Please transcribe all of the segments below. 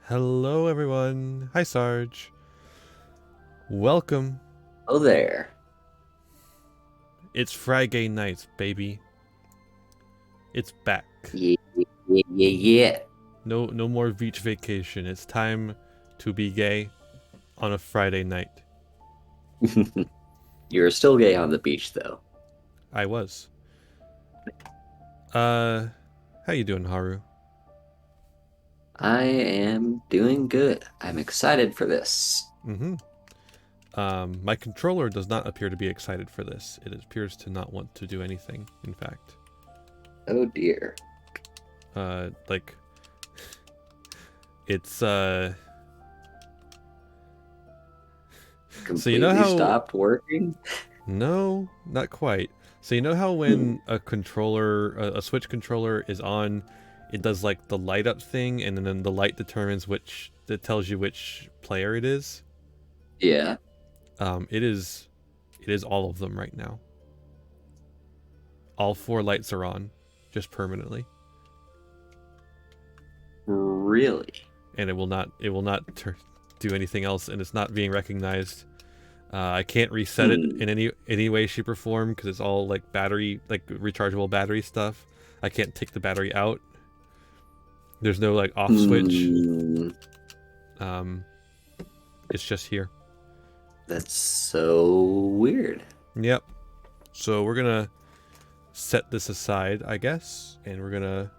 Hello, everyone. Hi, Sarge. Welcome. Oh there. It's FriGay Night, baby. It's back. Yeah, yeah, yeah, yeah. No more beach vacation. It's time to be gay on a Friday night. You're still gay on the beach, though. I was. Uh, how you doing, Haru? I am doing good. I'm excited for this. Mm-hmm. My controller does not appear to be excited for this. It appears to not want to do anything, in fact. Oh dear. Like, it's, so you know Completely how stopped working? No, not quite. So you know how Hmm. when a controller, a Switch controller is on, it does like the light up thing, and then the light determines which, it tells you which player it is. Yeah. It is all of them right now. All four lights are on, just permanently, Really? and it will not do anything else, and it's not being recognized. I can't reset it Hmm. in any way, shape, or form because it's all like battery, like rechargeable battery stuff. I can't take the battery out. There's no like off switch. Hmm. Um, it's just here. That's so weird. Yep. So we're gonna set this aside, I guess, and we're gonna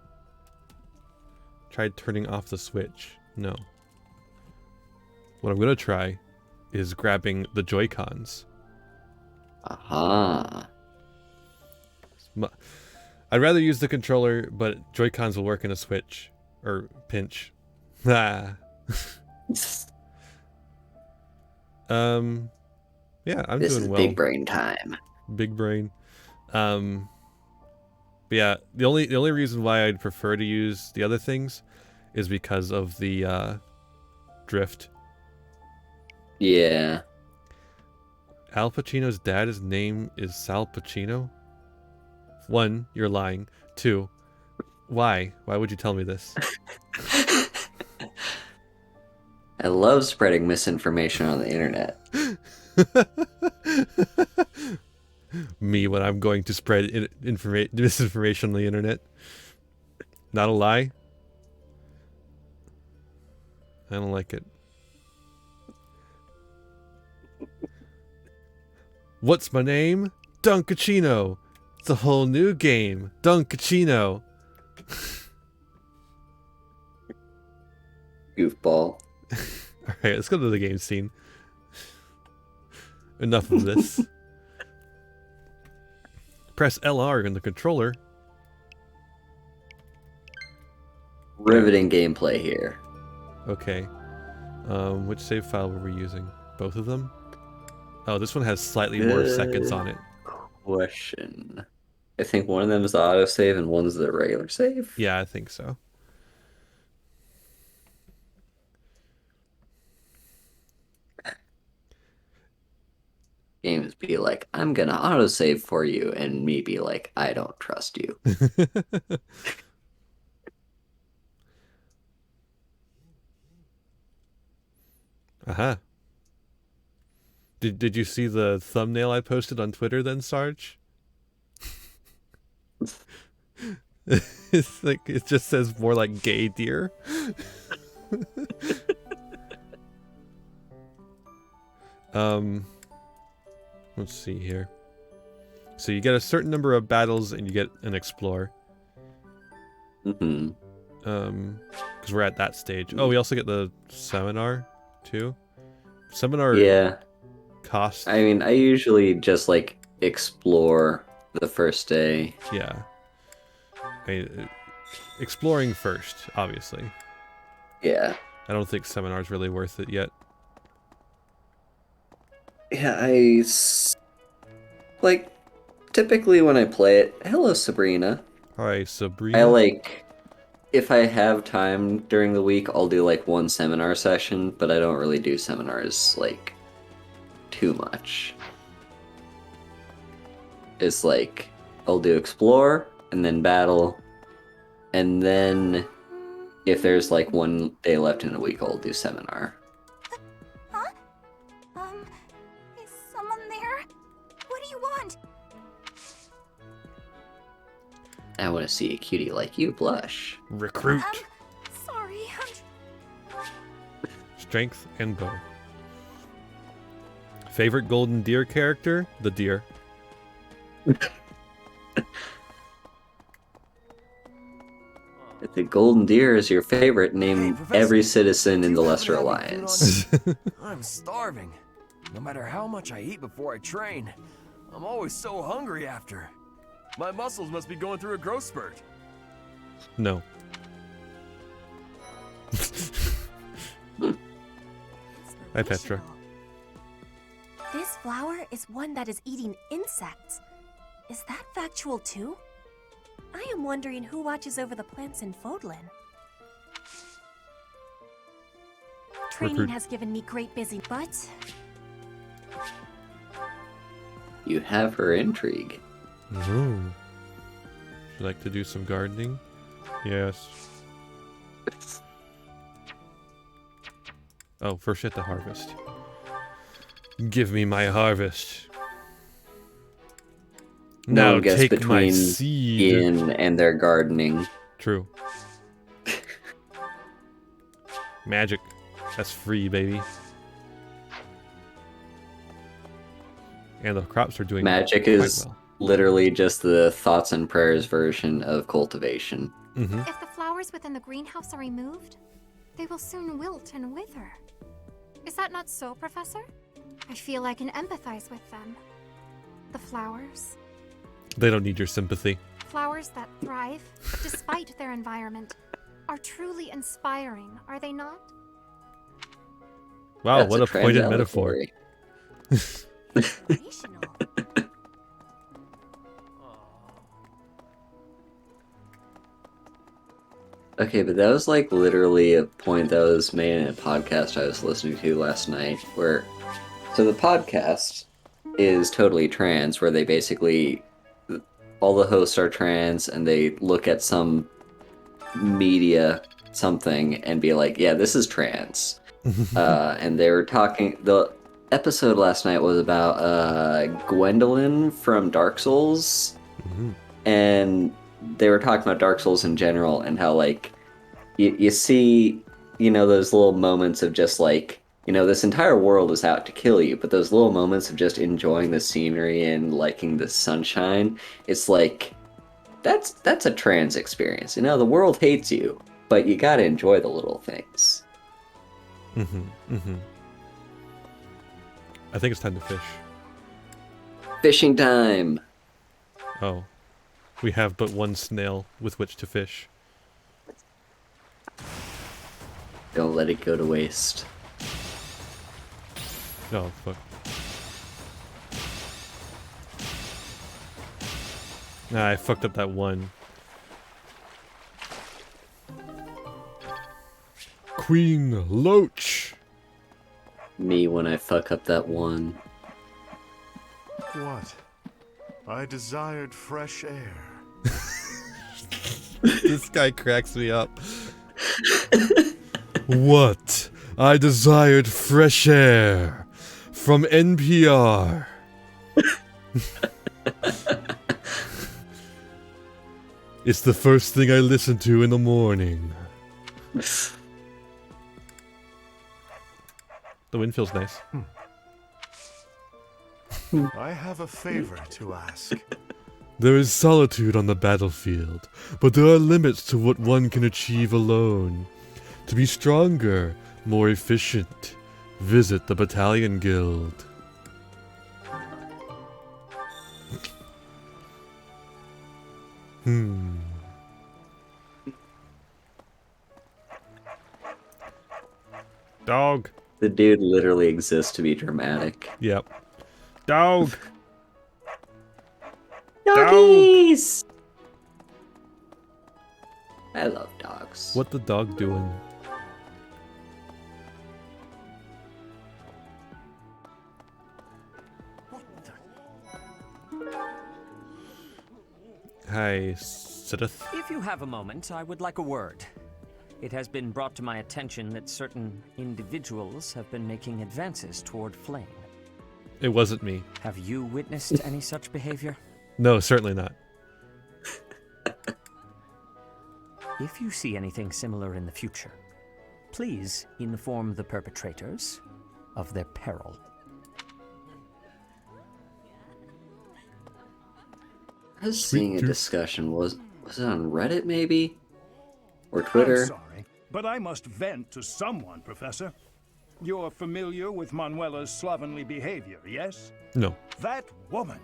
try turning off the switch. No. What I'm gonna try is grabbing the Joy Cons. Aha. I'd rather use the controller, but Joy Cons will work in a Switch or pinch. Ah. Um. Yeah, I'm This doing is big well. brain time. Big brain. Um. But yeah, the only reason why I'd prefer to use the other things is because of the drift. Yeah. Al Pacino's dad's name is Sal Pacino. One, you're lying. Two, why? Why would you tell me this? I love spreading misinformation on the internet. Me when I'm going to spread misinformation on the internet. Not a lie. I don't like it. What's my name? Dunkachino. It's a whole new game. Dunkachino. Goofball. Alright, let's go to the game scene. Enough of this. Press LR in the controller. There. Riveting gameplay here. Okay. Which save file were we using? Both of them? Oh, this one has slightly more seconds Good on it. question. I think one of them is the autosave and one's the regular save. Yeah, I think so. Games be like, I'm gonna autosave for you, and me be like, I don't trust you. Uh-huh. Did you see the thumbnail I posted on Twitter then, Sarge? It's like it just says more like gay deer. um let's see here. So you get a certain number of battles and you get an explore. Hmm. Because we're at that stage. Oh, we also get the seminar too. Seminar Yeah, cost. I mean, I usually just like explore the first day. Yeah. I mean, exploring first, obviously. Yeah. I don't think seminar's really worth it yet. Yeah, like typically when I play it, hello Sabrina. Hi, I Sabrina. like if I have time during the week, I'll do like one seminar session, but I don't really do seminars like too much. It's like I'll do explore and then battle and then If there's like 1 day left in a week, I'll do seminar. Huh? Is someone there? What do you want? I want to see a cutie like you blush. Recruit. Sorry. Strength and bow. Favorite golden deer character? The deer. If the golden deer is your favorite, name Professor, every citizen in do the you Lesser happen to have any food Alliance. on you? I'm starving. No matter how much I eat before I train, I'm always so hungry after. My muscles must be going through a growth spurt. No. Hi, Petra. This flower is one that is eating insects. Is that factual too? I am wondering who watches over the plants in Fodlan. Training Recruit. has given me great busy, but You have her intrigue. Ooh. Would you like to do some gardening? Yes. Oh, first you have to harvest. Give me my harvest. No Now one gets take my between seed. Ian and their gardening. True. Magic. That's free, baby. And the crops are doing Magic quite is well. literally just the thoughts and prayers version of cultivation. Mm-hmm. If the flowers within the greenhouse are removed, they will soon wilt and wither. Is that not so, Professor? I feel I can empathize with them. The flowers. They don't need your sympathy. Flowers that thrive, despite their environment, are truly inspiring, are they not? Wow, That's what a trans pointed metaphor. allegory. inspirational. Okay, but that was like literally a point that was made in a podcast I was listening to last night where so the podcast is totally trans where they basically all the hosts are trans and they look at some media something and be like, yeah, this is trans. And they were talking the episode last night was about Gwendolyn from Dark Souls Mhm. and they were talking about Dark Souls in general and how like you see those little moments of just like this entire world is out to kill you, but those little moments of just enjoying the scenery and liking the sunshine, it's like that's a trans experience. The world hates you, but you gotta enjoy the little things. Mm-hmm. Mm-hmm. I think it's time to fish. Fishing time. Oh. We have but one snail with which to fish. Don't let it go to waste. Oh, fuck. Nah, I fucked up that one. Queen Loach! Me when I fuck up that one. What? I desired fresh air. This guy cracks me up. What? I desired fresh air from NPR. It's the first thing I listen to in the morning. The wind feels nice. I have a favor to ask. There is solitude on the battlefield, but there are limits to what one can achieve alone. To be stronger, more efficient, visit the Battalion Guild. Dog. The dude literally exists to be dramatic. Yep. Dog. Doggies! I love dogs. What the dog doing? Hi, Sidith. If you have a moment, I would like a word. It has been brought to my attention that certain individuals have been making advances toward Flame. It wasn't me. Have you witnessed any such behavior? No, certainly not. If you see anything similar in the future, please inform the perpetrators of their peril. I was seeing a discussion. Was it on Reddit maybe? Or Twitter? I'm sorry, but I must vent to someone, Professor. You're familiar with Manuela's slovenly behavior, yes? No. That woman!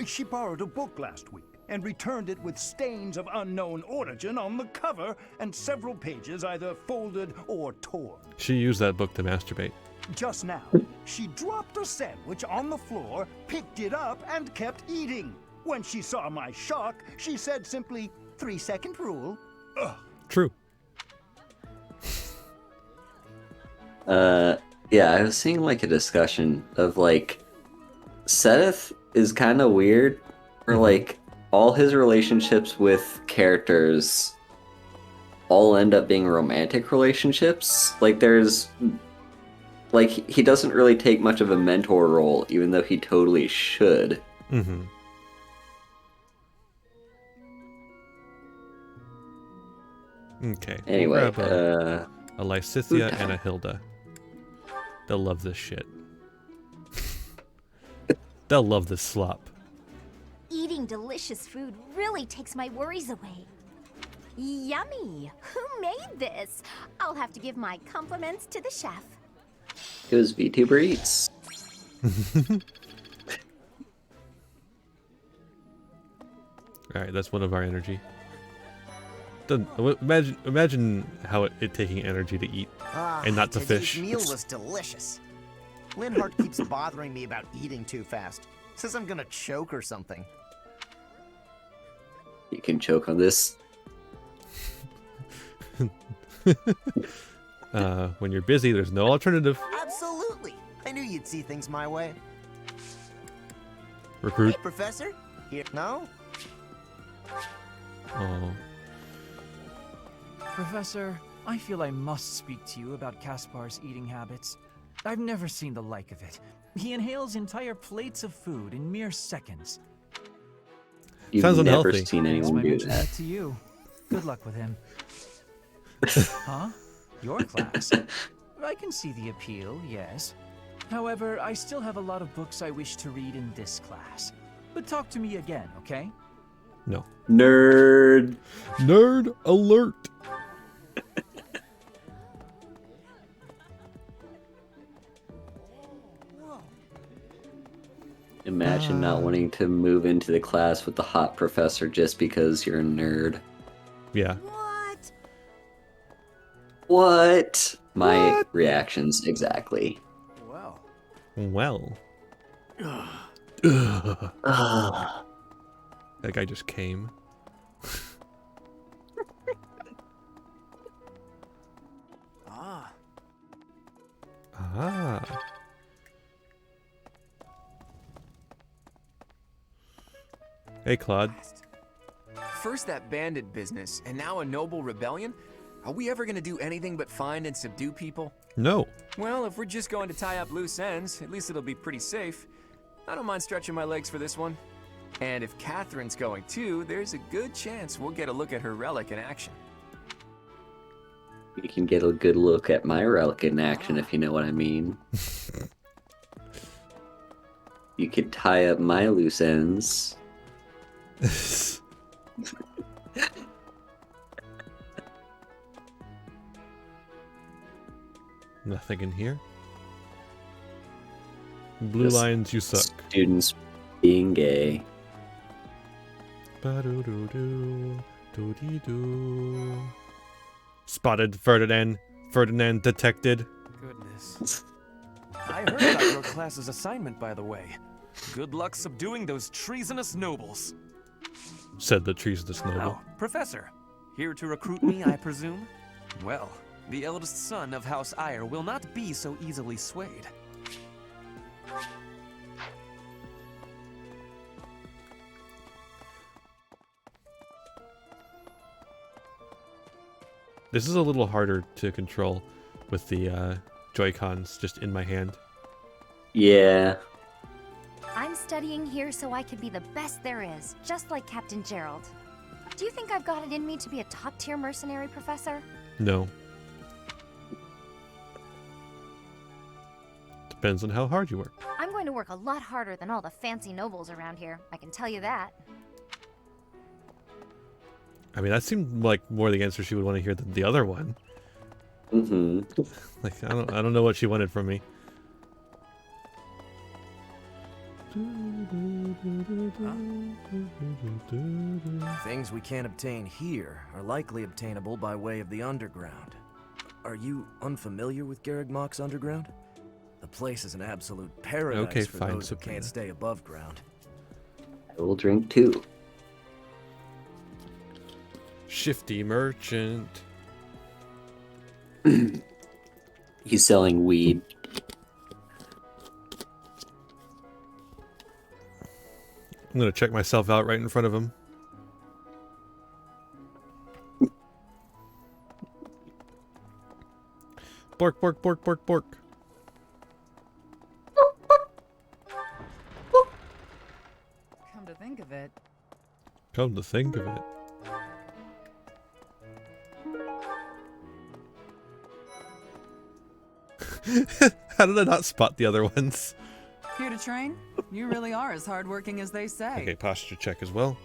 She borrowed a book last week and returned it with stains of unknown origin on the cover and several pages either folded or torn. She used that book to masturbate. Just now, she dropped a sandwich on the floor, picked it up, and kept eating. When she saw my shock, she said simply, 3-second rule. Ugh. True. Yeah, I was seeing like a discussion of like Seth is kind of weird, or like all his relationships with characters all end up being romantic relationships. Like there's like he doesn't really take much of a mentor role, even though he totally should. Mm-hmm. Okay. Anyway, we'll grab a Lysithia and a Hilda. They'll love this shit. They'll love this slop. Eating delicious food really takes my worries away. Yummy! Who made this? I'll have to give my compliments to the chef. it was VTuber Eats. Alright, that's one of our energy. Imagine how it taking energy to eat and not to today's fish. meal was delicious. Linhardt keeps bothering me about eating too fast. Says I'm gonna choke or something. You can choke on this. When you're busy, there's no alternative. Absolutely. I knew you'd see things my way. Recruit. Hey, Professor. Here. No? Oh. Professor, I feel I must speak to you about Caspar's eating habits. I've never seen the like of it. He inhales entire plates of food in mere seconds. You've Sounds never unhealthy. seen So I anyone do mentioned that. to you. Good luck with him. Huh? Your class? I can see the appeal, yes. However, I still have a lot of books I wish to read in this class. But talk to me again, okay? No. Nerd. Nerd alert. Imagine not wanting to move into the class with the hot professor just because you're a nerd. Yeah. What? What? My reactions exactly. Well. Well. Ugh. That guy just came. Ah. Ah. Hey, Claude. First that bandit business, and now a noble rebellion? Are we ever gonna do anything but find and subdue people? No. Well, if we're just going to tie up loose ends, at least it'll be pretty safe. I don't mind stretching my legs for this one. And if Catherine's going too, there's a good chance we'll get a look at her relic in action. You can get a good look at my relic in action if you know what I mean. You could tie up my loose ends. Nothing in here. Blue Just lines, you suck. Students being gay. Ba-do-do-do, do-dee-do. Spotted Ferdinand. Ferdinand detected. Goodness. I heard about your class's assignment, by the way. Good luck subduing those treasonous nobles. Said the treasonous noble. Now, Professor, here to recruit me, I presume? Well, the eldest son of House Ire will not be so easily swayed. This is a little harder to control with the Joy-Cons just in my hand. Yeah. I'm studying here so I can be the best there is, just like Captain Gerald. Do you think I've got it in me to be a top-tier mercenary, Professor? No. Depends on how hard you work. I'm going to work a lot harder than all the fancy nobles around here, I can tell you that. I mean, that seemed like more the answer she would want to hear than the other one. Mm-hmm. Like, I don't know what she wanted from me. Things we can't obtain here are likely obtainable by way of the underground. Are you unfamiliar with Garreg Mach's underground? The place is an absolute paradise Okay, for fine, those who Sabrina. can't stay above ground. I will drink too. Shifty merchant. He's selling weed. I'm gonna check myself out right in front of him. Bork, bork, bork, bork, bork. Come to think of it, Come to think of it. How did I not spot the other ones? here to train? You really are as hardworking as they say. Okay, posture check as well.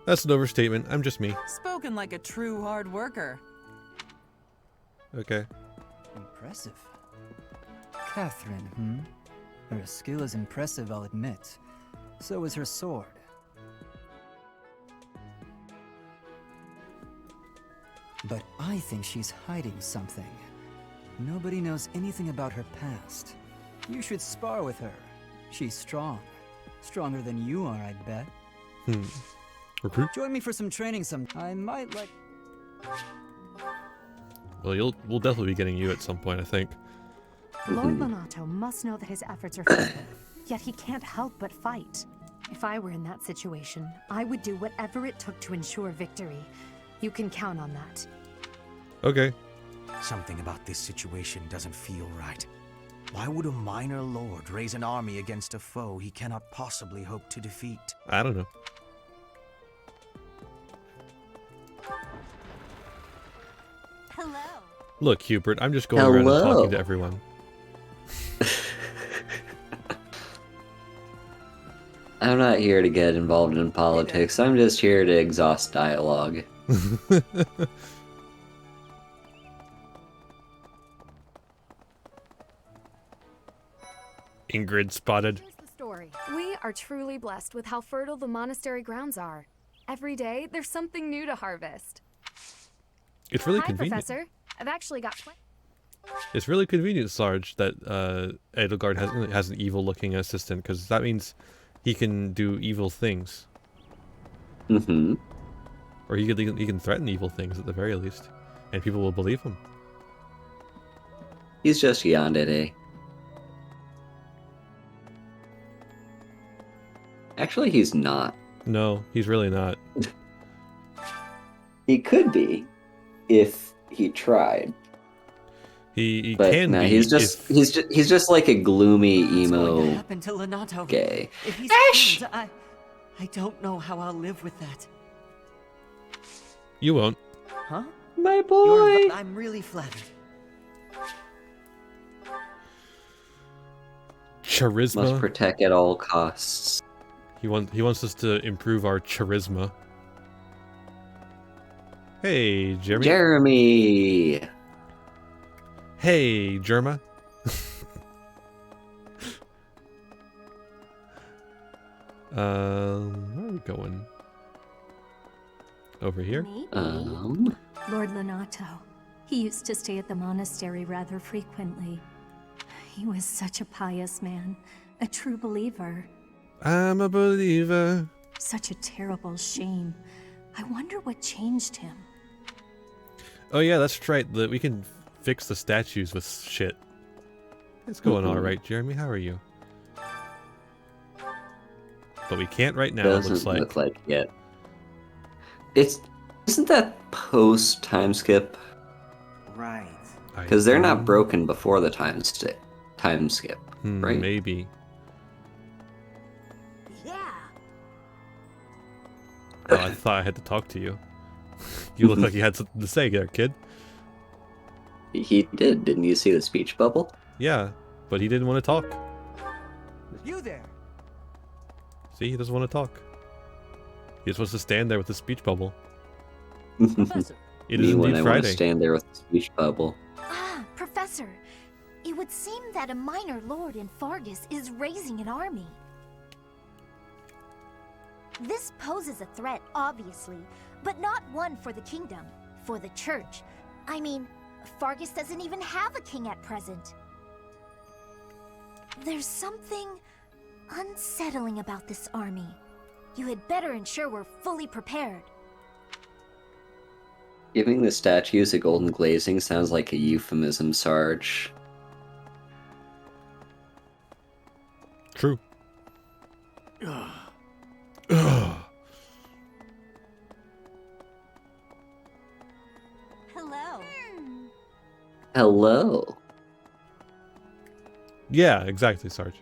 That's an overstatement. I'm just me. Spoken like a true hard worker. Okay. Impressive. Catherine, Her skill is impressive, I'll admit. So is her sword. But I think she's hiding something. Nobody knows anything about her past. You should spar with her. She's strong. Stronger than you are, I'd bet. Recruit? Join me for some training some. I might like... Well, we'll definitely be getting you at some point, I think. Lord Lonato must know that his efforts are futile, yet he can't help but fight. If I were in that situation, I would do whatever it took to ensure victory. You can count on that. Okay. Something about this situation doesn't feel right. Why would a minor lord raise an army against a foe he cannot possibly hope to defeat? I don't know. Hello. Look, Hubert, I'm just going around and talking to everyone. I'm not here to get involved in politics. I'm just here to exhaust dialogue. Ingrid spotted. Here's the story. We are truly blessed with how fertile the monastery grounds are. Every day, there's something new to harvest. It's really Hi, convenient. Professor. I've actually got It's really convenient, Sarge, that Edelgard has an evil-looking assistant, because that means he can do evil things. Mm-hmm. Or he can threaten evil things at the very least, and people will believe him. He's just yandere. Actually, he's not. No, he's really not. He could be, if he tried. He But can no, be. he's just like a gloomy emo Happened to Lonato. gay. If he's killed, I don't know how I'll live with that. You won't. Huh? My boy. I'm really flattered. Charisma. Must protect at all costs. He wants us to improve our charisma. Hey, Jeremy. Jeremy. Hey, Jerma. Where are we going? Over here? Lord Lonato. He used to stay at the monastery rather frequently. He was such a pious man, a true believer. I'm a believer. Such a terrible shame. I wonder what changed him. Oh yeah, that's right. We can fix the statues with shit. It's going all right, Jeremy. How are you? But we can't right now, it Doesn't looks like. look like yet. Isn't that post time skip? Right. Because they're not broken before the time skip, right? Maybe. Yeah. Oh, I thought I had to talk to you. You look like you had something to say there, kid. He did. Didn't you see the speech bubble? Yeah, but he didn't want to talk. You there? See, he doesn't want to talk. He just wants to stand there with the speech bubble. Professor. It is Me when indeed I Friday. want to stand there with the speech bubble. Ah, Professor. It would seem that a minor lord in Fargus is raising an army. This poses a threat, obviously, but not one for the kingdom, for the church. I mean, Fargus doesn't even have a king at present. There's something unsettling about this army. You had better ensure we're fully prepared. Giving the statues a golden glazing sounds like a euphemism, Sarge. True. Hello. Hello. Yeah, exactly, Sarge.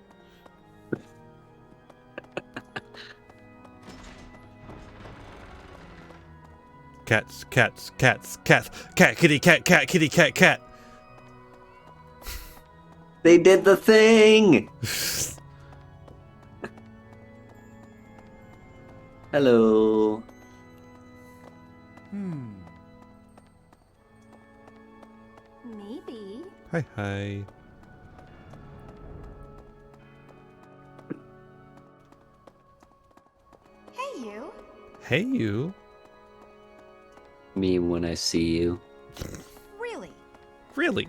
Cats, cats, cats, cats. Cat, kitty, cat, cat, kitty, cat, cat. They did the thing! Hello. Maybe. Hi, hi. Hey, you. Hey, you. Me when I see you. Really? Really?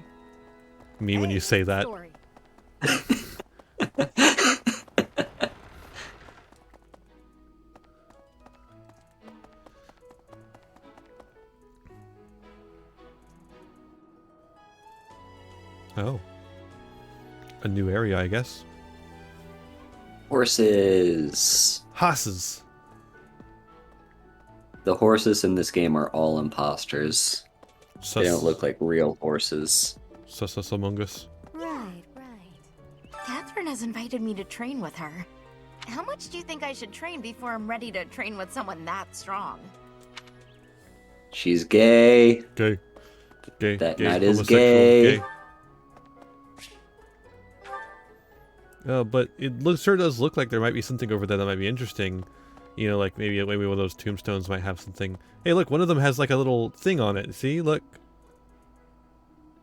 Me when you say that. Story. Oh. A new area, I guess. Horses. Horses. The horses in this game are all imposters. They don't look like real horses. Sus among us. Right, right. Catherine has invited me to train with her. How much do you think I should train before I'm ready to train with someone that strong? She's gay. Gay. Gay. That gay, night is homosexual, gay. But it sure does look like there might be something over there that might be interesting. You know, like maybe one of those tombstones might have something. Hey, look, one of them has like a little thing on it. See, look.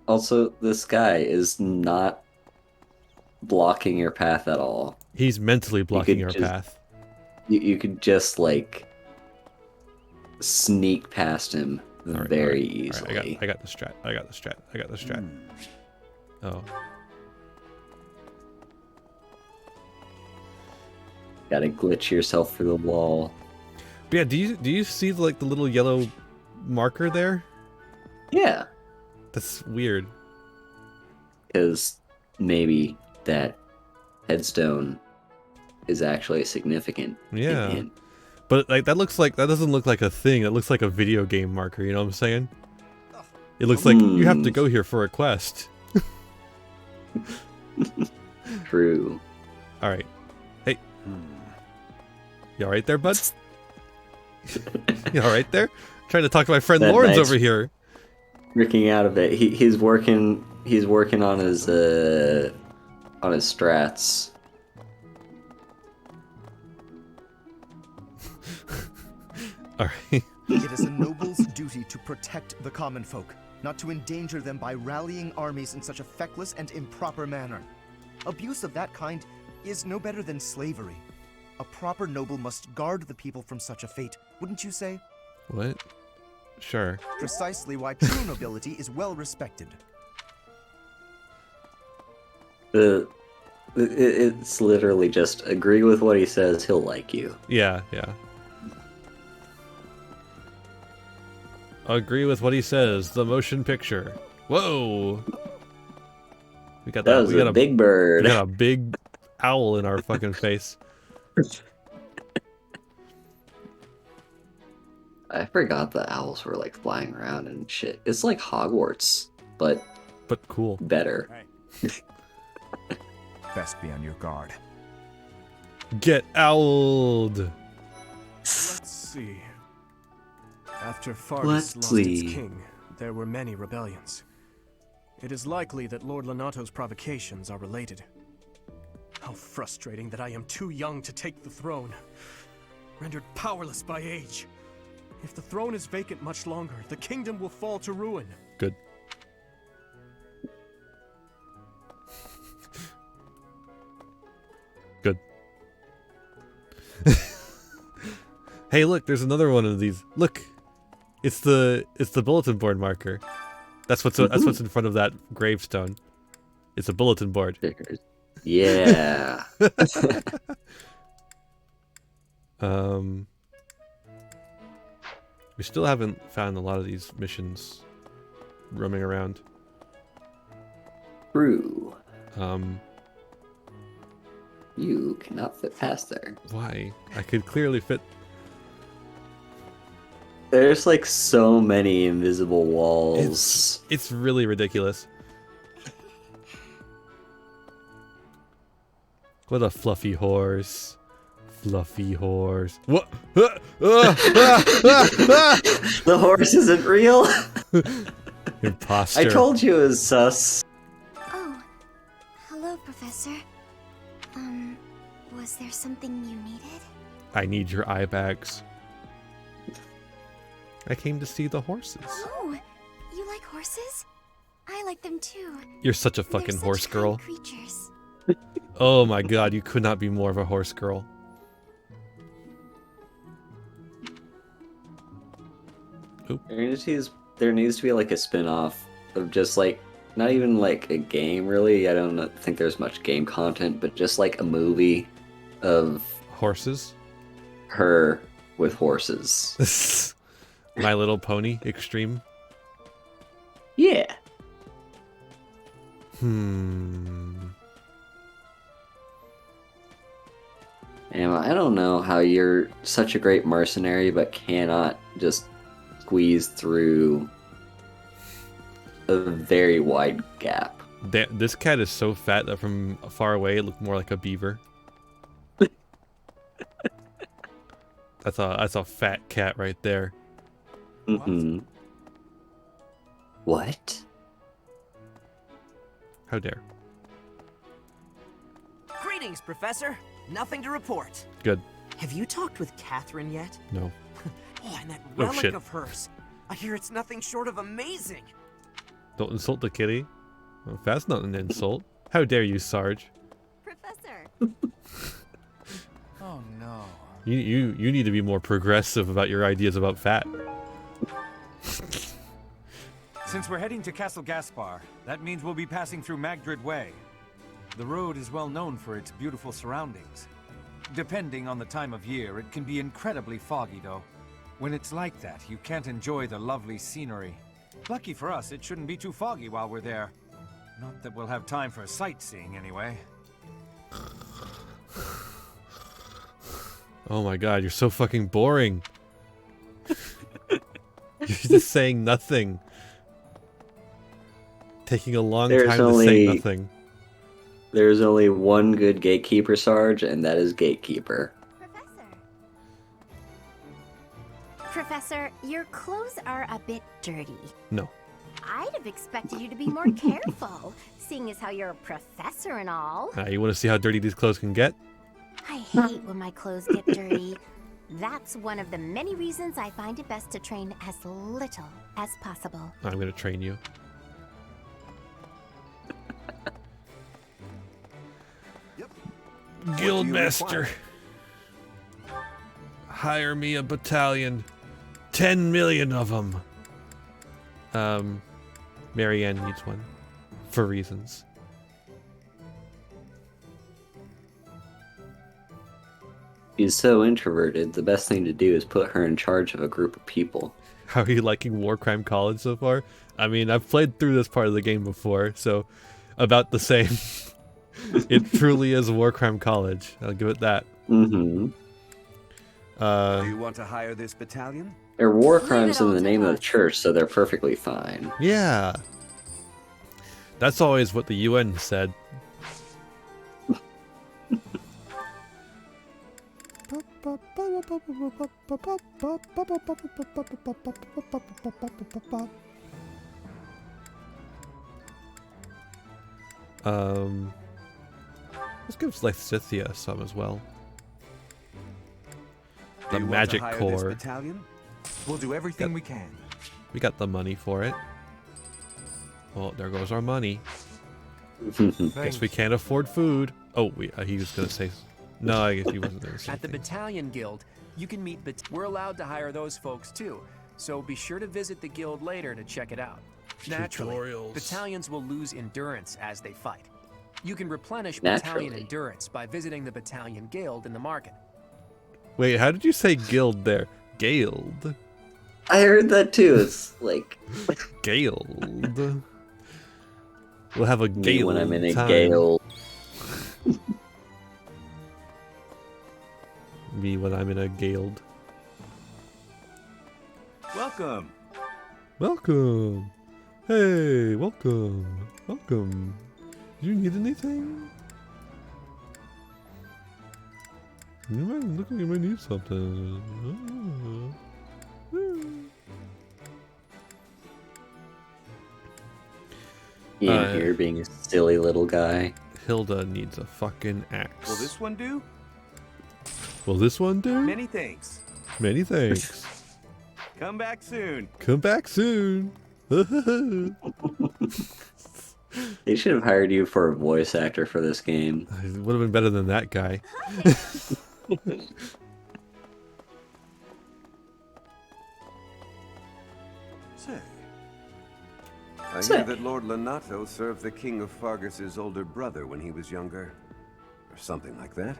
Also, this guy is not blocking your path at all. He's mentally blocking our path. You could just, like, sneak past him very easily. Right, I got the strat. I got the strat. I got the strat. Oh. Gotta glitch yourself through the wall. But yeah, do you see like the little yellow marker there? Yeah. That's weird. Because maybe that headstone is actually significant. Yeah. But like that doesn't look like a thing. It looks like a video game marker, you know what I'm saying? It looks like you have to go here for a quest. True. Alright. Hey. You alright there, bud? You alright there? Trying to talk to my friend That Lawrence knight's over here. Freaking out of it. He's working on his strats. Alright. It is a noble's duty to protect the common folk, not to endanger them by rallying armies in such a feckless and improper manner. Abuse of that kind is no better than slavery. A proper noble must guard the people from such a fate, wouldn't you say? What? Sure. Precisely why true nobility is well respected. It's literally just agree with what he says, he'll like you. Yeah, yeah. Agree with what he says. The motion picture. Whoa! We got That was a big bird. We got a big owl in our fucking face. I forgot the owls were like flying around and shit. It's like Hogwarts, but cool. Better. Best be on your guard. Get owled. Let's see. After Fardis Let's lost see. its king, there were many rebellions. It is likely that Lord Lonato's provocations are related. How frustrating that I am too young to take the throne, rendered powerless by age. If the throne is vacant much longer, the kingdom will fall to ruin. Good. Good. Hey, look, there's another one of these. Look, it's the bulletin board marker. That's what's in front of that gravestone. It's a bulletin board. Yeah. We still haven't found a lot of these missions roaming around. True. You cannot fit past there. Why? I could clearly fit. There's like so many invisible walls. It's really ridiculous. What a fluffy horse. Fluffy horse. What? The horse isn't real. Imposter. I told you it was sus. Oh, hello, Professor. Was there something you needed? I need your eye bags. I came to see the horses. Oh, you like horses? I like them too. You're such a fucking They're horse such girl. kind creatures. Oh my god, you could not be more of a horse girl. There needs to be like a spin-off of just like not even like a game really. I don't think there's much game content, but just like a movie of horses. Her with horses. My Little Pony Extreme. Yeah. And I don't know how you're such a great mercenary but cannot just squeeze through a very wide gap. This cat is so fat that from far away it looked more like a beaver. That's a fat cat right there. Mm-hmm. What? How dare. Greetings, Professor. Nothing to report. Good. Have you talked with Catherine yet? No. Oh, and that Oh, relic shit. of hers. I hear it's nothing short of amazing. Don't insult the kitty. Well, that's not an insult. How dare you, Sarge? Professor. Oh no. You need to be more progressive about your ideas about fat. Since we're heading to Castle Gaspar, that means we'll be passing through Magdrid Way. The road is well known for its beautiful surroundings. Depending on the time of year, it can be incredibly foggy though. When it's like that, you can't enjoy the lovely scenery. Lucky for us, it shouldn't be too foggy while we're there. Not that we'll have time for sightseeing anyway. Oh my god, you're so fucking boring. You're just saying nothing. Taking a long time to say nothing. There's only one good gatekeeper, Sarge, and that is Gatekeeper. Professor, your clothes are a bit dirty. No. I'd have expected you to be more careful, seeing as how you're a professor and all. You want to see how dirty these clothes can get? I hate when my clothes get dirty. That's one of the many reasons I find it best to train as little as possible. I'm gonna train you. Guildmaster. Hire me a battalion. 10 million of them. Marianne needs one. For reasons. She's so introverted, the best thing to do is put her in charge of a group of people. How are you liking War Crime College so far? I mean, I've played through this part of the game before, so about the same. It truly is War Crime College. I'll give it that. Mm-hmm. Do you want to hire this battalion? They're war crimes in the name of the church, so they're perfectly fine. Yeah. That's always what the UN said. Let's give Lysithia some as well. The magic core. We'll do everything we can. We got the money for it. Well, there goes our money. Guess we can't afford food. Oh, he was gonna say. No, I guess he wasn't gonna say. At the Battalion Guild, you can meet. We're allowed to hire those folks too, so be sure to visit the guild later to check it out. Naturally, Tutorials. battalions will lose endurance as they fight. You can replenish Naturally. battalion endurance by visiting the Battalion Guild in the market. Wait, how did you say guild there? Guild. I heard that too. It's like Guild. We'll have a me gale when I'm in a time. gale. Me when I'm in a guild. Welcome. Welcome. Hey, welcome. Welcome. Do you need anything? You might look like you might need something. Ian here being a silly little guy. Hilda needs a fucking axe. Will this one do? Will this one do? Many thanks. Many thanks. Come back soon. Come back soon. They should have hired you for a voice actor for this game. It would have been better than that guy. Say, I hear that Lord Lonato served the King of Fargus's older brother when he was younger. Or something like that.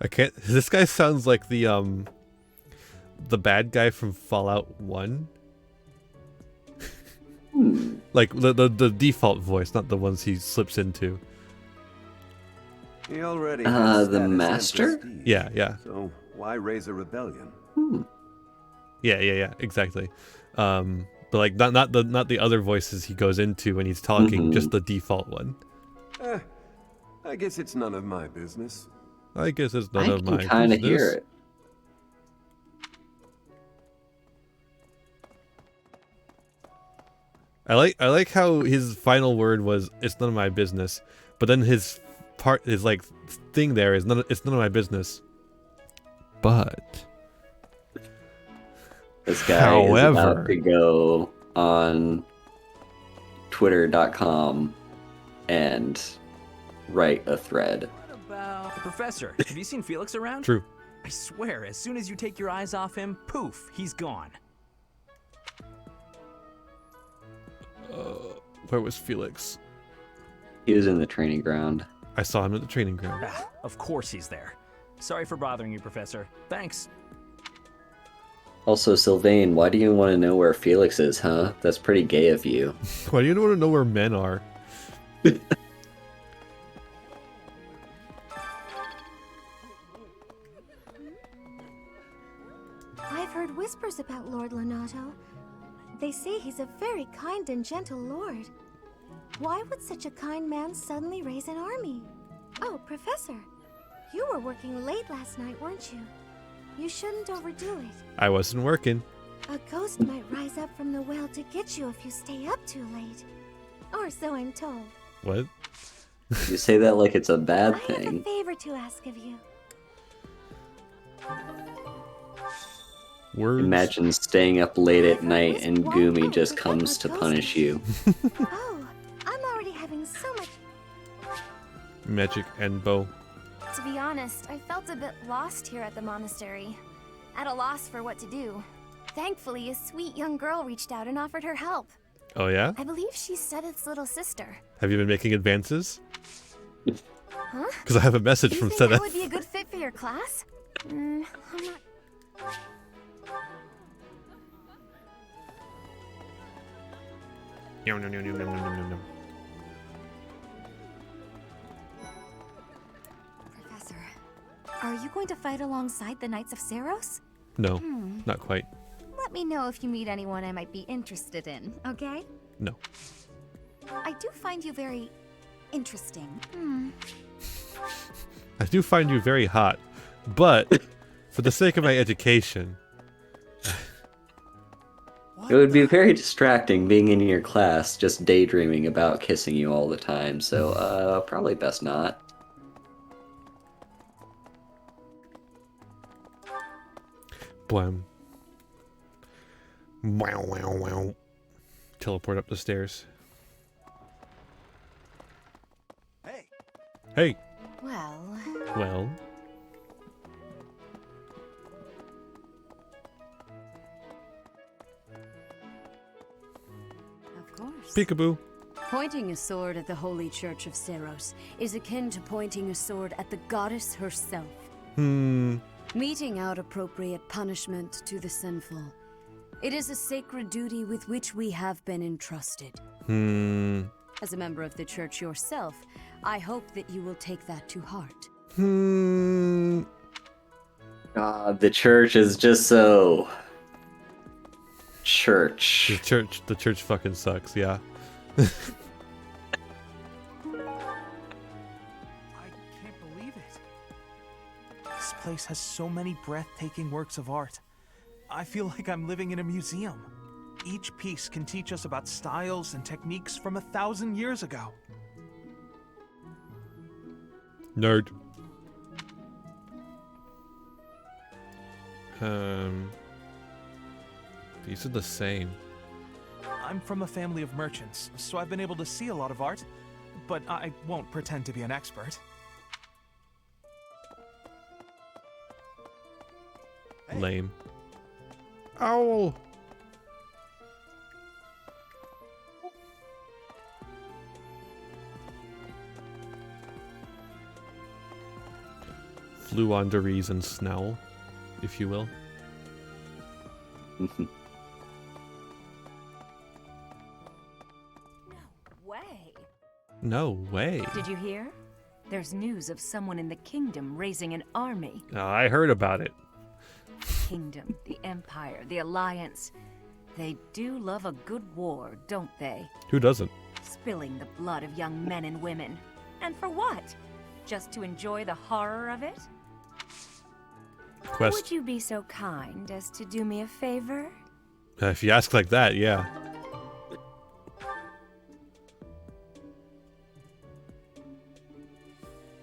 I can't. This guy sounds like the bad guy from Fallout 1. Like the default voice, not the ones he slips into. He already has the status and master? prestige, Yeah, yeah. So why raise a rebellion? Yeah, exactly. But like not the other voices he goes into when he's talking, just the default one. I guess it's none of my business. I guess it's none of my I can kind of business. hear it. I like how his final word was "it's none of my business," but then his like thing there is it's none of my business. But this guy is about to go on Twitter.com and write a thread. Professor, have you seen Felix around? True. I swear, as soon as you take your eyes off him, poof, he's gone. Where was Felix? He was in the training ground. I saw him at the training ground. Of course he's there. Sorry for bothering you, Professor. Thanks. Also, Sylvain, why do you want to know where Felix is, huh? That's pretty gay of you. Why do you want to know where men are? I've heard whispers about Lord Lonato. They say he's a very kind and gentle lord. Why would such a kind man suddenly raise an army? Oh, Professor, you were working late last night, weren't you? You shouldn't overdo it. I wasn't working. A ghost might rise up from the well to get you if you stay up too late. Or so I'm told. What? You say that like it's a bad I have a thing. favor to ask of you. Words. Imagine staying up late at night and Gumi just comes to punish you. Oh, I'm already having so much. Magic and bow. To be honest, I felt a bit lost here at the monastery. At a loss for what to do. Thankfully, a sweet young girl reached out and offered her help. Oh yeah? I believe she's Sedith's little sister. Have you been making advances? Huh? Because I have a message Do you from think that Sedith. would be a good fit for your class? I'm not... Yum, yum, yum, yum, yum, yum, yum, yum. Professor, Are you going to fight alongside the Knights of Seiros? No, not quite. Let me know if you meet anyone I might be interested in, okay? No. I do find you very interesting. I do find you very hot, but for the sake of my education... It would be very distracting being in your class just daydreaming about kissing you all the time, so probably best not. Blam. Wow, wow, wow. Teleport up the stairs. Hey! Well... Well... Of course. Peekaboo. Pointing a sword at the Holy Church of Seiros is akin to pointing a sword at the goddess herself. Meting out appropriate punishment to the sinful. It is a sacred duty with which we have been entrusted. As a member of the church yourself, I hope that you will take that to heart. God, the church is just so... church. The church fucking sucks, yeah. I can't believe it. This place has so many breathtaking works of art. I feel like I'm living in a museum. Each piece can teach us about styles and techniques from 1,000 years ago. Nerd. These are the same. I'm from a family of merchants, so I've been able to see a lot of art, but I won't pretend to be an expert. Lame. Owl! Fluonderies and Snowl, if you will. Way. No way. Did you hear? There's news of someone in the kingdom raising an army. I heard about it. Kingdom, the Empire, the Alliance. They do love a good war, don't they? Who doesn't? Spilling the blood of young men and women. And for what? Just to enjoy the horror of it? Quest. Would you be so kind as to do me a favor? If you ask like that, yeah.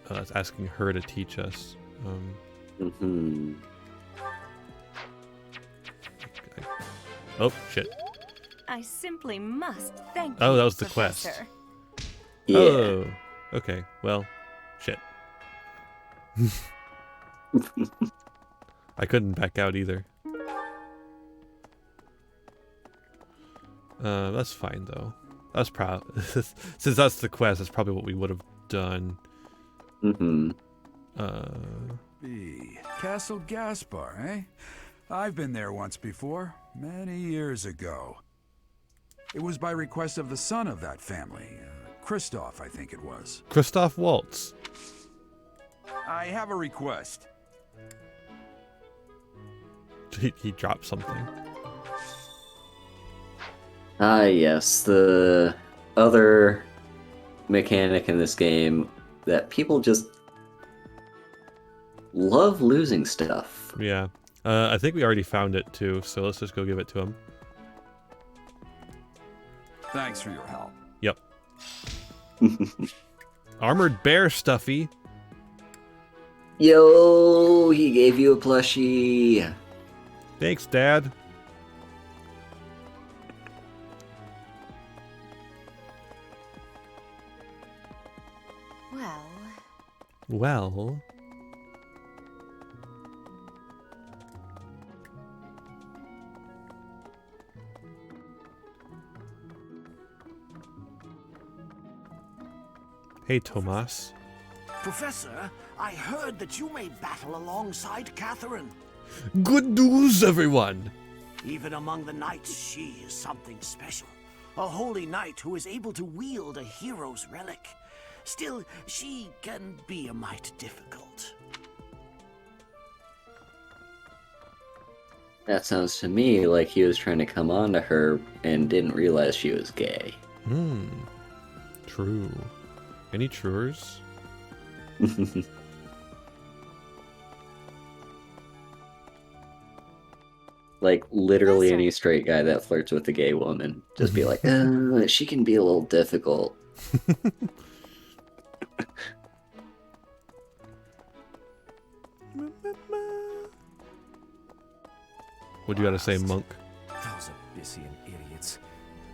That's asking her to teach us. Oh, shit. I simply must thank you, Oh, that was the Professor. quest. Yeah. Oh, okay. Well, shit. I couldn't back out either. That's fine though. That's since that's the quest, that's probably what we would have done. Castle Gaspar, eh? I've been there once before, many years ago. It was by request of the son of that family, Christoph, I think it was. Christoph Waltz. I have a request. He dropped something. Ah, yes, the other mechanic in this game that people just love losing stuff. Yeah. I think we already found it too, so let's just go give it to him. Thanks for your help. Yep. Armored bear stuffy. Yo, he gave you a plushie. Thanks, Dad. Well. Hey, Tomas. Professor, I heard that you may battle alongside Catherine. Good news, everyone! Even among the knights, she is something special. A holy knight who is able to wield a hero's relic. Still, she can be a mite difficult. That sounds to me like he was trying to come on to her and didn't realize she was gay. True. Any truers? Like, literally any straight guy that flirts with a gay woman. Just be like, she can be a little difficult. What do you gotta say, monk? Those Abyssian idiots.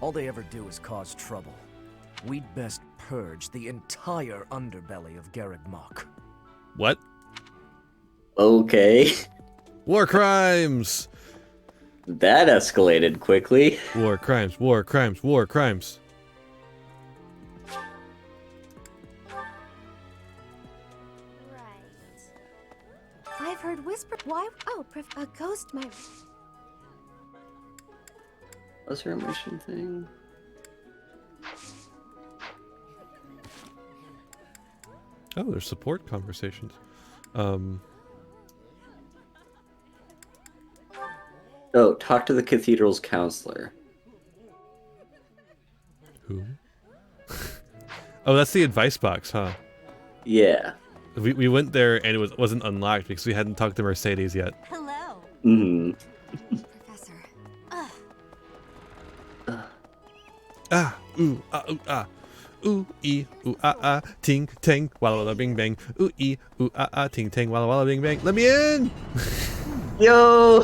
All they ever do is cause trouble. We'd best purge the entire underbelly of Garreg Mach. What? Okay. War crimes! That escalated quickly. War crimes, war crimes, war crimes. I've heard whisper. Why? Oh, a ghost might. What's her mission thing? Oh, there's support conversations. Oh, talk to the cathedral's counselor. Who? Oh, that's the advice box, huh? Yeah. We went there and it wasn't unlocked because we hadn't talked to Mercedes yet. Hello. Professor. Ah, ooh, ah, ooh, ah. Ooh, ee, ooh, ah, ah, ting, tang, walla, walla, bing, bang. Ooh, ee, ooh, ah, ah, ting, tang, walla, walla, bing, bang. Let me in! Yo!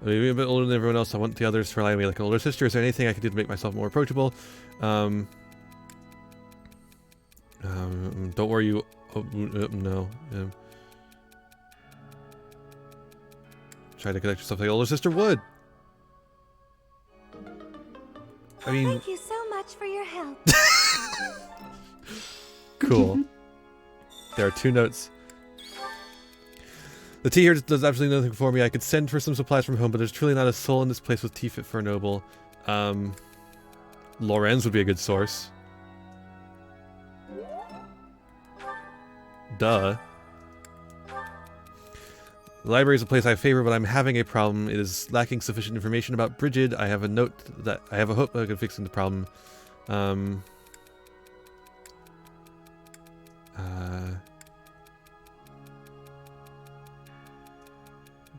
Maybe a bit older than everyone else. I want the others to rely on me like an older sister. Is there anything I can do to make myself more approachable? Don't worry, you. Oh, no. Try to connect yourself like an older sister would. I mean. Thank you so much for your help. Cool. There are 2 notes. The tea here does absolutely nothing for me. I could send for some supplies from home, but there's truly not a soul in this place with tea fit for a noble. Lorenz would be a good source. Duh. The library is a place I favor, but I'm having a problem. It is lacking sufficient information about Brigid. I have a hope that I can fix the problem.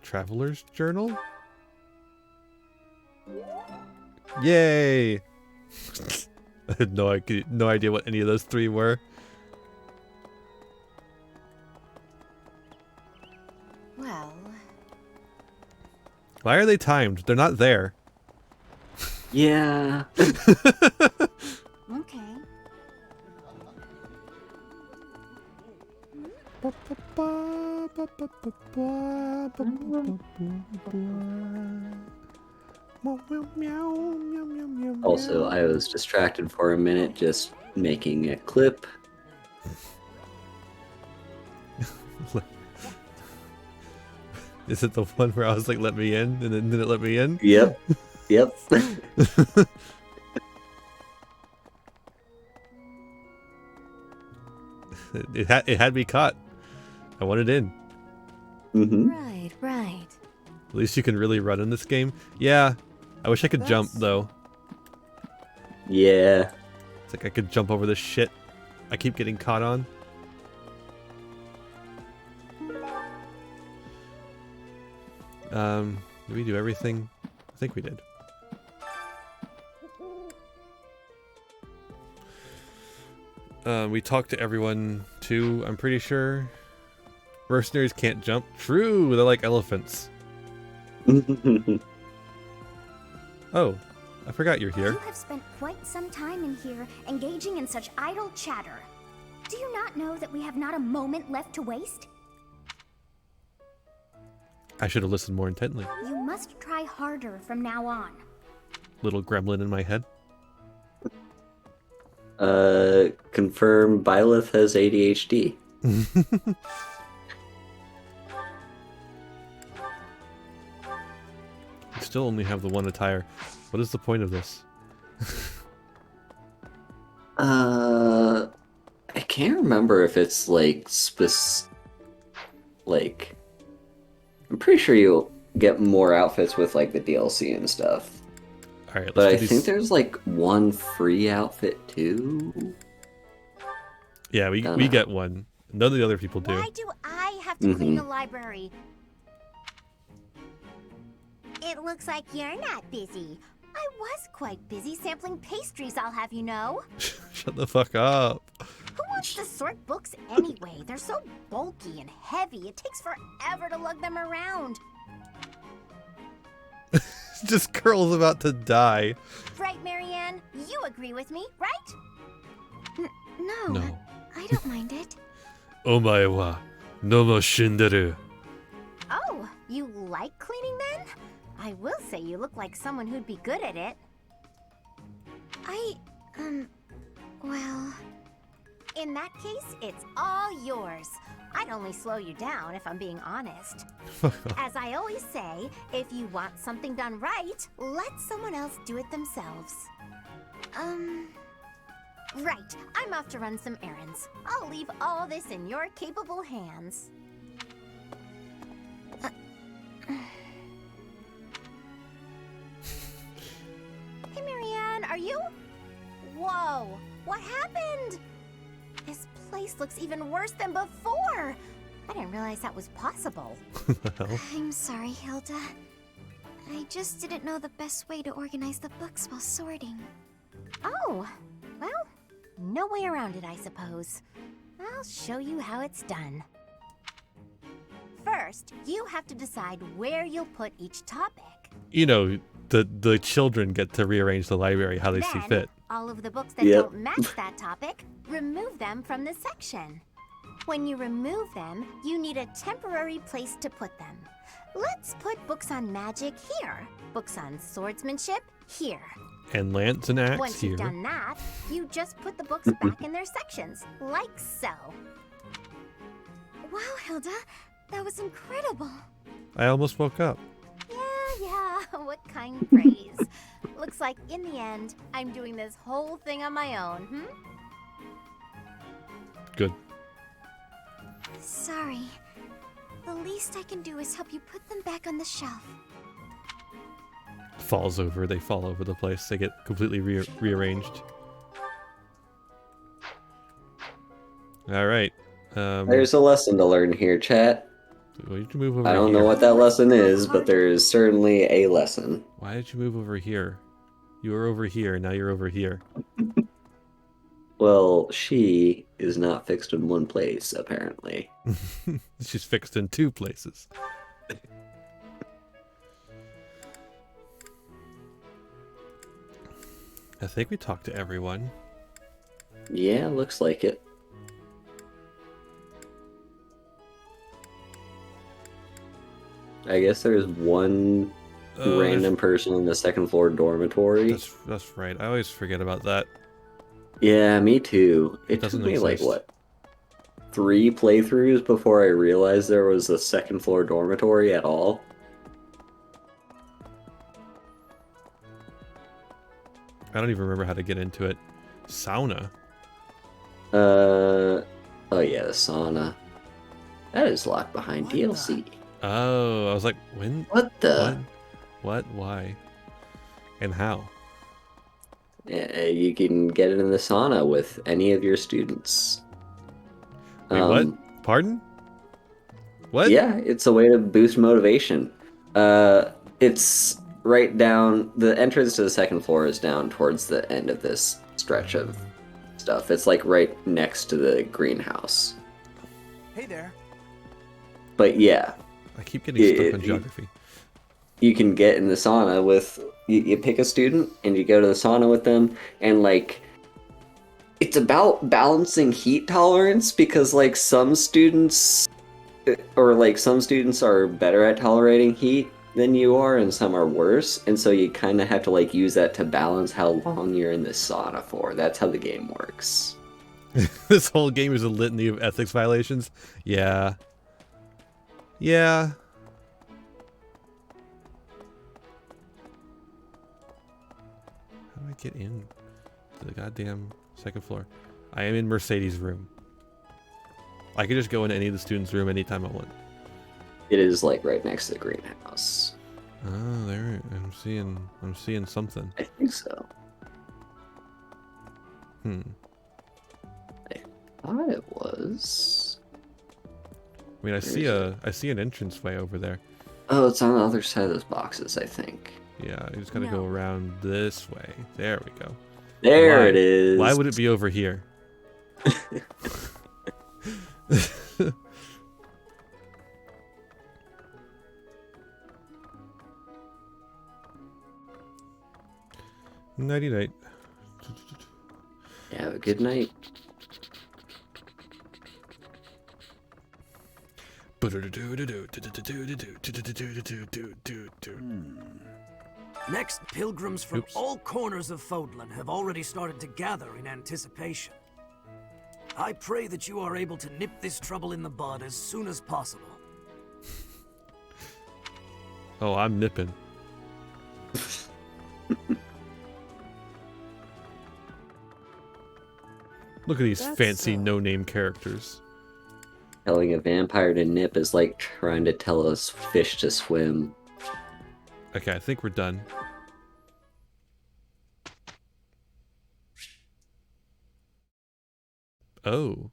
Traveler's Journal? Yay! I had no idea what any of those 3 were. Well. Why are they timed? They're not there. Yeah. Okay. Also, I was distracted for a minute just making a clip. Is it the one where I was like, let me in, and then didn't let me in? Yep. Yep. It had me caught. I wanted in. Right. At least you can really run in this game. Yeah. I wish I could jump, though. Yeah. It's like I could jump over this shit I keep getting caught on. Did we do everything? I think we did. We talked to everyone, too, I'm pretty sure. Mercenaries can't jump. True, they're like elephants. Oh, I forgot you're here. You have spent quite some time in here, engaging in such idle chatter. Do you not know that we have not a moment left to waste? I should have listened more intently. You must try harder from now on. Little gremlin in my head. Confirm Byleth has ADHD. I still only have the one attire. What is the point of this? I can't remember if it's like like I'm pretty sure you'll get more outfits with like the DLC and stuff. All right, but I think there's like one free outfit too. Yeah, we get one. None of the other people do. Why do I have to clean the library? It looks like you're not busy. I was quite busy sampling pastries, I'll have you know. Shut the fuck up. Who wants to sort books anyway? They're so bulky and heavy. It takes forever to lug them around. This girl's about to die. Right, Marianne? You agree with me, right? No. I don't mind it. Omae wa no mo shinderu. Oh, you like cleaning then? I will say you look like someone who'd be good at it. Well... In that case, it's all yours. I'd only slow you down if I'm being honest. As I always say, if you want something done right, let someone else do it themselves. Right. I'm off to run some errands. I'll leave all this in your capable hands. Hey, Marianne, are you? Whoa, what happened? This place looks even worse than before. I didn't realize that was possible. I'm sorry, Hilda. I just didn't know the best way to organize the books while sorting. Oh, well, no way around it, I suppose. I'll show you how it's done. First, you have to decide where you'll put each topic. You know, the children get to rearrange the library how they see fit. All of the books that don't match that topic, remove them from the section. When you remove them, you need a temporary place to put them. Let's put books on magic here. Books on swordsmanship here. And lance and axe Once here. you've done that, you just put the books back in their sections, like so. Wow, Hilda, that was incredible. I almost woke up. Yeah, what kind praise. Looks like in the end, I'm doing this whole thing on my own, Good. Sorry. The least I can do is help you put them back on the shelf. Falls over. They fall over the place. They get completely rearranged. All right. There's a lesson to learn here, chat. Why did you move over I don't here? know what that lesson is, but there is certainly a lesson. Why did you move over here? You were over here, now you're over here. Well, she is not fixed in one place, apparently. She's fixed in two places. I think we talked to everyone. Yeah, looks like it. I guess there's one random person in the second floor dormitory. That's right. I always forget about that. Yeah, me too. It took me like, what, 3 playthroughs before I realized there was a second floor dormitory at all? I don't even remember how to get into it. Sauna? Oh yeah, the sauna. That is locked behind DLC. Oh, I was like, when? What the? What? Why? And how? You can get it in the sauna with any of your students. Wait, what? Pardon? What? Yeah, it's a way to boost motivation. It's right down... The entrance to the second floor is down towards the end of this stretch of stuff. It's like right next to the greenhouse. Hey there. But yeah. I keep getting stuck on geography. You can get in the sauna with... You pick a student and you go to the sauna with them, and like... It's about balancing heat tolerance, because like some students... Or like some students are better at tolerating heat than you are, and some are worse, and so you kind of have to like use that to balance how long you're in the sauna for. That's how the game works. This whole game is a litany of ethics violations. Yeah. Yeah. How do I get in to the goddamn second floor. I am in Mercedes' room. I could just go in any of the students' room anytime I want. It is like right next to the greenhouse. Oh, there. I'm seeing something. I think so. Hmm. I thought it was. I mean, I see an entranceway over there. Oh, it's on the other side of those boxes, I think. Yeah, you just gotta go around this way. There we go. There it is. Why would it be over here? Nighty night. Yeah, have a good night. Next, pilgrims from all corners of Fodlan have already started to gather in anticipation. I pray that you are able to nip this trouble in the bud as soon as possible. Oh, I'm nipping. Look at these fancy no-name characters. Telling a vampire to nip is like trying to tell a fish to swim. Okay, I think we're done. Oh.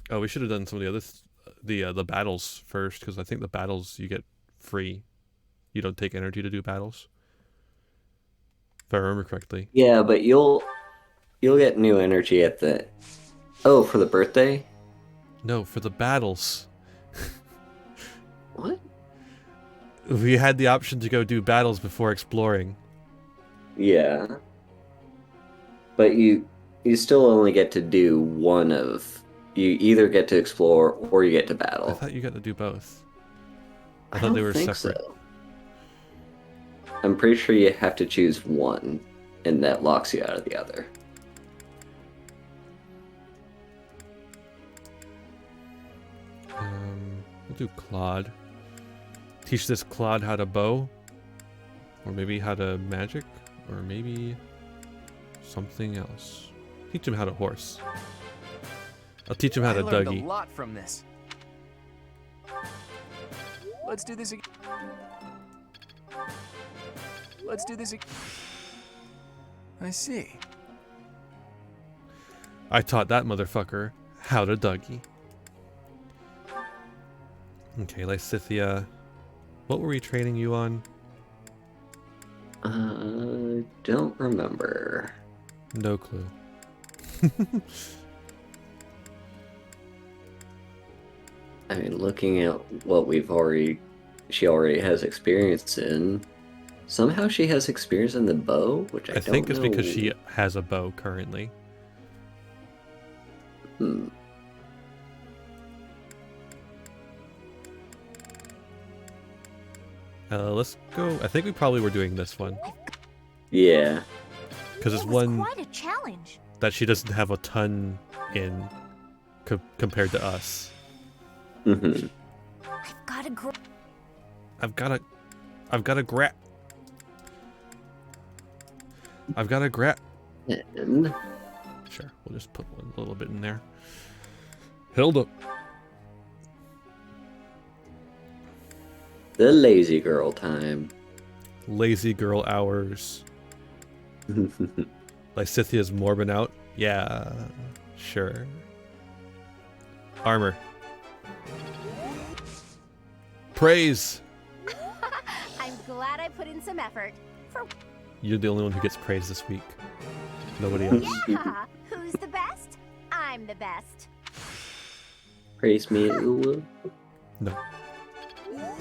Oh, we should have done some of the others, the battles first, because I think the battles you get free. You don't take energy to do battles, if I remember correctly. Yeah, but you'll get new energy at the... Oh, for the birthday? No, for the battles. What? We had the option to go do battles before exploring. Yeah. But you still only get to do one of... You either get to explore or you get to battle. I thought you got to do both. I thought don't they were think separate. So. I'm pretty sure you have to choose one, and that locks you out of the other. We'll do Claude. Teach this Claude how to bow, or maybe how to magic, or maybe something else. Teach him how to horse. I'll teach him how to I learned Dougie. a lot from this. Let's do this again. Let's do this again. I see. I taught that motherfucker how to Dougie. Okay, Lysithia. What were we training you on? Don't remember. No clue. I mean, looking at what she already has experience in. Somehow she has experience in the bow, which I don't think it's know. because she has a bow currently. Hmm. Let's go. I think we probably were doing this one. Yeah. Because it's It was one quite a challenge. that she doesn't have a ton in compared to us. Mm-hmm. I've got to grab. And Sure, we'll just put one little bit in there. Hilda. The lazy girl time. Lazy girl hours. Lysithia's morbing out. Yeah, sure. Armor. Praise. I'm glad I put in some effort. You're the only one who gets praise this week. Nobody else. Yeah, who's the best? I'm the best. Praise me, Ulu. No.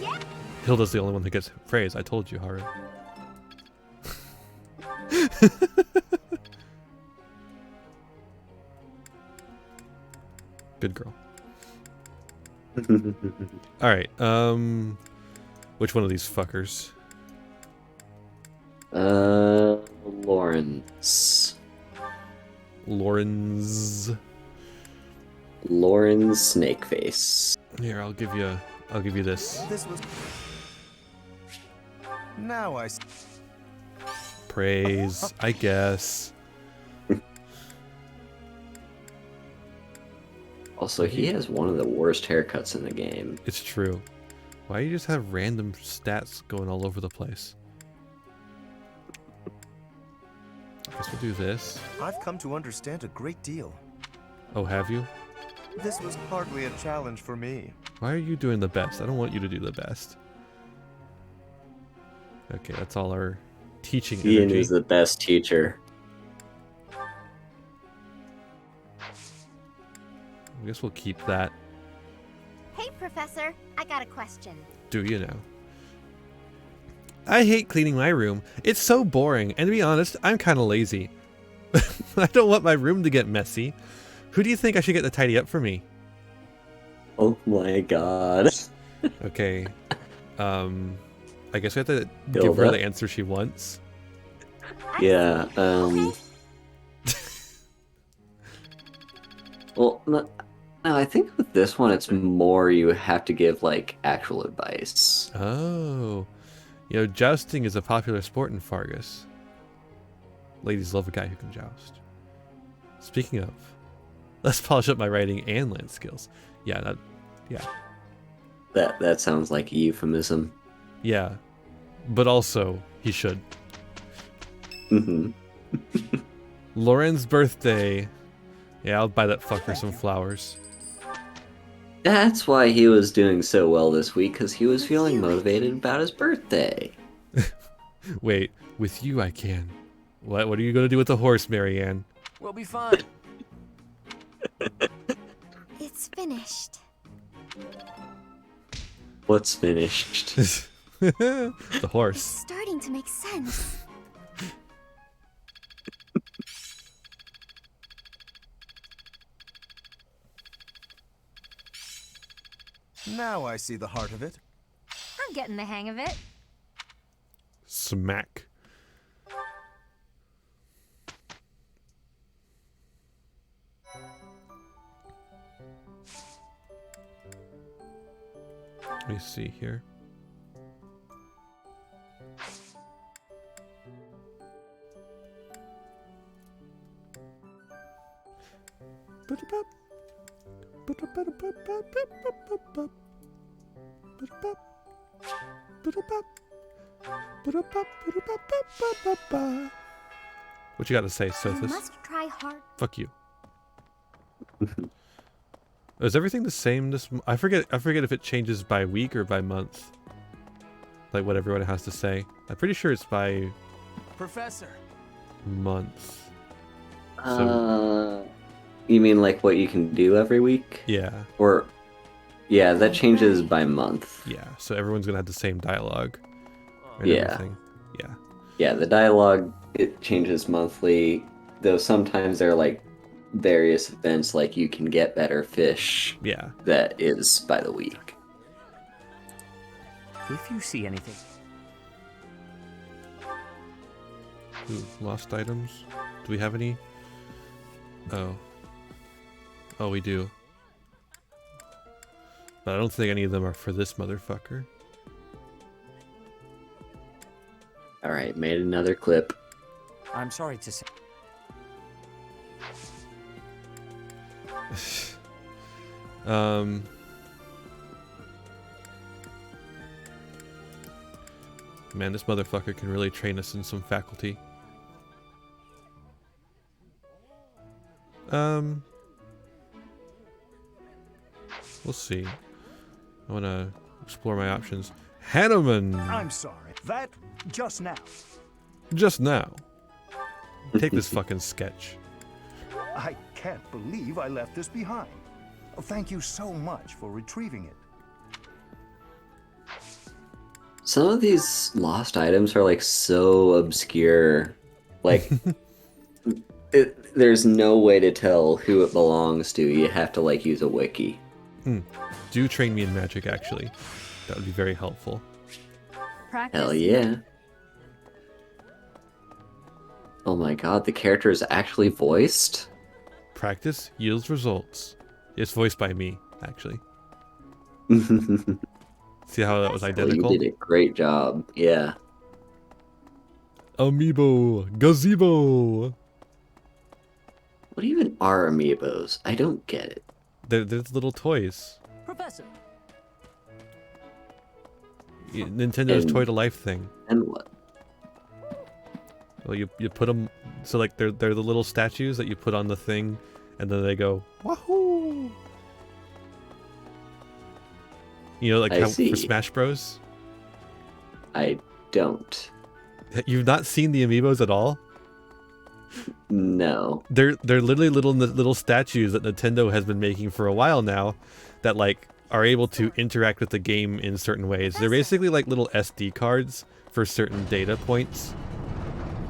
Yeah. Hilda's the only one who gets praise. I told you, Haru. Good girl. Alright, which one of these fuckers? Lawrence. Lawrence Snakeface. Here, I'll give you this. This was... Now I... Praise, I guess. Also, he has one of the worst haircuts in the game. It's true. Why do you just have random stats going all over the place? I guess we'll do this. I've come to understand a great deal. Oh, have you? This was hardly a challenge for me. Why are you doing the best? I don't want you to do the best. Okay, that's all our teaching Ian energy. is the best teacher. I guess we'll keep that. Hey, Professor, I got a question. Do you know? I hate cleaning my room. It's so boring, and to be honest, I'm kind of lazy. I don't want my room to get messy. Who do you think I should get to tidy up for me? Oh my god. Okay. I guess we have to give her the answer she wants. Yeah, well, no, I think with this one, it's more you have to give, like, actual advice. Oh. You know, jousting is a popular sport in Fargus. Ladies love a guy who can joust. Speaking of, let's polish up my writing and land skills. Yeah, That sounds like a euphemism. Yeah. But also, he should. Mm-hmm. Lauren's birthday. Yeah, I'll buy that fucker some flowers. That's why he was doing so well this week, because he was feeling motivated about his birthday. Wait, with you I can. What are you going to do with the horse, Marianne? We'll be fine. It's finished. What's finished? The horse. It's starting to make sense. Now I see the heart of it. I'm getting the hang of it. Smack. Let me see here. What you got to say, You Sophis? must try hard. Fuck you. Is everything the same this I forget if it changes by week or by month. Like what everyone has to say. I'm pretty sure it's by Professor. month. You mean like what you can do every week? Yeah. Or, yeah, that changes by month. Yeah, so everyone's gonna have the same dialogue. And Yeah. everything. Yeah. Yeah, the dialogue, it changes monthly, though sometimes there are like various events like you can get better fish. Yeah. That is by the week. If you see anything. Ooh, lost items. Do we have any? Oh. Oh, we do. But I don't think any of them are for this motherfucker. Alright, made another clip. I'm sorry to say. Man, this motherfucker can really train us in some faculty. We'll see. I want to explore my options. Hanneman! I'm sorry. That just now. Just now. Take this fucking sketch. I can't believe I left this behind. Thank you so much for retrieving it. Some of these lost items are like so obscure. Like, there's no way to tell who it belongs to. You have to like use a wiki. Do train me in magic, actually. That would be very helpful. Practice. Hell yeah. Oh my god, the character is actually voiced? Practice yields results. It's voiced by me, actually. See how that was identical? Oh, you did a great job, yeah. Amiibo! Gazebo! What even are amiibos? I don't get it. They're little toys. Professor. Nintendo's And- toy to life thing. And what? Well, you put them so like they're the little statues that you put on the thing, and then they go wahoo. You know, like I how see. for Smash Bros. I don't. You've not seen the amiibos at all? No. They're literally little statues that Nintendo has been making for a while now, that like are able to interact with the game in certain ways. They're basically like little SD cards for certain data points.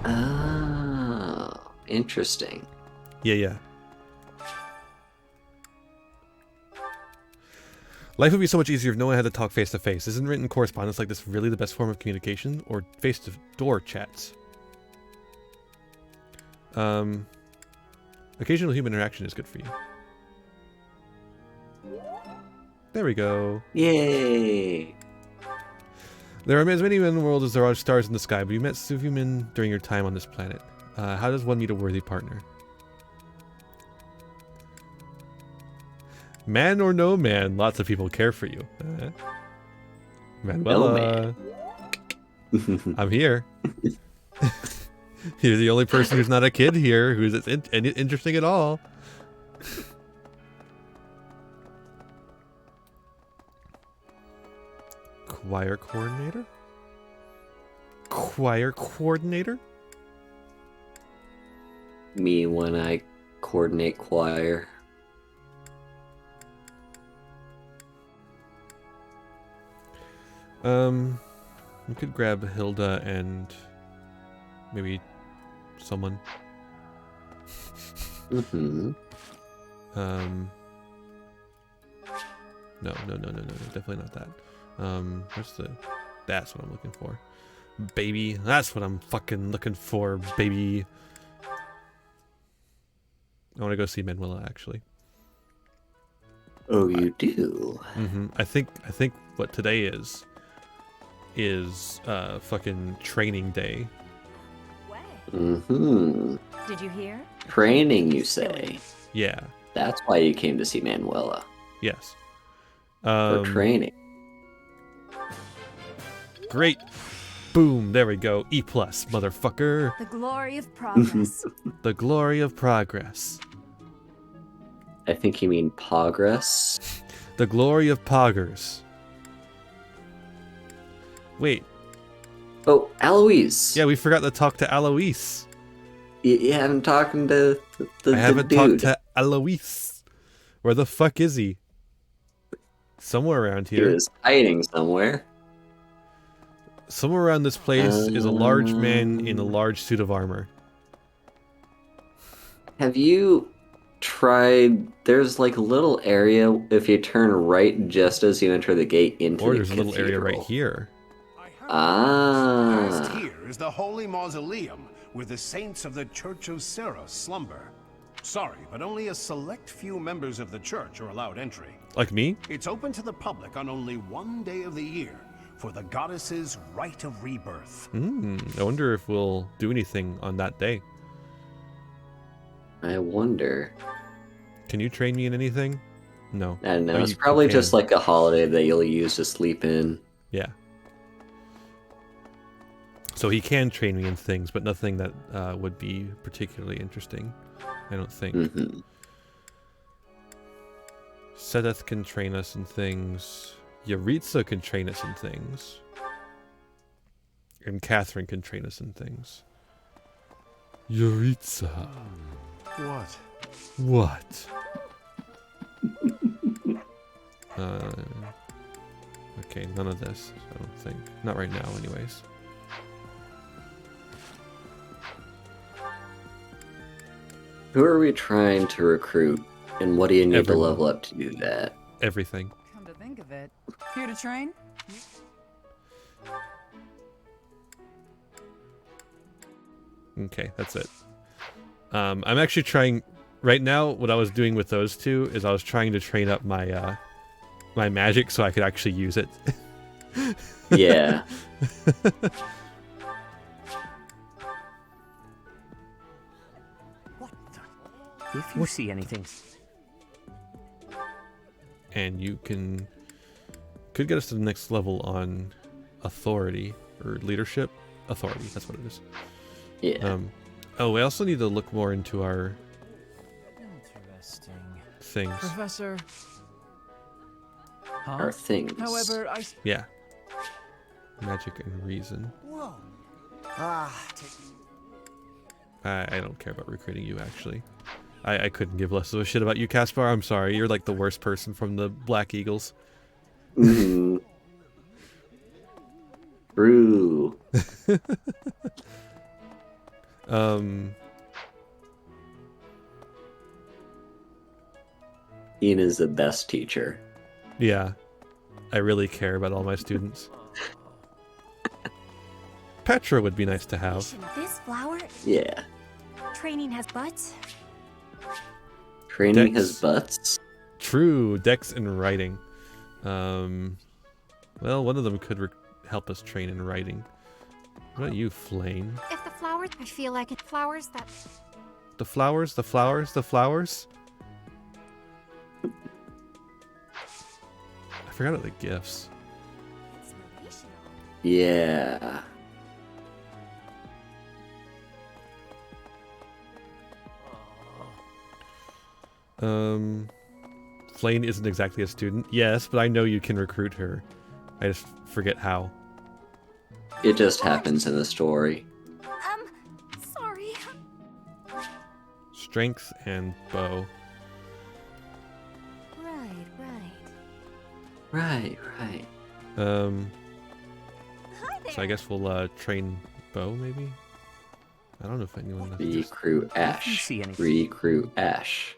Oh, interesting. Yeah. Life would be so much easier if no one had to talk face to face. Isn't written correspondence like this really the best form of communication, or face to door chats? Occasional human interaction is good for you. There we go. Yay! There are as many men in the world as there are stars in the sky, but you met few men during your time on this planet. How does one meet a worthy partner? Man or no man, lots of people care for you. Manuela. No I'm here. You're the only person who's not a kid here who's interesting at all. Choir coordinator? Choir coordinator? Me when I coordinate choir. We could grab Hilda and maybe someone. Mm-hmm. No, definitely not that. Where's the... That's what I'm looking for. Baby. That's what I'm fucking looking for, baby. I want to go see Manuela, actually. Oh, you do? Mm-hmm. I think what today is fucking training day. Mm-hmm. Did you hear? Training, you say? Yeah. That's why you came to see Manuela. Yes. For training. Great. Boom. There we go. E+, motherfucker. The glory of progress. The glory of progress. I think you mean progress. The glory of poggers. Wait. Oh, Alois. Yeah, we forgot to talk to Alois. You haven't talked to the I haven't dude. talked to Alois. Where the fuck is he? Somewhere around here. He was hiding somewhere. Somewhere around this place is a large man in a large suit of armor. Have you tried... There's like a little area if you turn right just as you enter the gate into Or the there's a little area right here. Ah. Past here is the holy mausoleum where the saints of the Church of Seros slumber. Sorry, but only a select few members of the church are allowed entry. Like me? It's open to the public on only one day of the year for the goddess's rite of rebirth. I wonder if we'll do anything on that day. I wonder. Can you train me in anything? No. I don't know. Oh, It's you probably can. just like a holiday that you'll use to sleep in. Yeah. So he can train me in things, but nothing that would be particularly interesting, I don't think. Mm-hmm. Sedeth can train us in things. Yaritza can train us in things. And Catherine can train us in things. Yaritza. What? What? Okay, none of this, I don't think. Not right now, anyways. Who are we trying to recruit, and what do you need Everyone. to level up to do that? Everything. Come to think of it, here to train? Okay, that's it. I'm actually trying... Right now, what I was doing with those two is I was trying to train up my my magic so I could actually use it. Yeah. If you see anything... and you could get us to the next level on authority or leadership. Authority, that's what it is. Yeah. Oh, we also need to look more into our Interesting. things. Professor. Huh? Our things. However, Yeah. Magic and reason. Whoa. I don't care about recruiting you, actually. I couldn't give less of a shit about you, Caspar. I'm sorry. You're like the worst person from the Black Eagles. Mm. True. Ian is the best teacher. Yeah. I really care about all my students. Petra would be nice to have. This flower? Yeah. Training has butts? Training Dex. has butts? True. Dex and writing. Well, one of them could help us train in writing. What about you, Flame? If the flowers, I feel like it flowers that. The flowers, the flowers, the flowers? I forgot about the gifts. Yeah. Flame isn't exactly a student. Yes, but I know you can recruit her. I just forget how. It just happens in the story. Sorry. Strength and bow. Right. So I guess we'll train bow, maybe? I don't know if anyone knows. Recruit Ash. Recruit Ash.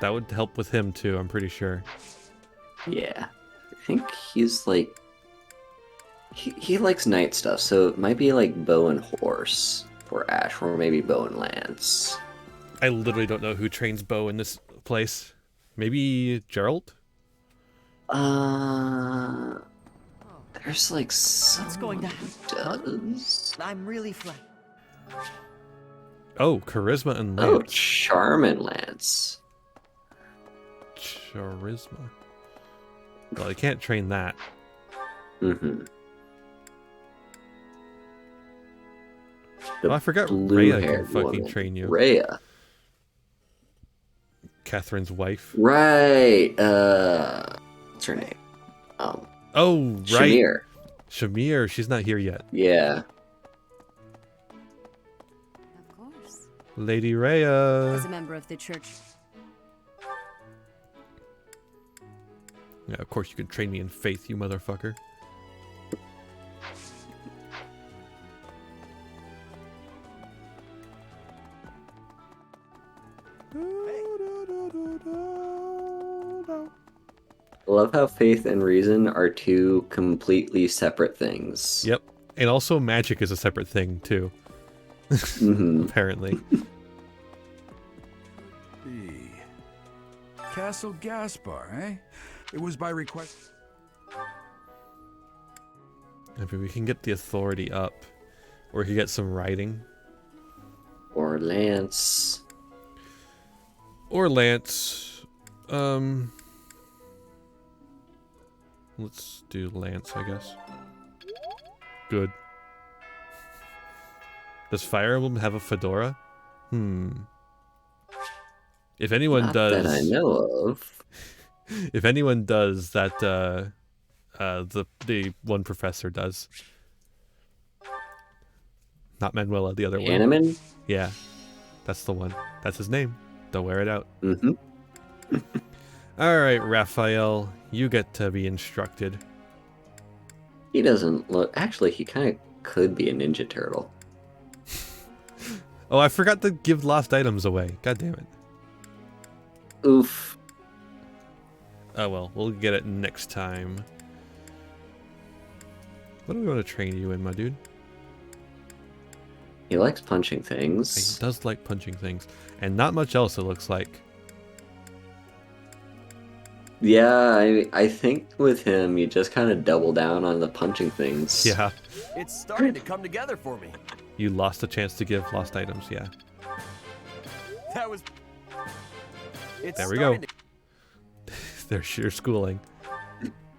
That would help with him too, I'm pretty sure. Yeah. I think he's like... He likes knight stuff, so it might be like bow and horse for Ash, or maybe bow and lance. I literally don't know who trains bow in this place. Maybe Gerald? There's like someone who does. I'm really flat. Oh, charisma and Oh, lance. charm and lance. Charisma. Well, I can't train that. Mm-hmm. Oh, I forgot Rhea can fucking woman. train you. Rhea. Catherine's wife. Right. What's her name? Oh, right. Shamir. Shamir. She's not here yet. Yeah. Of course. Lady Rhea. As a member of the church. Yeah, of course you can train me in faith, you motherfucker. I love how faith and reason are two completely separate things. Yep. And also magic is a separate thing, too. Apparently. Castle Gaspar, eh? It was by request. Maybe we can get the authority up. Or we could get some writing. Or lance. Or lance. Let's do lance, I guess. Good. Does Fire Emblem have a fedora? If anyone Not does, that I know of. If anyone does, that the one professor does. Not Manuela, the other one. Hanneman? Yeah, that's the one. That's his name. Don't wear it out. All right, Raphael, you get to be instructed. He doesn't look... Actually, he kind of could be a Ninja Turtle. Oh, I forgot to give lost items away. God damn it. Oof. Oh well, we'll get it next time. What do we want to train you in, my dude? He likes punching things. He does like punching things. And not much else, it looks like. Yeah, I think with him, you just kind of double down on the punching things. Yeah. It's starting to come together for me. You lost a chance to give lost items, yeah. That was... There we go. your schooling.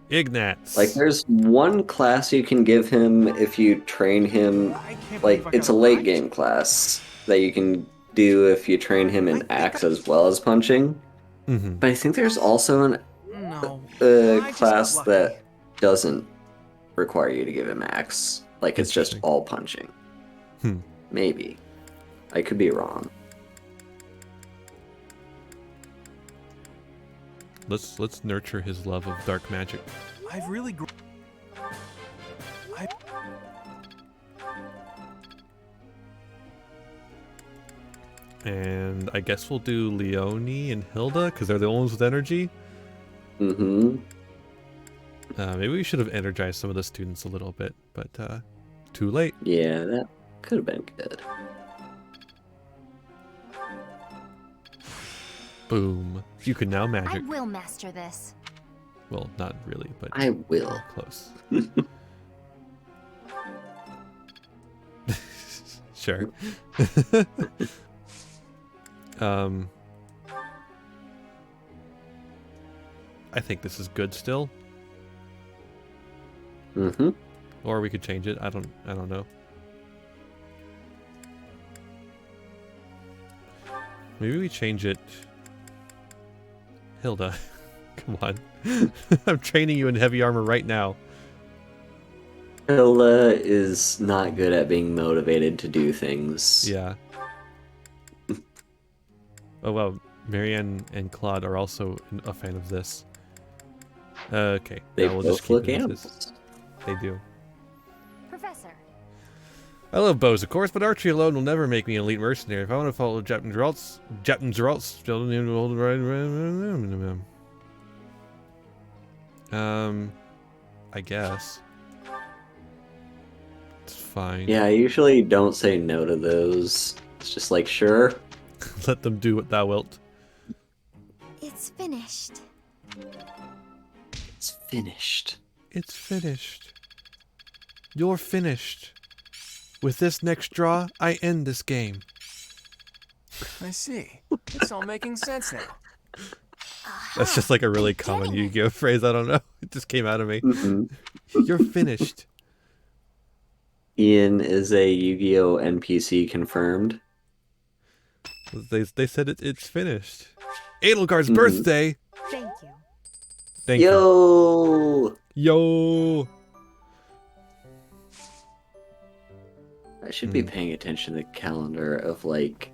Ignatz. Like, there's one class you can give him if you train him. Like, it's a late game class that you can do if you train him in axe as well as punching. Mm-hmm. But I think there's also a class that doesn't require you to give him axe. Like, it's just all punching. Maybe. I could be wrong. Let's nurture his love of dark magic. I've really And I guess we'll do Leonie and Hilda because they're the only ones with energy. Mm-hmm. Maybe we should have energized some of the students a little bit, but too late. Yeah, that could have been good. Boom. You can now magic. I will master this. Well, not really, but I will. Close. Sure. I think this is good still. Mm-hmm. Or we could change it. I don't know. Maybe we change it. Hilda. Come on. I'm training you in heavy armor right now. Hilda is not good at being motivated to do things. Yeah. Oh well, Marianne and Claude are also a fan of this. Okay. They we'll both just look keep it as animals. this. They do. Professor. I love bows, of course, but archery alone will never make me an elite mercenary. If I want to follow Captain Geralt's still need to hold the right. I guess. It's fine. Yeah, I usually don't say no to those. It's just like, sure. Let them do what thou wilt. It's finished. It's finished. It's finished. You're finished. With this next draw, I end this game. I see. It's all making sense now. That's just like a really common Yu-Gi-Oh phrase. I don't know. It just came out of me. You're finished. Ian is a Yu-Gi-Oh NPC confirmed. They said it's finished. Edelgard's birthday. Thank you. Thank you. Yo. I should be paying attention to the calendar of like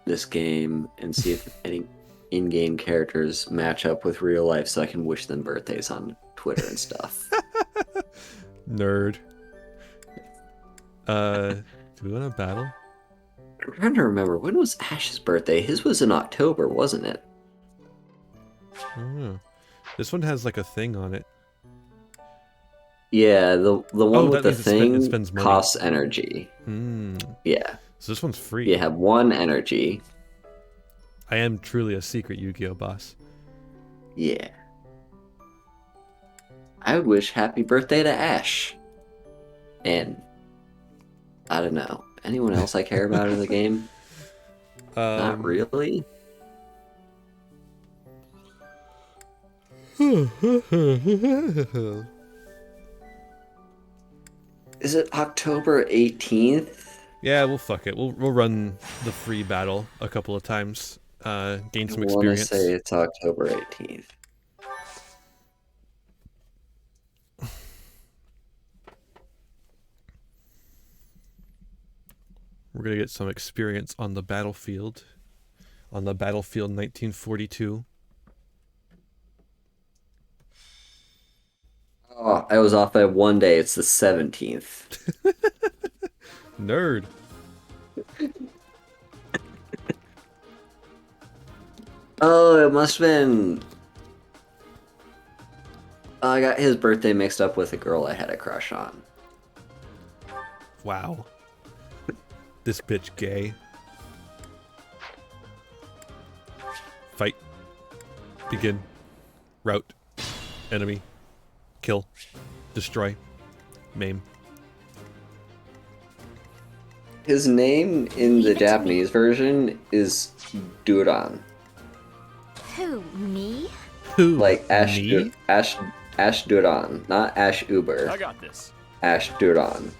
this game and see if any in-game characters match up with real life so I can wish them birthdays on Twitter and stuff. Nerd. Do we want to battle? I'm trying to remember, when was Ash's birthday? His was in October, wasn't it? I don't know. This one has like a thing on it. Yeah, the one with the thing spends money. costs energy. Yeah. So this one's free. You have 1 energy. I am truly a secret Yu-Gi-Oh boss. Yeah. I would wish happy birthday to Ash. And I don't know. Anyone else I care about in the game? Not really. Is it October 18th? Yeah, we'll fuck it. We'll run the free battle a couple of times. Gain some experience. I want to say it's October 18th. We're gonna get some experience on the battlefield. On the battlefield 1942. Oh, I was off by 1 day. It's the 17th. Nerd. Oh, it must have been... I got his birthday mixed up with a girl I had a crush on. Wow. This bitch gay. Fight. Begin. Route. Enemy. Kill. Destroy. Maim. His name in the Japanese version is Duran. Who, me? Like Ash me? Ash Duran, not Ash Uber. I got this. Ash Duran.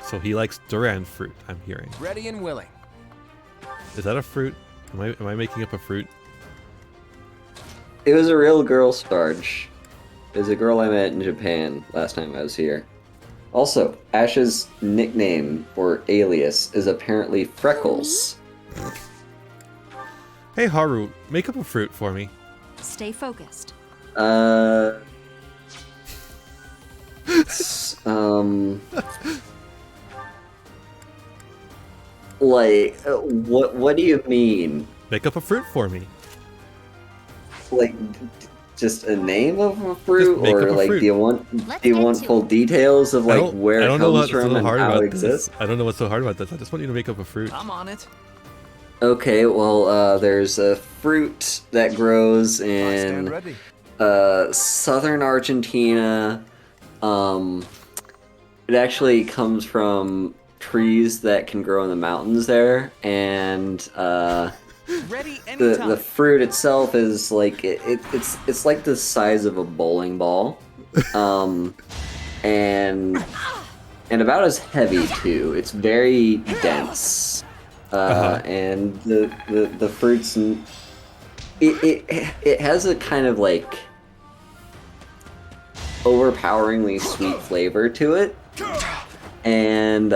So he likes durian fruit, I'm hearing. Ready and willing. Is that a fruit? Am I making up a fruit? It was a real girl, Starge. It was a girl I met in Japan last time I was here. Also, Ash's nickname, or alias, is apparently Freckles. Hey Haru, make up a fruit for me. Stay focused. Like, what do you mean? Make up a fruit for me. Like, just a name of a fruit, make or up a like, fruit. do you want full details of like where it comes from and how it exists? I don't know what's so hard about this. I just want you to make up a fruit. I'm on it. Okay, well, there's a fruit that grows in southern Argentina. It actually comes from trees that can grow in the mountains there, and the fruit itself is like it's like the size of a bowling ball, and about as heavy too. It's very dense. And the fruits, it has a kind of like overpoweringly sweet flavor to it, and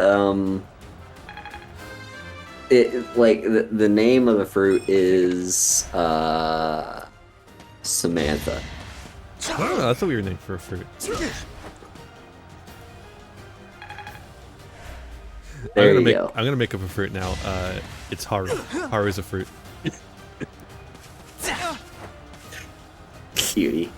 it like the name of the fruit is Samantha. Oh, that's a weird name for a fruit. There you go. I'm gonna make up a fruit now. It's Haru. Haru is a fruit. Cutie.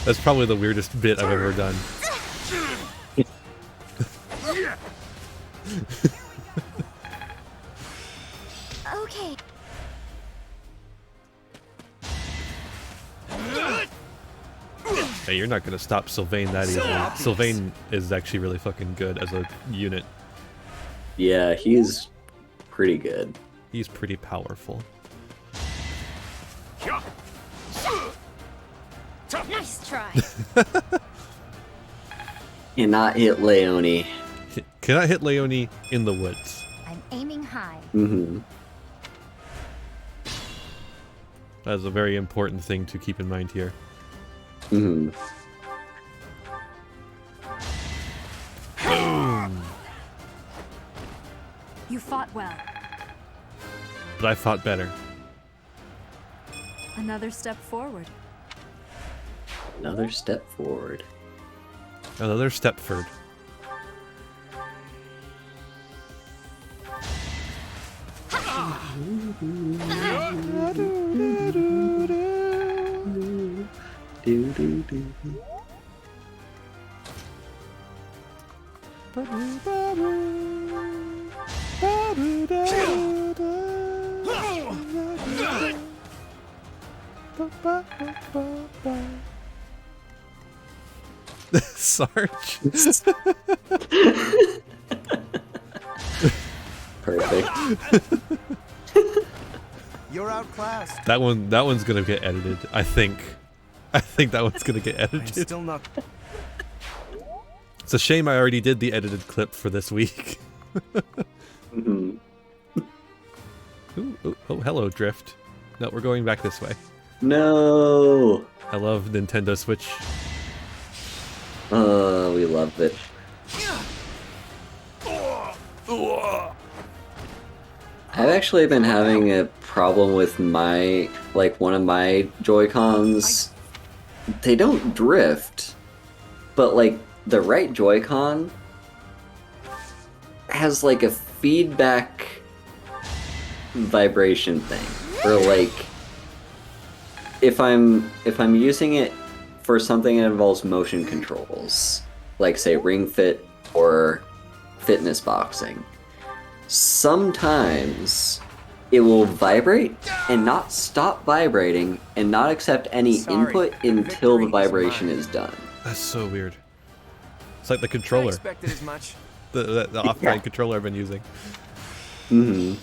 That's probably the weirdest bit I've ever done. Okay. Hey, you're not gonna stop Sylvain that easily. Sylvain is actually really fucking good as a unit. Yeah, he's pretty good. He's pretty powerful. Nice try. Cannot hit Leone. Cannot hit Leone in the woods. I'm aiming high. Mm-hmm. That is a very important thing to keep in mind here. Mm-hmm. Boom! You fought well. But I fought better. Another step forward. Another step forward. Another Stepford. Sarge. Perfect. You're outclassed. That one's gonna get edited. I think that one's gonna get edited. I'm still not. It's a shame I already did the edited clip for this week. Mm-hmm. Ooh, oh, hello, Drift. No, we're going back this way. No. I love Nintendo Switch. We love it. I've actually been having a problem with my, like, one of my Joy-Cons. They don't drift, but, like, the right Joy-Con has, like, a feedback vibration thing. Or, like, if I'm using it for something that involves motion controls, like, say, Ring Fit or fitness boxing, sometimes it will vibrate and not stop vibrating and not accept any input until the vibration is done. That's so weird. It's like the controller. I expected as much. the off-brand controller I've been using. Mm-hmm.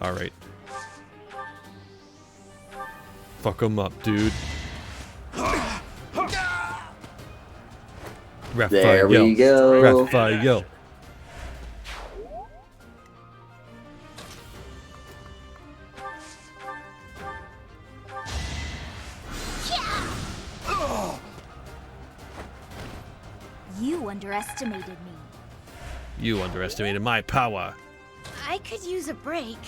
Alright. Fuck him up, dude. There we go. Raphael. You underestimated me. You underestimated my power. I could use a break.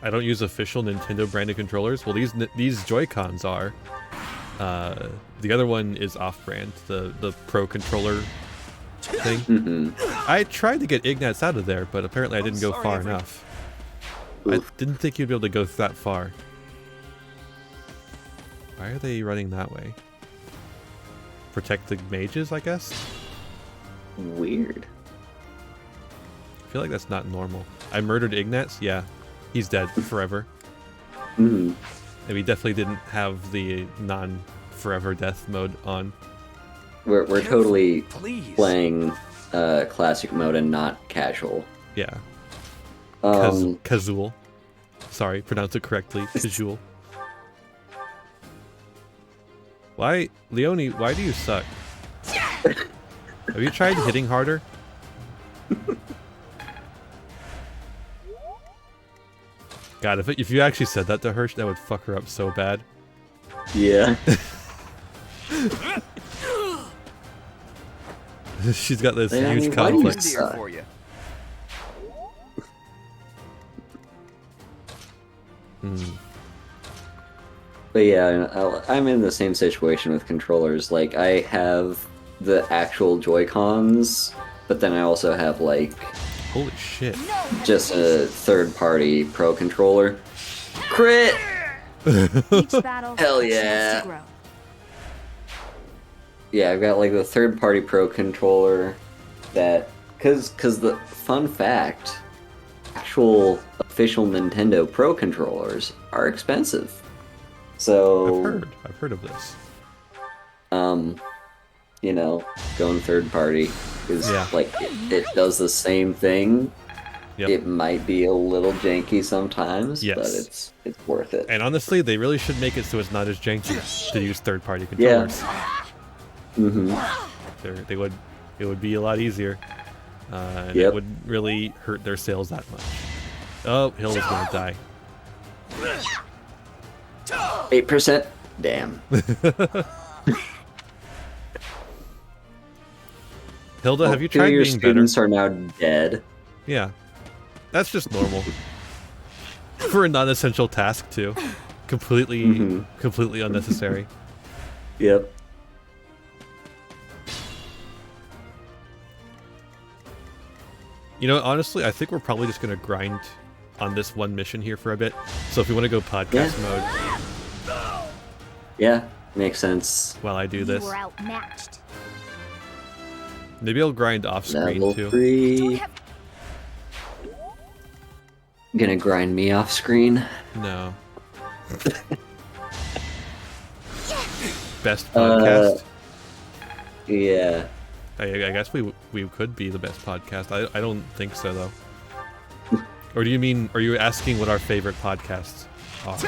I don't use official Nintendo branded controllers. Well, these Joy-Cons are. The other one is off-brand, the Pro controller thing. I tried to get Ignatz out of there, but apparently I didn't go far enough. I didn't think you'd be able to go that far. Why are they running that way? Protect the mages, I guess? Weird. I feel like that's not normal. I murdered Ignatz? Yeah. He's dead forever. Mm-hmm. And we definitely didn't have the non-forever death mode on. We're totally playing classic mode and not casual. Yeah. Casual. Sorry, pronounce it correctly. Casual. Why, Leonie, why do you suck? Have you tried hitting harder? God, if you actually said that to her, that would fuck her up so bad. Yeah. She's got this huge conflict. But yeah, I'm in the same situation with controllers. Like, I have the actual Joy-Cons, but then I also have, like... Holy shit. Just a third-party Pro controller. Crit! Hell yeah! Yeah, I've got, like, the third-party Pro controller that... Cause the fun fact, actual official Nintendo Pro controllers are expensive. So... I've heard of this. You know, going third party is like it does the same thing. Yep. It might be a little janky sometimes, but it's worth it. And honestly, they really should make it so it's not as janky to use third-party controllers. Yeah. It would be a lot easier, and it wouldn't really hurt their sales that much. Oh, Hilda's gonna die. 8%. Damn. Hilda, have you tried your being better? Students are now dead. Yeah, that's just normal for a non-essential task too. Completely unnecessary. Yep. You know, honestly, I think we're probably just gonna grind on this one mission here for a bit. So if we want to go podcast mode, yeah, makes sense. While I do this, You were outmatched. Maybe I'll grind off screen Level too. 3. Gonna grind me off screen? No. Best podcast? Yeah. I guess we could be the best podcast. I don't think so though. Or do you mean, are you asking what our favorite podcasts are?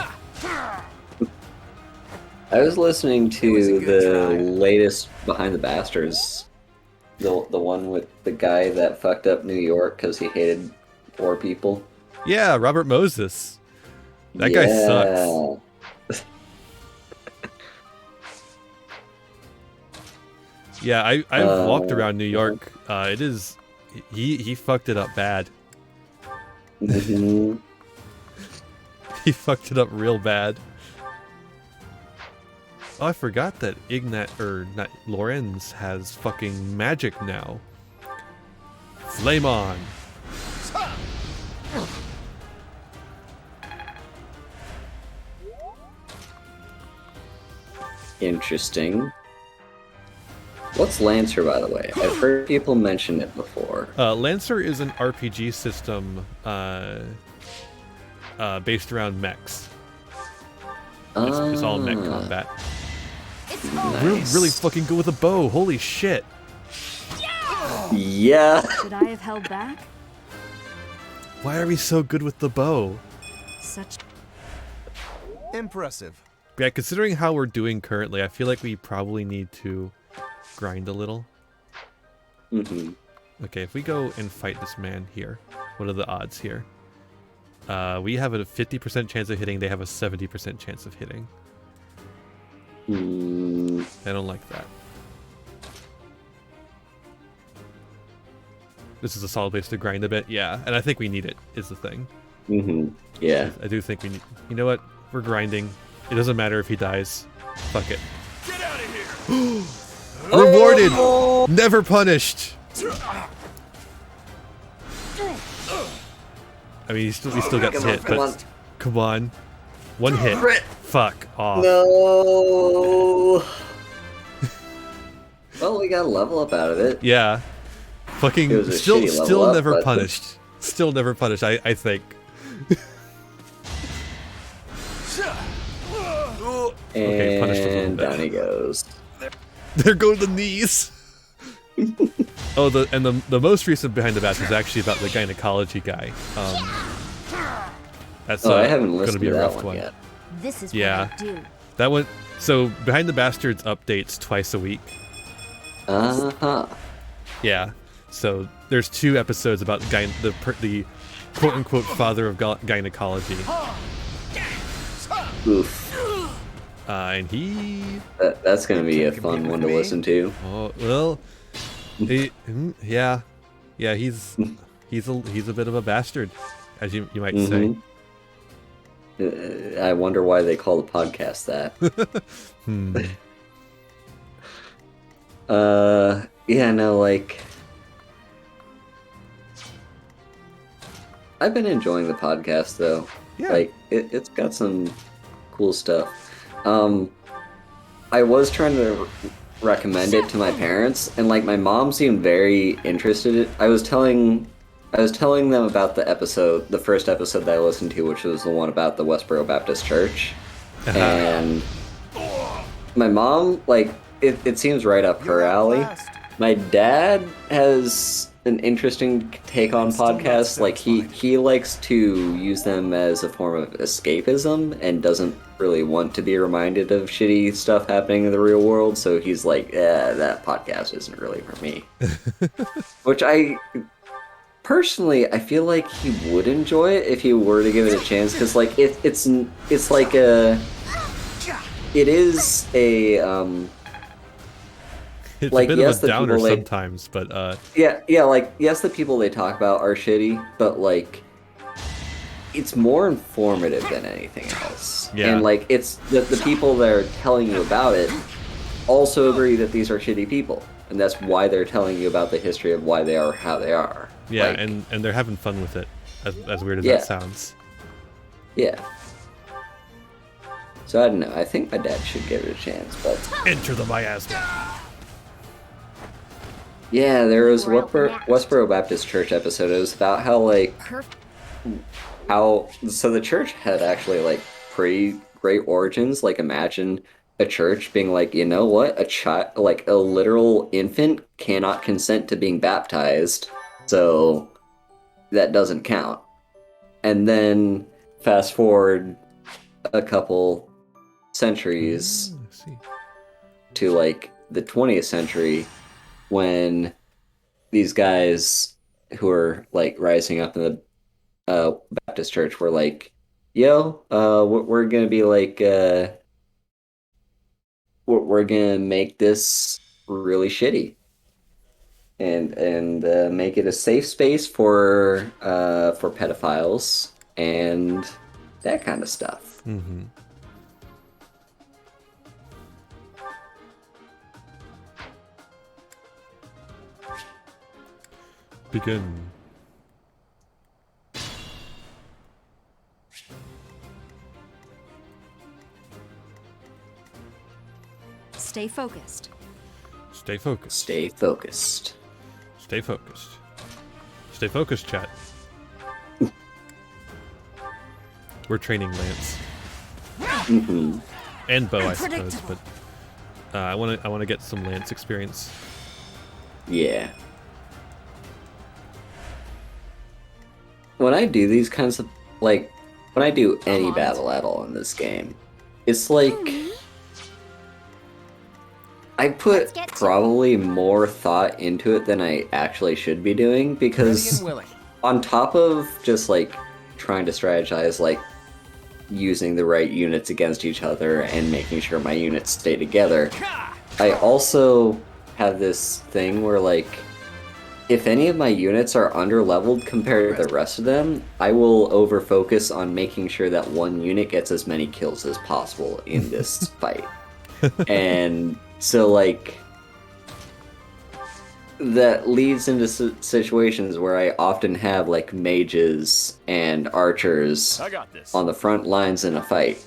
I was listening to the latest Behind the Bastards. The one with the guy that fucked up New York because he hated poor people. Yeah, Robert Moses. That guy sucks. Yeah, I've walked around New York. It is he fucked it up bad. Mm-hmm. He fucked it up real bad. Oh, I forgot that Lorenz has fucking magic now. Flame on. Interesting. What's Lancer, by the way? I've heard people mention it before. Lancer is an RPG system based around mechs. It's all mech combat. We're really fucking good with a bow. Holy shit. Yeah. Should I have held back? Why are we so good with the bow? Such impressive. Yeah, considering how we're doing currently, I feel like we probably need to grind a little. Mm-hmm. Okay, if we go and fight this man here, what are the odds here? We have a 50% chance of hitting, they have a 70% chance of hitting. I don't like that. This is a solid place to grind a bit, yeah, and I think we need it, is the thing. Mm-hmm. Yeah. I do think we need... You know what? We're grinding. It doesn't matter if he dies. Fuck it. Get out of here! Rewarded! Never punished! I mean, he still got hit, but... Come on. One hit. Crit. Fuck off. No. Well, we got a level up out of it. Yeah. Fucking... It was a Still shitty level up, never but- punished. Still never punished, I think. Okay, punished a little And bit. down he goes. There go the knees. Oh, the most recent Behind the Bats was actually about the gynecology guy. That's I haven't gonna listened be to a that rough one one. yet. This is Yeah, what I do. that one. So Behind the Bastards updates twice a week. Yeah. So there's 2 episodes about the quote unquote father of gynecology. Oof. And he... That's gonna be a fun one to listen to. Oh well, yeah, he's a bit of a bastard, as you might say. I wonder why they call the podcast that. Yeah, no, like... I've been enjoying the podcast, though. Yeah. Like, it's got some cool stuff. I was trying to recommend it to my parents, and, like, my mom seemed very interested. I was telling them about the first episode that I listened to, which was the one about the Westboro Baptist Church. And my mom, like, it seems right up her alley. My dad has an interesting take on podcasts. Like, he likes to use them as a form of escapism and doesn't really want to be reminded of shitty stuff happening in the real world. So he's like, that podcast isn't really for me. Which personally, I feel like he would enjoy it if he were to give it a chance, because like it's like It's like, a bit yes, of a the downer people they- sometimes, but yeah, like, yes, the people they talk about are shitty, but like it's more informative than anything else. Yeah. And like it's the people that are telling you about it also agree that these are shitty people, and that's why they're telling you about the history of why they are how they are. yeah, Like, and they're having fun with it, as weird as Yeah. that sounds. yeah. So I don't know. I think my dad should give it a chance, but Enter the miasma. yeah, there was Westboro Baptist Church episode. It was about how so the church had actually like pretty great origins. Like, imagine a church being like, you know what, a child, like a literal infant, cannot consent to being baptized, so that doesn't count. And then fast forward a couple centuries to like the 20th century, when these guys who are like rising up in the Baptist church were like, yo, we're gonna be like, we're gonna make this really shitty and make it a safe space for pedophiles and that kind of stuff. Mm-hmm. Begin. Stay focused. Stay focused. Stay focused. Stay focused. Stay focused, chat. We're training Lance. Mm-hmm. And Bo, I suppose, but I want to get some Lance experience. Yeah. when I do these kinds of, like, when I do any battle at all in this game, it's like I put probably more thought into it than I actually should be doing, because on top of just like trying to strategize, like using the right units against each other and making sure my units stay together, I also have this thing where, like, if any of my units are under-leveled compared to the rest of them, I will over-focus on making sure that one unit gets as many kills as possible in this fight. And so, like, that leads into situations where I often have, like, mages and archers on the front lines in a fight.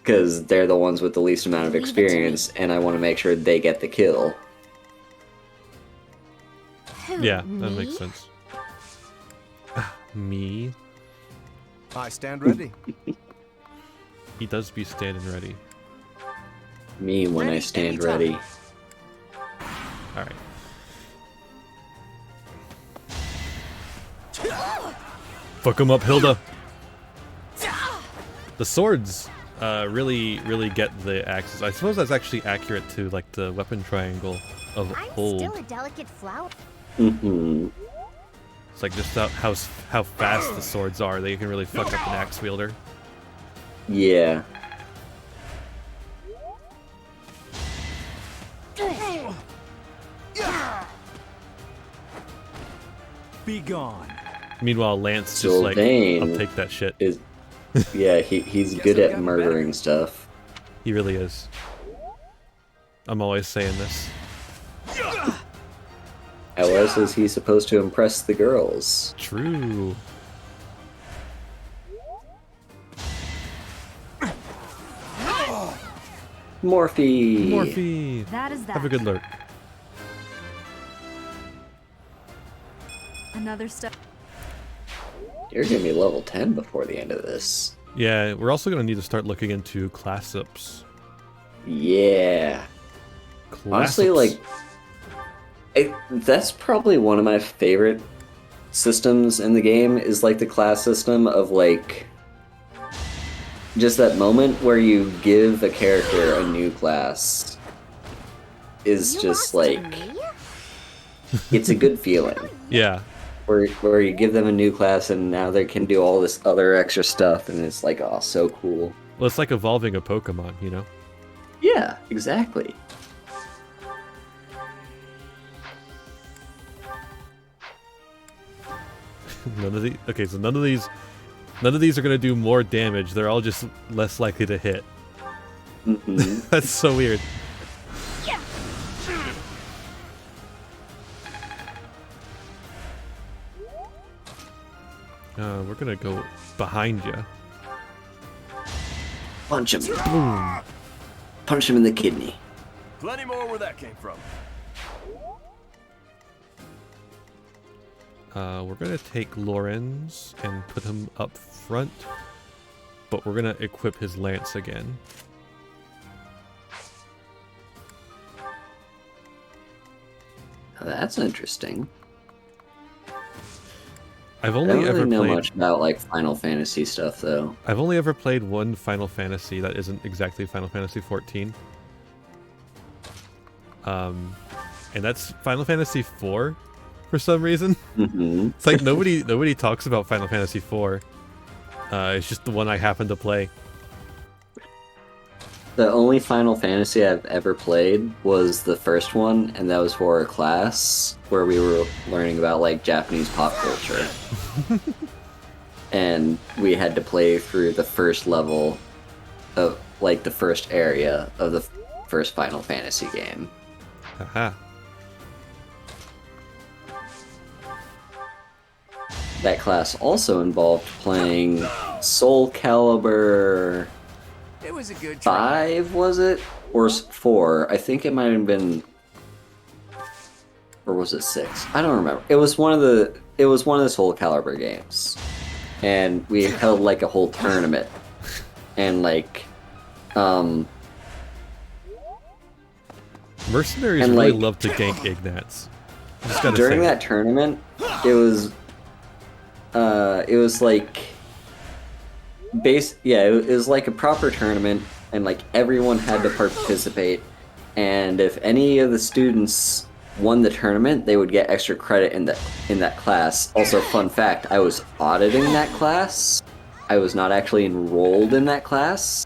Because they're the ones with the least amount of experience, and I want to make sure they get the kill. Yeah, that makes sense. Me? I stand ready. He does be standing ready. Me when I stand ready. Alright. Fuck him up, Hilda! The swords really get the axes. I suppose that's actually accurate to, like, the weapon triangle of old. Still a delicate flower. Mm-hmm. It's like just how fast the swords are. They can really fuck up an axe wielder. Yeah. Be gone. Meanwhile, Lance just like, I'll take that shit. Yeah, he's good at murdering stuff. He really is. I'm always saying this. How else is he supposed to impress the girls? True. Morphe! Morphe! That is that. Have a good lurk. Another step. You're gonna be level 10 before the end of this. Yeah, we're also gonna need to start looking into class ups. Yeah. Honestly, like, that's probably one of my favorite systems in the game, is like the class system of, like, just that moment where you give a character a new class is just like, it's a good feeling. Yeah. Where you give them a new class and now they can do all this other extra stuff, and it's like, oh, so cool. Well, it's like evolving a Pokemon, you know? Yeah, exactly. None of these are gonna do more damage. They're all just less likely to hit. Mm-hmm. That's so weird. We're gonna go behind you. Punch him. Boom. Punch him in the kidney. Plenty more where that came from. We're gonna take Lorenz and put him up front, but we're gonna equip his lance again. Oh, that's interesting. I've I only don't really ever know played much about like Final Fantasy stuff though. I've only ever played one Final Fantasy that isn't exactly Final Fantasy 14. And that's Final Fantasy 4 for some reason. Mm-hmm. It's like nobody talks about Final Fantasy 4. It's just the one I happen to play. The only Final Fantasy I've ever played was the first one, and that was for a class where we were learning about like Japanese pop culture. And we had to play through the first level of like the first area of the first Final Fantasy game. Haha. That class also involved playing Soul Calibur. It was a good try. 5, was it? Or 4? I think it might have been, or was it 6? I don't remember. It was one of the Soul Calibur games, and we held like a whole tournament, and like, Mercenaries and, really like, love to gank Ignats. Just gotta during say. that tournament, it was it was like it was like a proper tournament, and like everyone had to participate. And if any of the students won the tournament, they would get extra credit in that class. Also, fun fact, I was auditing that class. I was not actually enrolled in that class.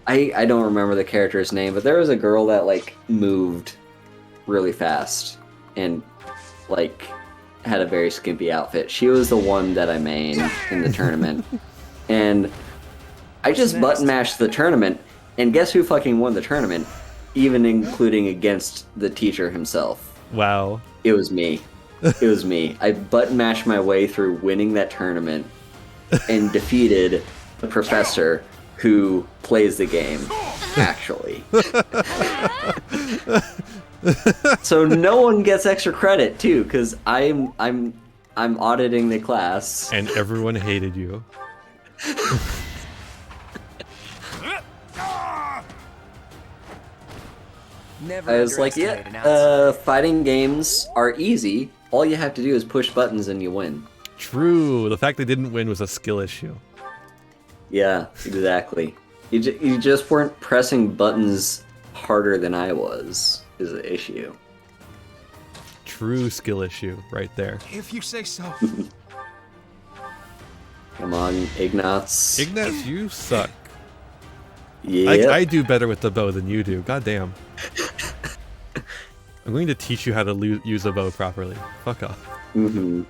I don't remember the character's name, but there was a girl that like moved really fast and like had a very skimpy outfit. She was the one that I mained in the tournament. And I just button mashed the tournament, and guess who fucking won the tournament? Even including against the teacher himself. Wow. It was me. It was me. I button mashed my way through winning that tournament and defeated the professor who plays the game, actually. So no one gets extra credit too, because I'm auditing the class. And everyone hated you. Never I was like, underestimate an outsider. fighting games are easy. All you have to do is push buttons and you win. True. The fact they didn't win was a skill issue. Yeah, exactly. You just weren't pressing buttons harder than I was, is the issue. True skill issue right there. If you say so. Come on, Ignatz. Ignatz, you suck. Yeah. I do better with the bow than you do. God damn. I'm going to teach you how to use a bow properly. Fuck off. Mm-hmm.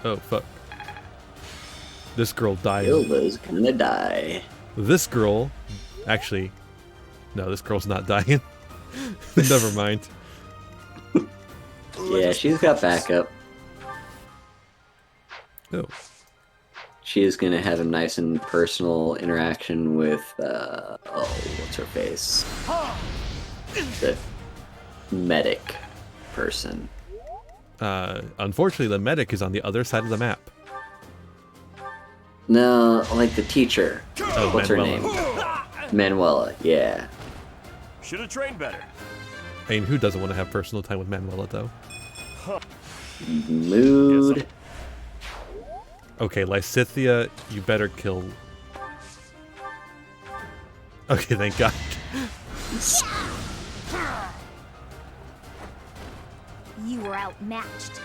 Oh, fuck. This girl died. Hilda's gonna die. This girl... Actually... No, this girl's not dying. Never mind. Yeah, she's got backup. Oh. She is gonna have a nice and personal interaction with, what's her face? The medic person. Unfortunately, the medic is on the other side of the map. No, like the teacher. Oh, What's her name? Manuela, yeah. Should have trained better. I mean, who doesn't want to have personal time with Manuela, though? Mood. Okay, Lysithia, you better kill... Okay, thank God. You were outmatched.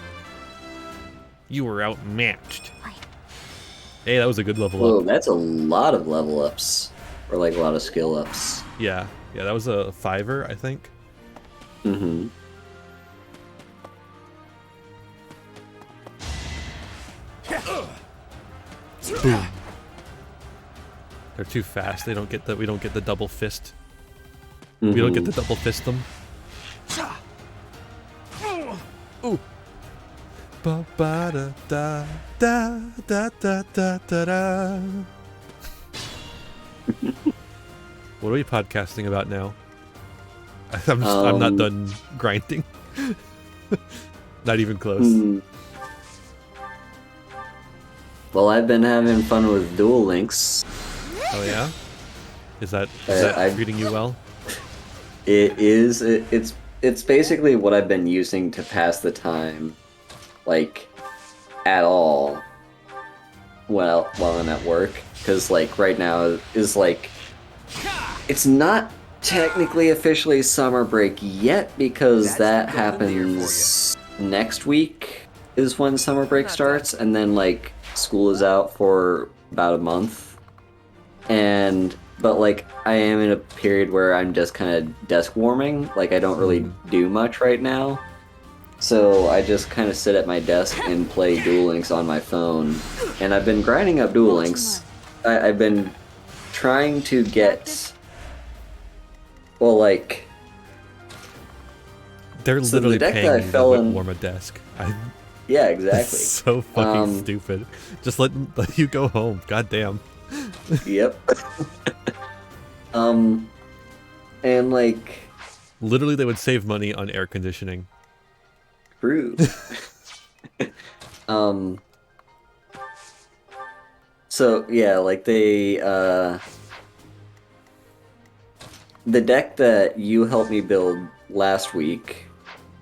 You were outmatched. Hey, that was a good level Whoa, up. that's a lot of level ups. Or like a lot of skill ups. Yeah, that was a 5er, I think. Mm-hmm. Boom. They're too fast. They don't get the. We don't get the double fist. We don't get the double fist them. Ooh. Ba ba da da da da da da da. What are we podcasting about now? I'm not done grinding. Not even close. Well, I've been having fun with Duel Links. Oh yeah? Is that treating you well? It is. It's basically what I've been using to pass the time, like, at all. While I'm at work, because like right now is like, it's not technically officially summer break yet because that happens next week is when summer break starts, and then like school is out for about a month, but like I am in a period where I'm just kind of desk warming, like I don't really do much right now, so I just kind of sit at my desk and play Duel Links on my phone, and I've been grinding up Duel Links. I've been trying to get, well, like, they're literally the deck paying that I you to fell in. warm a desk. Yeah, exactly. It's so fucking stupid. Just let you go home. God damn. Yep. And like, literally, they would save money on air conditioning. True. So yeah, like they the deck that you helped me build last week,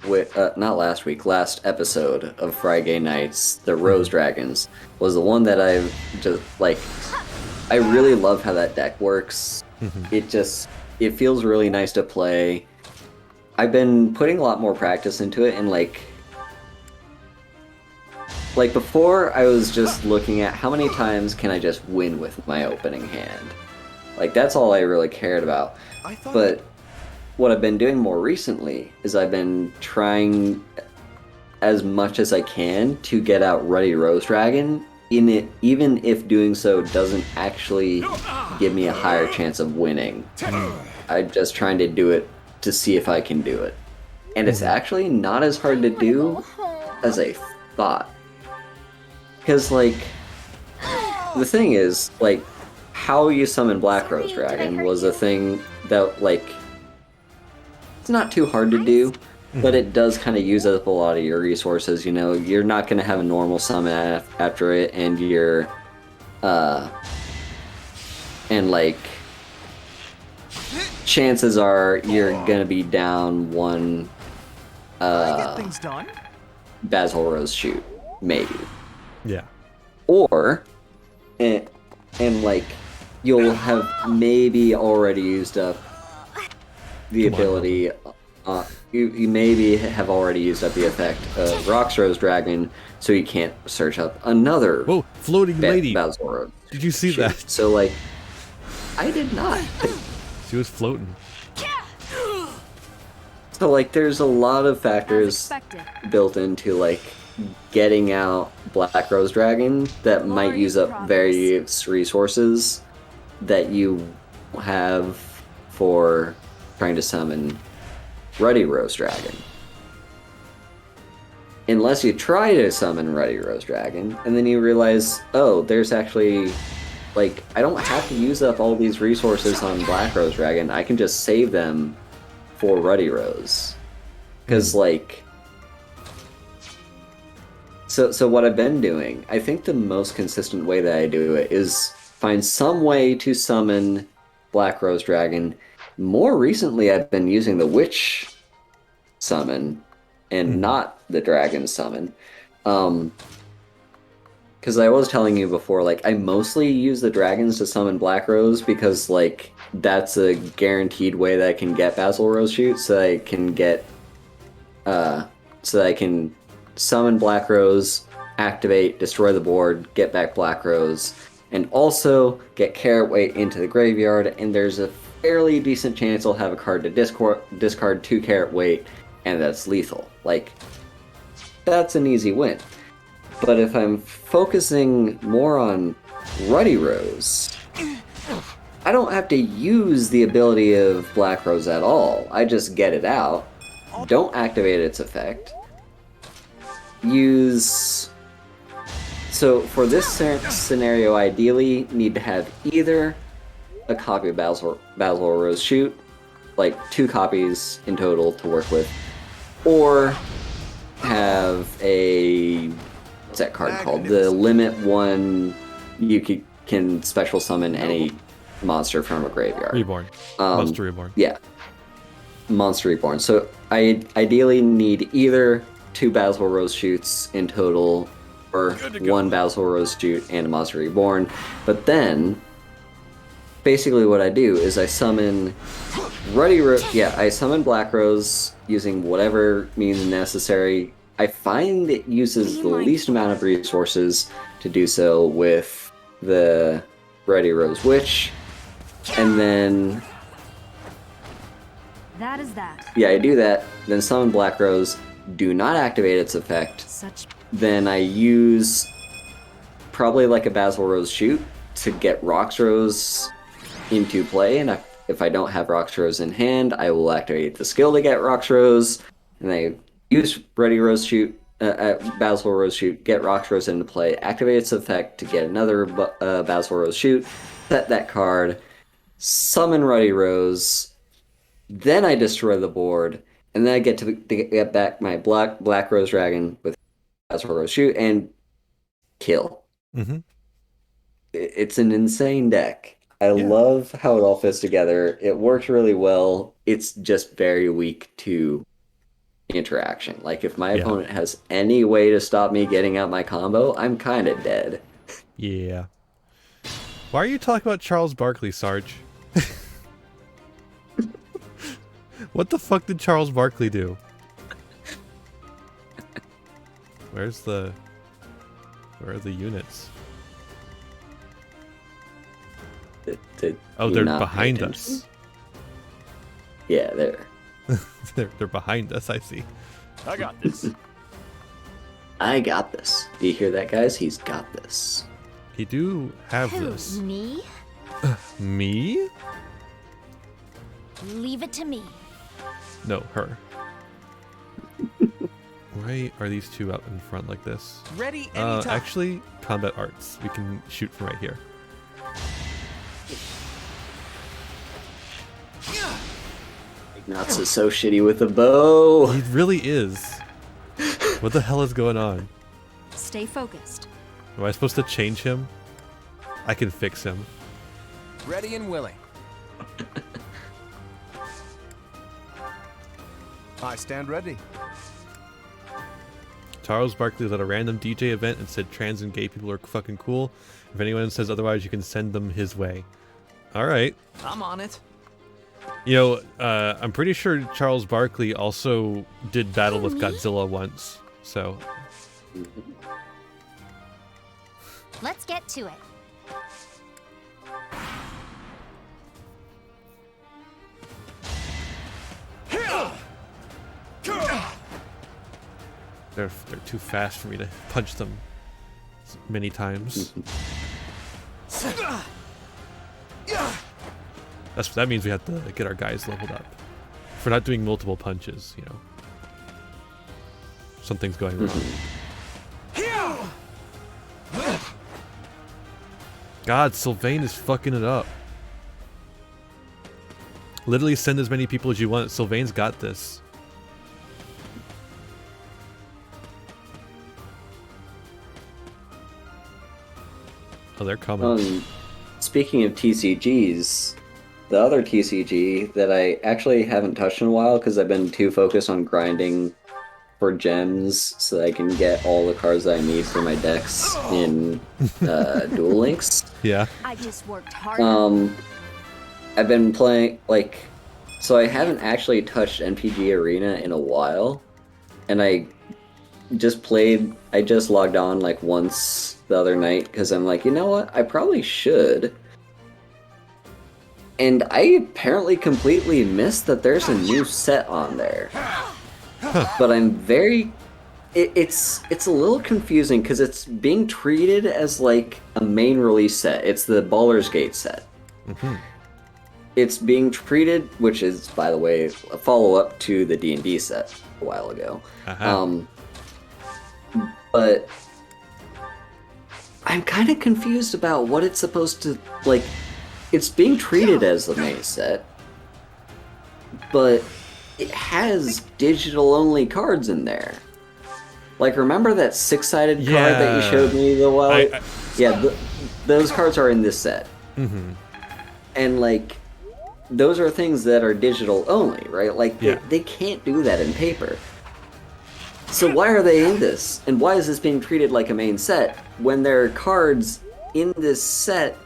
with not last week, last episode of FriGay Nights, the Rose Dragons, was the one that I just like. I really love how that deck works. It feels really nice to play. I've been putting a lot more practice into it, and like before, I was just looking at how many times can I just win with my opening hand. Like, that's all I really cared about. But what I've been doing more recently is I've been trying as much as I can to get out Ruddy Rose Dragon, even if doing so doesn't actually give me a higher chance of winning. I'm just trying to do it to see if I can do it. And it's actually not as hard to do as I thought. Because, like, the thing is, like, how you summon Black Rose Dragon was a thing that, like, it's not too hard to do, but it does kind of use up a lot of your resources, you know? You're not going to have a normal summon after it, and you're, and, like, chances are you're going to be down one, Basil Rose Shoot, maybe. Yeah. Or, and like, you'll have maybe already used up the ability. You maybe have already used up the effect of Rox Rose Dragon, so you can't search up another. Whoa, floating lady! Basil Rose. Did you see that? So, like, I did not. She was floating. So, like, there's a lot of factors built into, like, getting out Black Rose Dragon that might use up various resources that you have for trying to summon Ruddy Rose Dragon. Unless you try to summon Ruddy Rose Dragon, and then you realize, oh, there's actually, like, I don't have to use up all these resources on Black Rose Dragon, I can just save them for Ruddy Rose. Because, like, So what I've been doing, I think the most consistent way that I do it is find some way to summon Black Rose Dragon. More recently, I've been using the Witch summon and not the Dragon summon. Because I was telling you before, like, I mostly use the Dragons to summon Black Rose because, like, that's a guaranteed way that I can get Basil Rose Shoot, so I can get, so that I can summon Black Rose, activate, destroy the board, get back Black Rose, and also get Carrot Weight into the graveyard, and there's a fairly decent chance I'll have a card to discard 2 Carrot Weight, and that's lethal. Like, that's an easy win. But if I'm focusing more on Ruddy Rose, I don't have to use the ability of Black Rose at all. I just get it out, don't activate its effect, use... So for this scenario, ideally, need to have either a copy of Basil Rose Shoot, like 2 copies in total to work with, or have a... what's that card called? The limit 1, you can special summon any monster from a graveyard. Reborn. Monster Reborn. Yeah. Monster Reborn. So I ideally need either 2 Basil Rose Shoots in total, or 1 Basil Rose Shoot and a Monster Reborn. But then, basically what I do is I summon I summon Black Rose using whatever means necessary. I find it uses the least amount of resources to do so with the Ruddy Rose Witch. And then... That is that. Yeah, I do that, then summon Black Rose, do not activate its effect. Then I use probably like a Basil Rose Shoot to get Rox Rose into play, and if I don't have Rox Rose in hand, I will activate the skill to get Rox Rose, and I use Ruddy Rose Shoot, Basil Rose Shoot, get Rox Rose into play, activate its effect to get another Basil Rose Shoot, set that card, summon Ruddy Rose, then I destroy the board, and then I get to get back my Black Rose Dragon with Basil Rose Shoot and kill. Mm-hmm. It's an insane deck. I love how it all fits together. It works really well. It's just very weak to interaction. Like, if my opponent has any way to stop me getting out my combo, I'm kind of dead. Yeah. Why are you talking about Charles Barkley, Sarge? What the fuck did Charles Barkley do? Where are the units? Oh, they're behind us. Yeah, there. they're behind us, I see. I got this. I got this. Do you hear that, guys? He's got this. He do have Who, this. me? Me? Leave it to me. No, her. Why are these two out in front like this? Ready anytime. Actually, combat arts. We can shoot from right here. Ignatz is so shitty with a bow. He really is. What the hell is going on? Stay focused. Am I supposed to change him? I can fix him. Ready and willing. I stand ready. Charles Barkley was at a random DJ event and said trans and gay people are fucking cool. If anyone says otherwise, you can send them his way. Alright. I'm on it. You know, I'm pretty sure Charles Barkley also did battle with Godzilla once, so... Let's get to it. They're too fast for me to punch them many times. That means we have to get our guys leveled up. If we're not doing multiple punches, you know. Something's going wrong. God, Sylvain is fucking it up. Literally send as many people as you want. Sylvain's got this. Oh, they're coming. Speaking of TCGs, the other TCG that I actually haven't touched in a while because I've been too focused on grinding for gems so that I can get all the cards that I need for my decks in Duel Links. Yeah. I just worked hard. I've been playing, so I haven't actually touched NPG Arena in a while, and I just logged on once the other night because I'm like, you know what, I probably should. And I apparently completely missed that there's a new set on there. But I'm very... It's a little confusing because it's being treated as a main release set. It's the Baldur's Gate set. Mm-hmm. It's being treated, which is, by the way, a follow-up to the D&D set a while ago. But I'm kind of confused about what it's supposed to, it's being treated as the main set, but it has digital-only cards in there. Remember that six-sided card that you showed me the while? Those cards are in this set. Mm-hmm. And, those are things that are digital only, right? They can't do that in paper. So why are they in this? And why is this being treated like a main set when there are cards in this set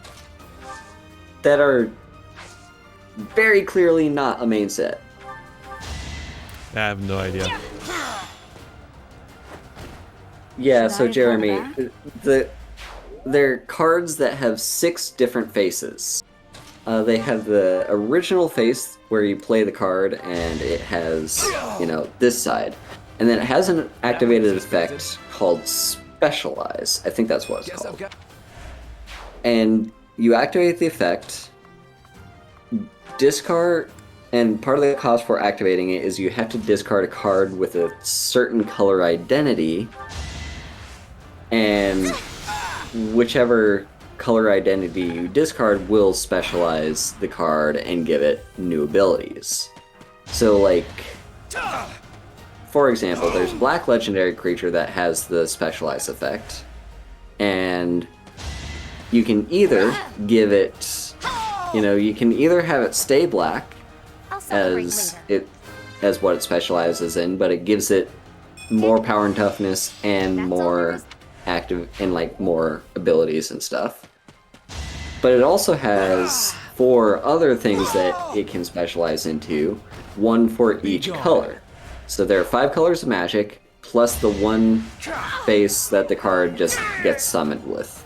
that are very clearly not a main set? I have no idea. Yeah, so Jeremy, they're cards that have 6 different faces. They have the original face where you play the card and it has, this side. And then it has an activated effect called Specialize. I think that's what it's called. And you activate the effect, discard, and part of the cost for activating it is you have to discard a card with a certain color identity, and whichever color identity you discard will specialize the card and give it new abilities. So, for example, there's a black legendary creature that has the Specialize effect, and you can either give it You know, you can either have it stay black as what it specializes in, but it gives it more power and toughness and more active and like more abilities and stuff. But it also has 4 other things that it can specialize into, 1 for each color. So there are 5 colors of magic, plus the 1 face that the card just gets summoned with.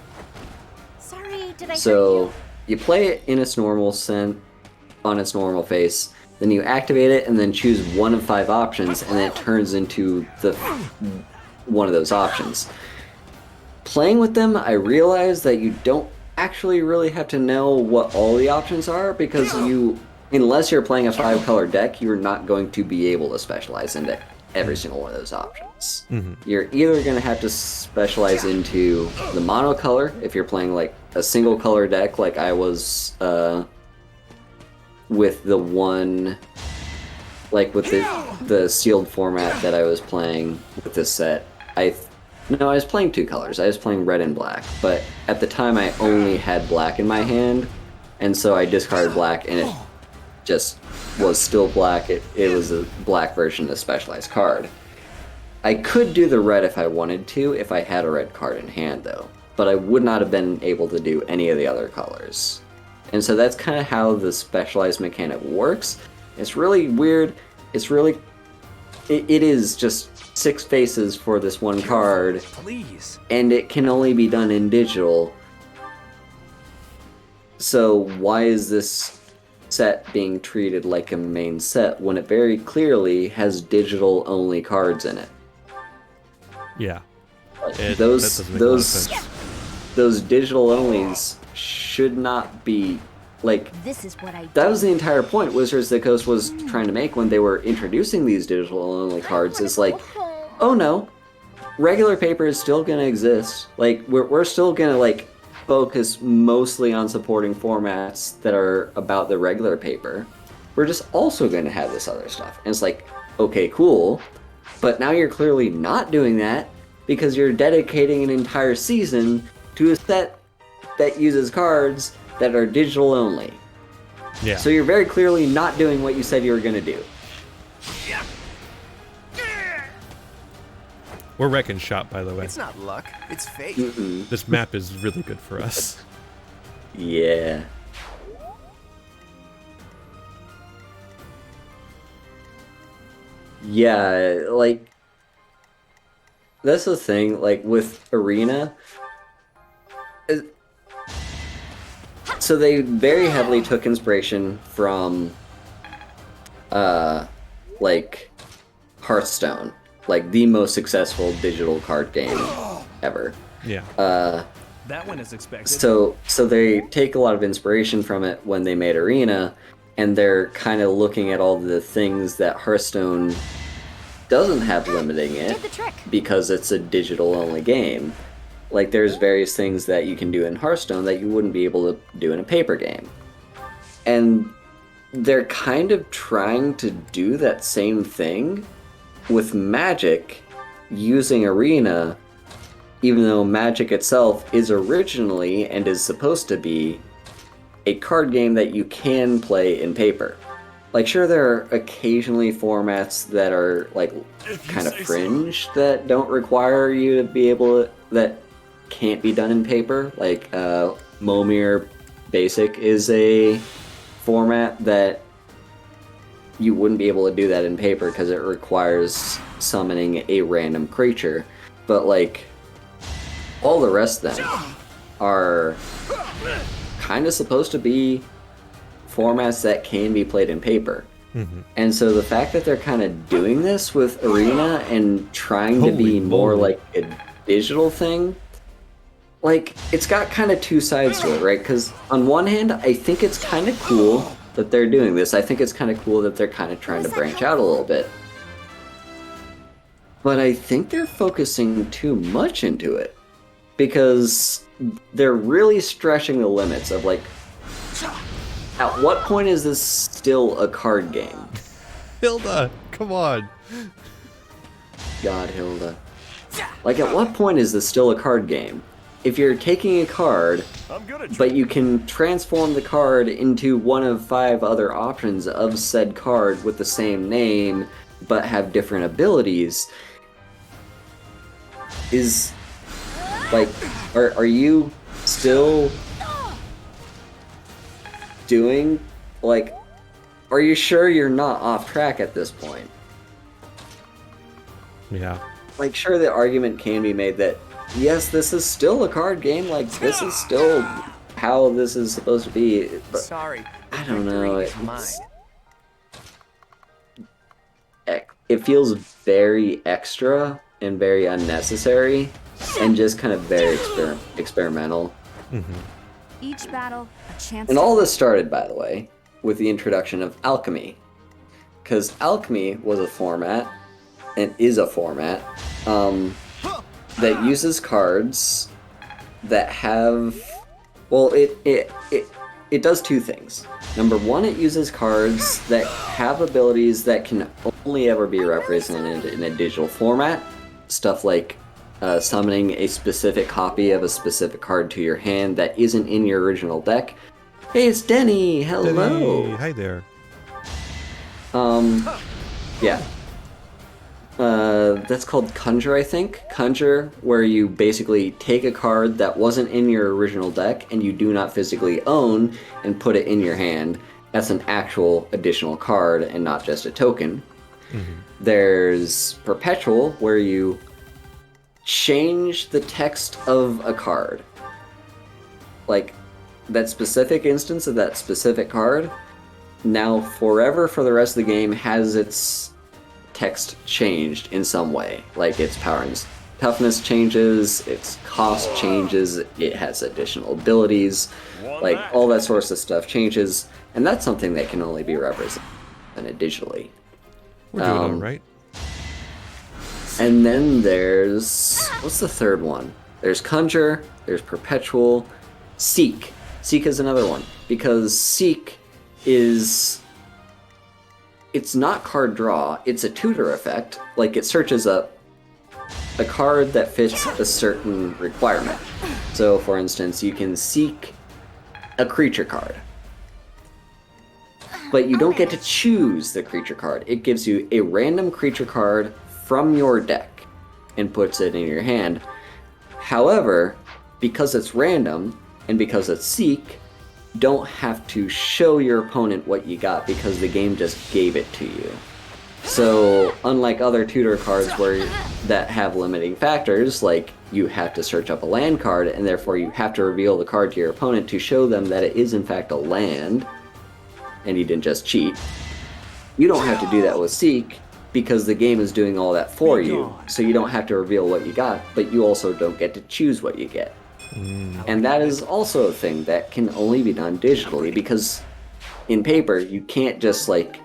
Sorry, did I So you play it in its normal on its normal face, then you activate it and then choose 1 of 5 options, and then it turns into the one of those options. Playing with them, I realized that you don't actually really have to know what all the options are, because unless you're playing a 5-color deck, you're not going to be able to specialize into every single one of those options. You're either going to have to specialize into the monocolor if you're playing like a single color deck, like I was with the one, like with the sealed format that I was playing with this set. I was playing 2 colors. I was playing red and black, but at the time I only had black in my hand, and so I discarded black, and it just was still black. It was a black version of the specialized card. I could do the red if I wanted to, if I had a red card in hand though, but I would not have been able to do any of the other colors. And so that's kind of how the specialized mechanic works. It's really weird. It is just 6 faces for this one card, Please. and it can only be done in digital. So why is this set being treated like a main set when it very clearly has digital only cards in it? Yeah. Those digital onlys should not be like. This is what I That was the entire point Wizards of the Coast was trying to make when they were introducing these digital only cards. Is like, oh no, regular paper is still gonna exist. Like we're still gonna like focus mostly on supporting formats that are about the regular paper. We're just also gonna have this other stuff. And it's like, okay, cool, but now you're clearly not doing that because you're dedicating an entire season to a set that uses cards that are digital only. Yeah. So you're very clearly not doing what you said you were gonna do. We're wrecking shop, by the way. It's not luck, it's fate. This map is really good for us. Yeah. Yeah, like, that's the thing, like, with Arena, so they very heavily took inspiration from, like, Hearthstone, like, the most successful digital card game ever. Yeah. That one is expected. So they take a lot of inspiration from it when they made Arena, and they're kind of looking at all the things that Hearthstone doesn't have limiting it because it's a digital only game. Like there's various things that you can do in Hearthstone that you wouldn't be able to do in a paper game. And they're kind of trying to do that same thing with Magic using Arena, even though Magic itself is originally and is supposed to be a card game that you can play in paper. Like, sure, there are occasionally formats that are, like, kind of fringe that don't require you to be able to, that can't be done in paper. Like, Momir Basic is a format that you wouldn't be able to do that in paper because it requires summoning a random creature. But, like, all the rest of them are kind of supposed to be formats that can be played in paper. And so the fact that they're kind of doing this with Arena and trying to be more like a digital thing, like, it's got kind of two sides to it, right? Because on one hand, I think it's kind of cool that they're doing this. I think it's kind of cool that they're kind of trying to branch out a little bit. But I think they're focusing too much into it, because they're really stretching the limits of, like, at what point is this still a card game? Hilda, come on. God, Hilda. Like, at what point is this still a card game? if you're taking a card, but you can transform the card into one of 5 other options of said card with the same name, but have different abilities, is, like, are you still doing, like, are you sure you're not off track at this point? Yeah. Like, sure, the argument can be made that, yes, this is still a card game, like, this is still how this is supposed to be, but Sorry, I don't know, it's mine. It feels very extra and very unnecessary, and just kind of very experimental. Each battle, a chance. And all this started, by the way, with the introduction of alchemy, because alchemy was a format, and is a format, that uses cards that have, well, it does 2 things. Number 1, it uses cards that have abilities that can only ever be represented in a digital format. Stuff like summoning a specific copy of a specific card to your hand that isn't in your original deck. Hey, it's Denny! Hello! Denny, hi there. Yeah. That's called Conjure, I think. Conjure, where you basically take a card that wasn't in your original deck and you do not physically own and put it in your hand. That's an actual additional card and not just a token. There's Perpetual, where you change the text of a card. Like, that specific instance of that specific card, now forever for the rest of the game has its text changed in some way. Like, its power and toughness changes, its cost changes, it has additional abilities, like, all that sorts of stuff changes, and that's something that can only be represented digitally. We're doing all right. And then there's, what's the third one? There's Conjure, there's Perpetual, Seek. Seek is another one, because Seek is, it's not card draw, it's a tutor effect. Like, it searches up a card that fits a certain requirement. So, for instance, you can seek a creature card, but you don't get to choose the creature card. It gives you a random creature card from your deck and puts it in your hand. However, because it's random and because it's Seek, you don't have to show your opponent what you got because the game just gave it to you. So, unlike other tutor cards that have limiting factors, like you have to search up a land card and therefore you have to reveal the card to your opponent to show them that it is in fact a land, and you didn't just cheat, you don't have to do that with Seek, because the game is doing all that for you, so you don't have to reveal what you got, but you also don't get to choose what you get. And that is also a thing that can only be done digitally, because in paper, you can't just, like,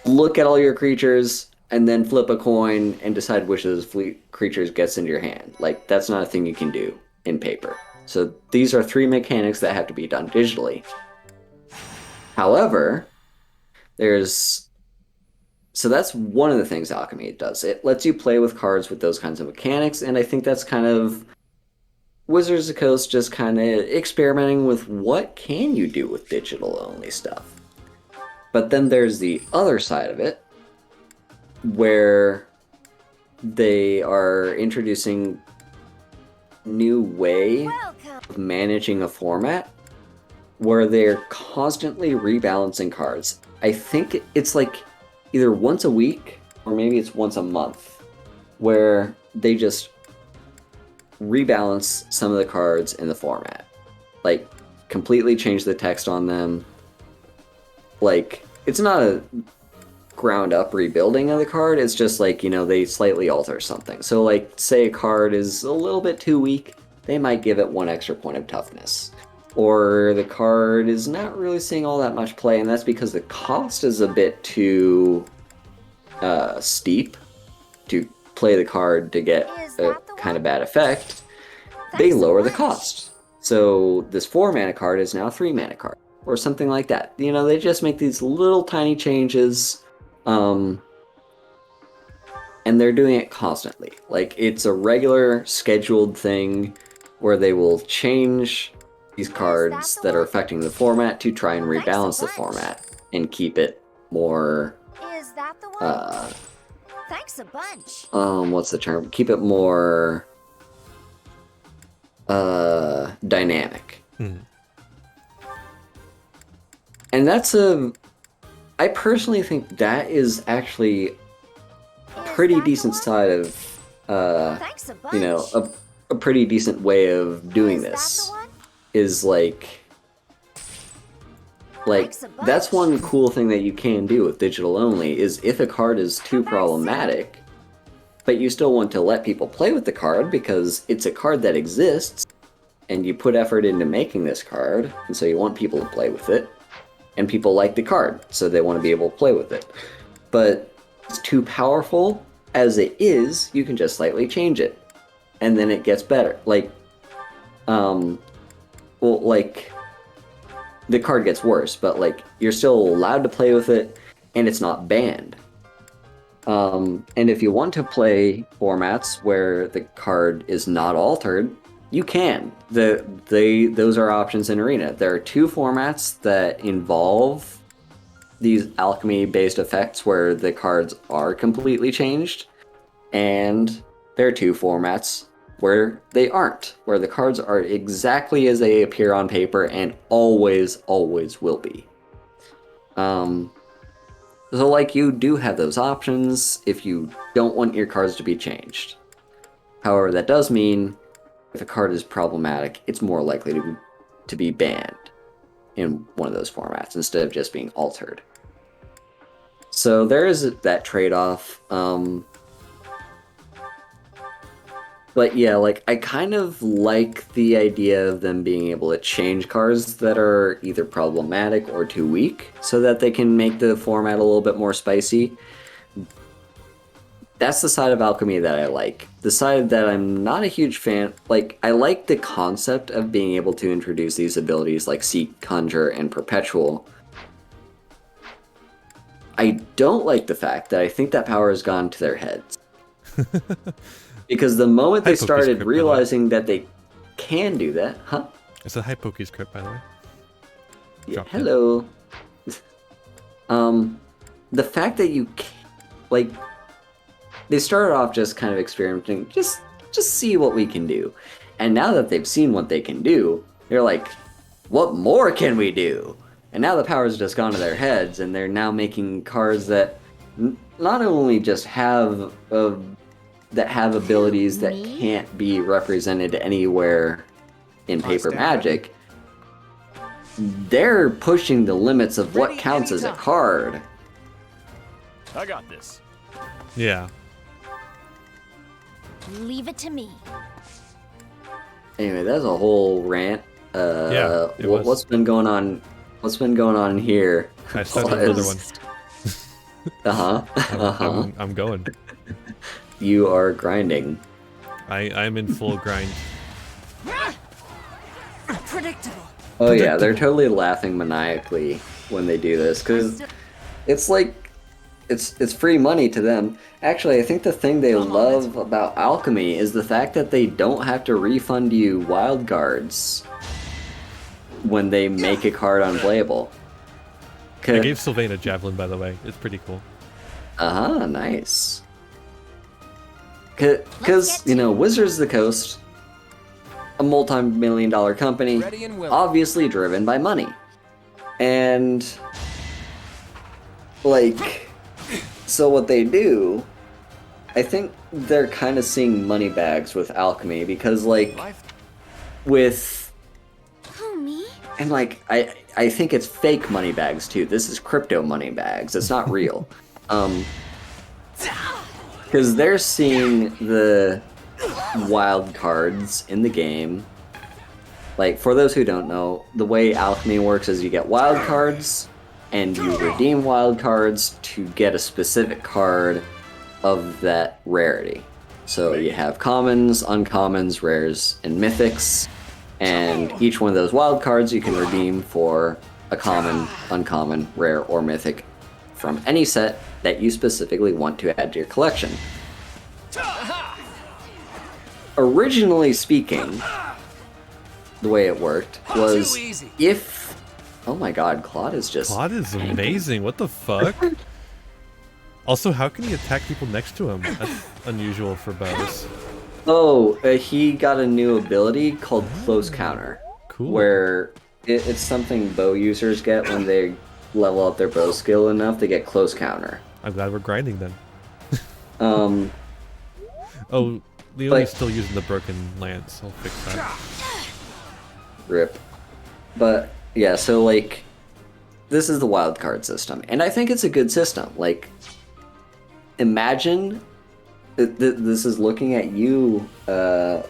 look at all your creatures and then flip a coin and decide which of those creatures gets into your hand. Like, that's not a thing you can do in paper. So these are 3 mechanics that have to be done digitally. However, so that's one of the things Alchemy does. It lets you play with cards with those kinds of mechanics, and I think that's kind of Wizards of the Coast just kind of experimenting with what can you do with digital-only stuff. But then there's the other side of it, where they are introducing new way of managing a format, where they're constantly rebalancing cards. I think it's like either once a week or maybe it's once a month, where they just rebalance some of the cards in the format. Like, completely change the text on them. Like, it's not a ground up rebuilding of the card, it's just like, you know, they slightly alter something. So, like, say a card is a little bit too weak, they might give it 1 extra point of toughness. Or the card is not really seeing all that much play, and that's because the cost is a bit too steep to play the card to get a kind of bad effect. They lower the cost. So this 4-mana card is now a 3-mana card, or something like that. You know, they just make these little tiny changes, and and they're doing it constantly. Like, it's a regular scheduled thing where they will change these cards that are affecting the format to try and rebalance the format and keep it more Is that the one? Thanks a bunch. what's the term? Keep it more dynamic. And that's I personally think that is actually a pretty decent side of you know, a pretty decent way of doing this. Is like that's one cool thing that you can do with digital only, is if a card is too problematic, but you still want to let people play with the card because it's a card that exists, and you put effort into making this card, and so you want people to play with it, and people like the card, so they want to be able to play with it. But it's too powerful as it is, you can just slightly change it, and then it gets better. Like, well, like, the card gets worse, but, like, you're still allowed to play with it, and it's not banned. And if you want to play formats where the card is not altered, you can. Those are options in Arena. There are 2 formats that involve these alchemy-based effects where the cards are completely changed, and there are 2 formats where they aren't, where the cards are exactly as they appear on paper and always will be. So, like, you do have those options if you don't want your cards to be changed. However, that does mean if a card is problematic, it's more likely to be banned in one of those formats instead of just being altered. So there is that trade-off. But yeah, like, I kind of like the idea of them being able to change cards that are either problematic or too weak, so that they can make the format a little bit more spicy. That's the side of alchemy that I like. The side that I'm not a huge fan, like, I like the concept of being able to introduce these abilities like Seek, Conjure, and Perpetual. I don't like the fact that I think that power has gone to their heads. Because the moment they started realizing that they can do that, huh? It's a Hypoke script, by the way. Yeah, hello. The fact that you, like, they started off just kind of experimenting, just see what we can do. And now that they've seen what they can do, they're like, what more can we do? And now the power's just gone to their heads, and they're now making cards that not only just have that have abilities that can't be represented anywhere in Paper Magic, they're pushing the limits of what counts as a card. I got this. Yeah. Leave it to me. Anyway, that's a whole rant. Yeah, what's been going on? What's been going on here? I started another one. I'm going. You are grinding. I'm in full grind. Predictable. Oh yeah, they're totally laughing maniacally when they do this, because it's like, it's free money to them. Actually, I think the thing they love about alchemy is the fact that they don't have to refund you wild cards when they make a card unplayable. I gave Sylvain a javelin, by the way. It's pretty cool. Nice. Because, you know, Wizards of the Coast, a multi-million-dollar company, obviously driven by money. And, like, so what they do, I think they're kind of seeing money bags with alchemy, because, like, with... And, like, I think it's fake money bags, too. This is crypto money bags. It's not real. Because they're seeing the wild cards in the game. Like, for those who don't know, the way alchemy works is you get wild cards, and you redeem wild cards to get a specific card of that rarity. So you have commons, uncommons, rares, and mythics, and each one of those wild cards you can redeem for a common, uncommon, rare, or mythic from any set that you specifically want to add to your collection. originally speaking, the way it worked was if... Oh my god, Claude is just... Claude is amazing. What the fuck? Also, how can he attack people next to him? That's unusual for bows. Oh, he got a new ability called Close Counter. Cool. Where it's something bow users get when they level up their bow skill enough to get Close Counter. I'm glad we're grinding then. Oh, Leonie's still using the broken lance. I'll fix that. Rip. But, yeah, so, like, this is the wildcard system. And I think it's a good system. Like, imagine... This is looking at you, Duel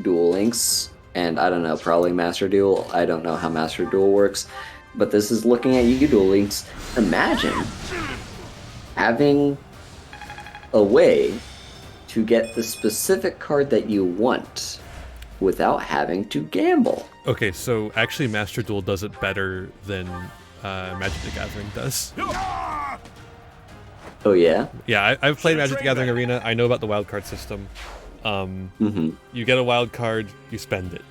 Links, and I don't know, probably Master Duel. I don't know how Master Duel works, but this is looking at you, Duel Links. Imagine having a way to get the specific card that you want without having to gamble. Okay, so actually Master Duel does it better than Magic the Gathering does. Oh yeah? Yeah, I've played Magic the Gathering Arena. I know about the wildcard system. You get a wild card, you spend it.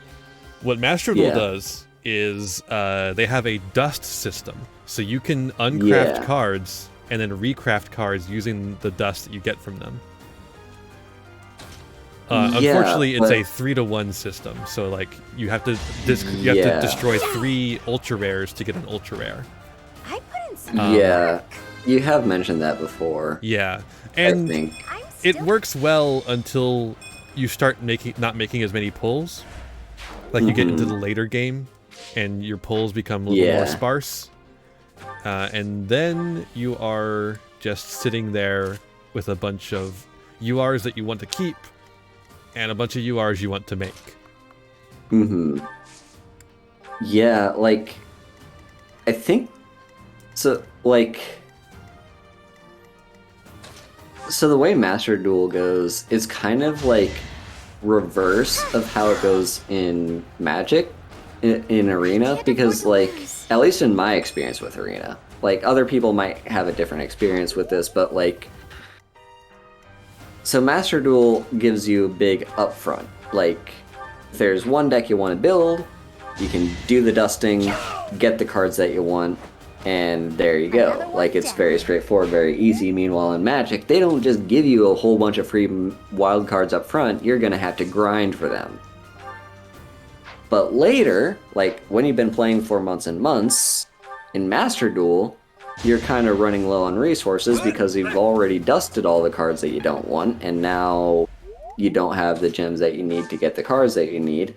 What Master Duel does is they have a dust system. So you can uncraft cards and then recraft cards using the dust that you get from them. Unfortunately, it's a 3-to-1 system. So like you have to destroy 3 ultra rares to get an ultra rare. I put in some You have mentioned that before. Yeah, and it works well until you start not making as many pulls. Like you get into the later game, and your pulls become a little more sparse, and then you are just sitting there with a bunch of URs that you want to keep, and a bunch of URs you want to make. Yeah, like I think so. Like. So the way Master Duel goes is kind of like reverse of how it goes in Magic in Arena, because like, at least in my experience with Arena, like other people might have a different experience with this, but like, so Master Duel gives you a big upfront. Like, if there's one deck you want to build, you can do the dusting, get the cards that you want, and there you go. Like, it's very straightforward, very easy. Meanwhile, in Magic, they don't just give you a whole bunch of free wild cards up front. You're gonna have to grind for them. But later, like when you've been playing for months and months, in Master Duel, you're kind of running low on resources because you've already dusted all the cards that you don't want, and now you don't have the gems that you need to get the cards that you need.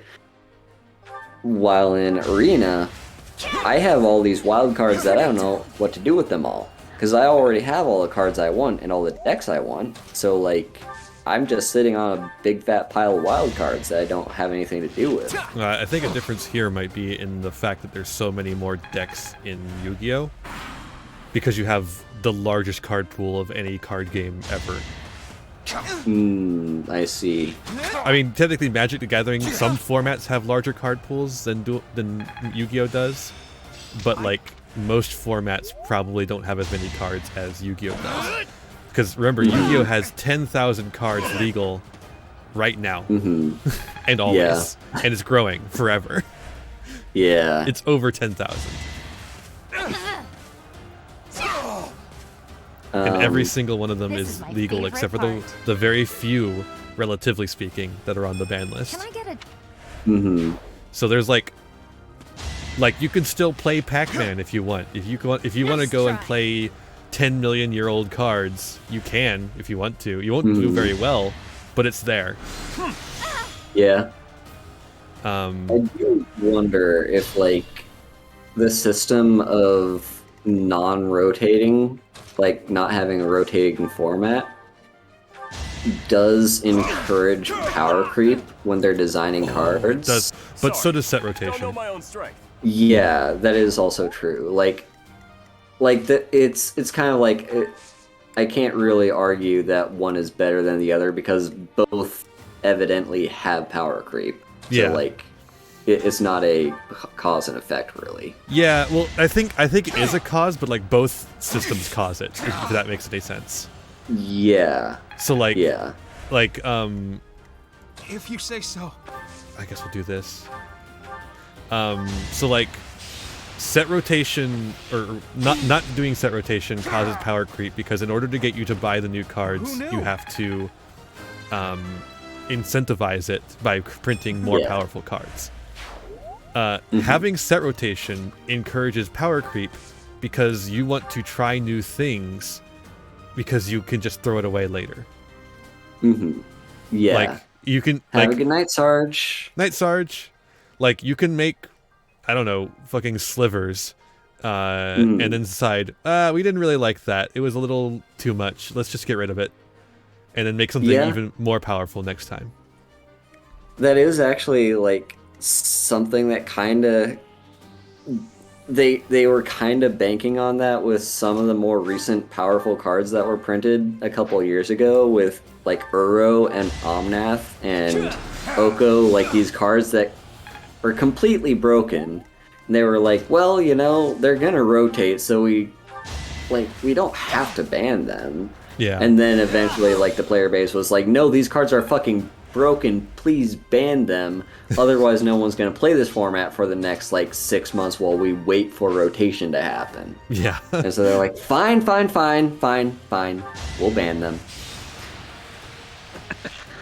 While in Arena, I have all these wild cards that I don't know what to do with them all, because I already have all the cards I want and all the decks I want. So like, I'm just sitting on a big fat pile of wild cards that I don't have anything to do with. I think a difference here might be in the fact that there's so many more decks in Yu-Gi-Oh! Because you have the largest card pool of any card game ever. I see. I mean, technically, Magic the Gathering, some formats have larger card pools than Yu-Gi-Oh does, but like most formats probably don't have as many cards as Yu-Gi-Oh does. Because remember, Yu-Gi-Oh has 10,000 cards legal right now, and always, and it's growing forever. Yeah, it's over 10,000. And every single one of them is legal except for the very few, relatively speaking, that are on the ban list. Can I get a... So there's like you can still play Pac-Man if you want. If you want to go and play 10 million-year-old cards, you can if you want to. You won't do very well, but it's there. Yeah. I do wonder if like the system of non-rotating, like not having a rotating format, does encourage power creep when they're designing cards. It does, but so does set rotation. Yeah, that is also true. It's kind of like I can't really argue that one is better than the other because both evidently have power creep. Yeah. So like, it's not a cause and effect, really. Yeah, well, I think it is a cause, but like both systems cause it, if that makes any sense. Yeah. So like, If you say so. I guess we'll do this. So like, set rotation, or not doing set rotation causes power creep, because in order to get you to buy the new cards, you have to incentivize it by printing more powerful cards. Having set rotation encourages power creep because you want to try new things because you can just throw it away later. Yeah. Like, you can... Have a good night, Sarge. Night, Sarge. Like, you can make, I don't know, fucking slivers, and then decide, we didn't really like that. It was a little too much. Let's just get rid of it. And then make something even more powerful next time. That is actually, like, something that kind of... They were kind of banking on that with some of the more recent powerful cards that were printed a couple years ago with, like, Uro and Omnath and Oko, like, these cards that were completely broken. And they were like, well, you know, they're gonna rotate, so we don't have to ban them. Yeah. And then eventually, like, the player base was like, no, these cards are fucking broken, please ban them. Otherwise, no one's going to play this format for the next, like, 6 months while we wait for rotation to happen. Yeah. And so they're like, fine. We'll ban them.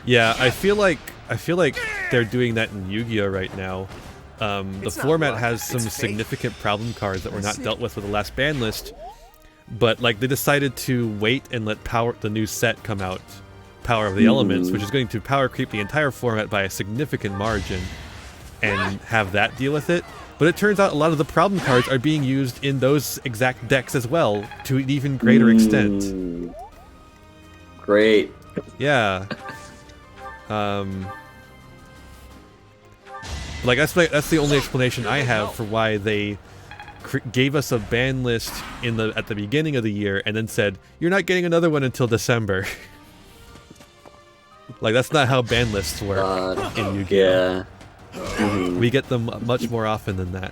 Yeah, I feel like they're doing that in Yu-Gi-Oh! Right now. The format has some significant problem cards that were not dealt with the last ban list, but like they decided to wait and let the new set come out, Power of the Elements, which is going to power creep the entire format by a significant margin, and have that deal with it. But it turns out a lot of the problem cards are being used in those exact decks as well, to an even greater extent. Great. Yeah. Like that's the only explanation I have for why they gave us a ban list at the beginning of the year and then said you're not getting another one until December. Like that's not how ban lists work in Yu-Gi-Oh. We get them much more often than that.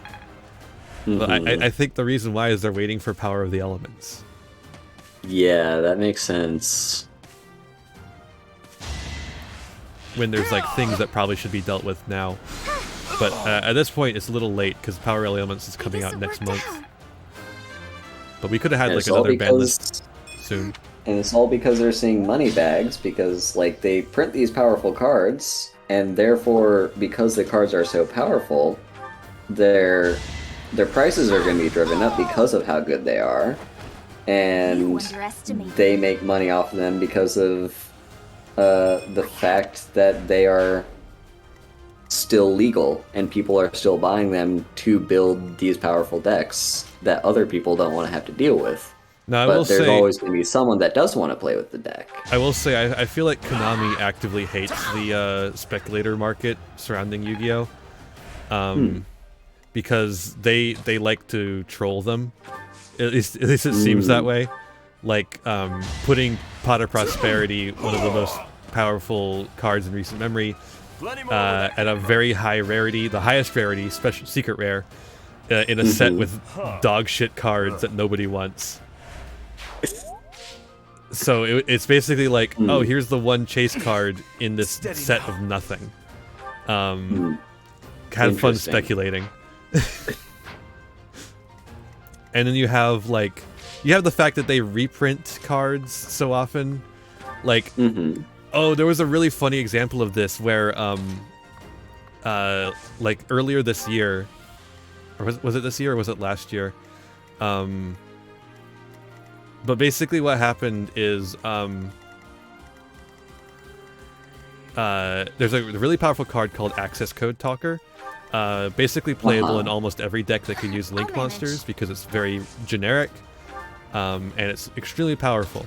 But I think the reason why is they're waiting for Power of the Elements. Yeah, that makes sense. When there's like things that probably should be dealt with now. But at this point, it's a little late because Power of the Elements is coming out next month. But we could have had like another ban list soon. And it's all because they're seeing money bags, because like they print these powerful cards, and therefore, because the cards are so powerful, their prices are going to be driven up because of how good they are, and they make money off of them because of the fact that they are still legal and people are still buying them to build these powerful decks that other people don't want to have to deal with. Now, but there's always going to be someone that does want to play with the deck. I will say, I feel like Konami actively hates the speculator market surrounding Yu-Gi-Oh! Because they like to troll them. At least it seems that way. Like putting Pot of Prosperity, one of the most powerful cards in recent memory, at a very high rarity, the highest rarity, special secret rare, in a set with dog shit cards that nobody wants. So it's basically like, oh, here's the one chase card in this set of nothing. Kind of fun speculating. And then you have the fact that they reprint cards so often. Like, oh, there was a really funny example of this where, like earlier this year, or was it this year or was it last year? But basically what happened is, there's a really powerful card called Access Code Talker. Basically playable in almost every deck that can use Link monsters because it's very generic, and it's extremely powerful.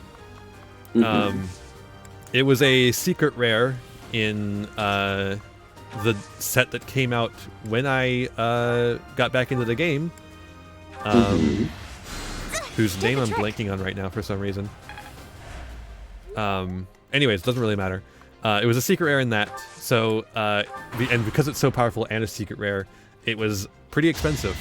It was a secret rare in the set that came out when I got back into the game, whose name I'm blanking on right now for some reason. Anyways, doesn't really matter. It was a secret rare in that, so and because it's so powerful and a secret rare, it was pretty expensive.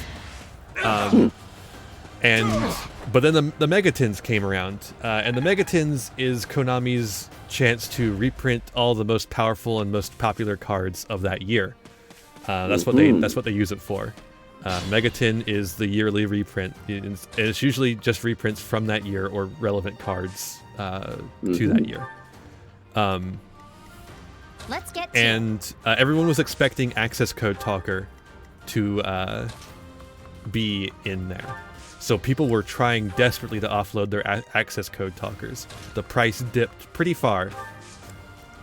But then the Megatins came around, and the Megatins is Konami's chance to reprint all the most powerful and most popular cards of that year. That's what they use it for. Megatin is the yearly reprint. It's usually just reprints from that year or relevant cards to that year. Let's get and everyone was expecting Access Code Talker to be in there. So people were trying desperately to offload their Access Code Talkers. The price dipped pretty far.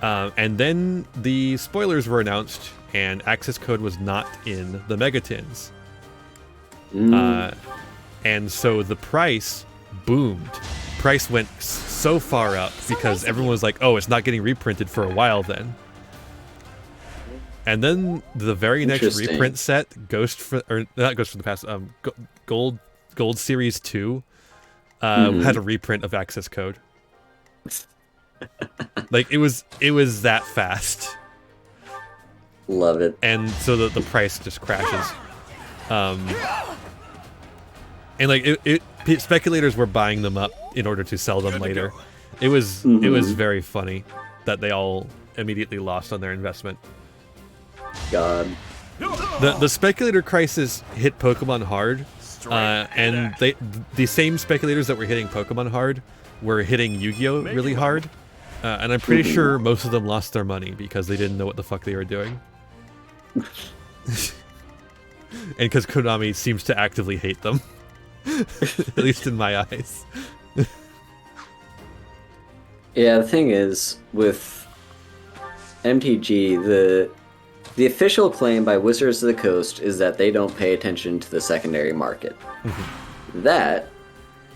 And then the spoilers were announced, and Access Code was not in the Megatins. And so the price boomed. Price went so far up because everyone was like, oh, it's not getting reprinted for a while then. And then the very next reprint set, not Ghost from the Past, Gold Series 2 had a reprint of Access Code. Like it was that fast. Love it. And so the price just crashes. And like speculators were buying them up in order to sell them later. It was very funny that they all immediately lost on their investment. God. The speculator crisis hit Pokemon hard, and the same speculators that were hitting Pokemon hard were hitting Yu-Gi-Oh really hard, and I'm pretty sure most of them lost their money because they didn't know what the fuck they were doing. And because Konami seems to actively hate them. At least in my eyes. Yeah, the thing is, with MTG, the official claim by Wizards of the Coast is that they don't pay attention to the secondary market. That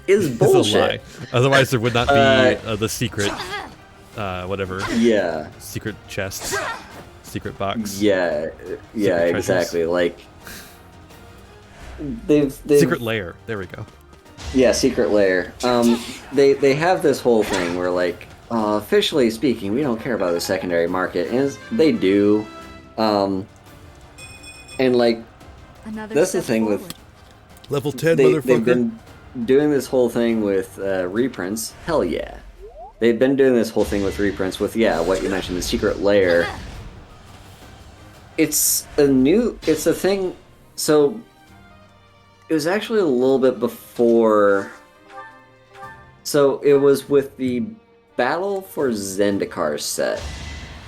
is bullshit. It's a lie. Otherwise, there would not be the secret, whatever. Yeah. Secret chest, secret box. Yeah, exactly. Like they've secret lair. There we go. Yeah, secret lair. They have this whole thing where like, officially speaking, we don't care about the secondary market, and they do. And like, that's the thing with level 10 motherfucker. They've been doing this whole thing with reprints. Hell yeah, they've been doing this whole thing with reprints. With what you mentioned, the secret lair. It's a thing. So it was actually a little bit before. So it was with the Battle for Zendikar set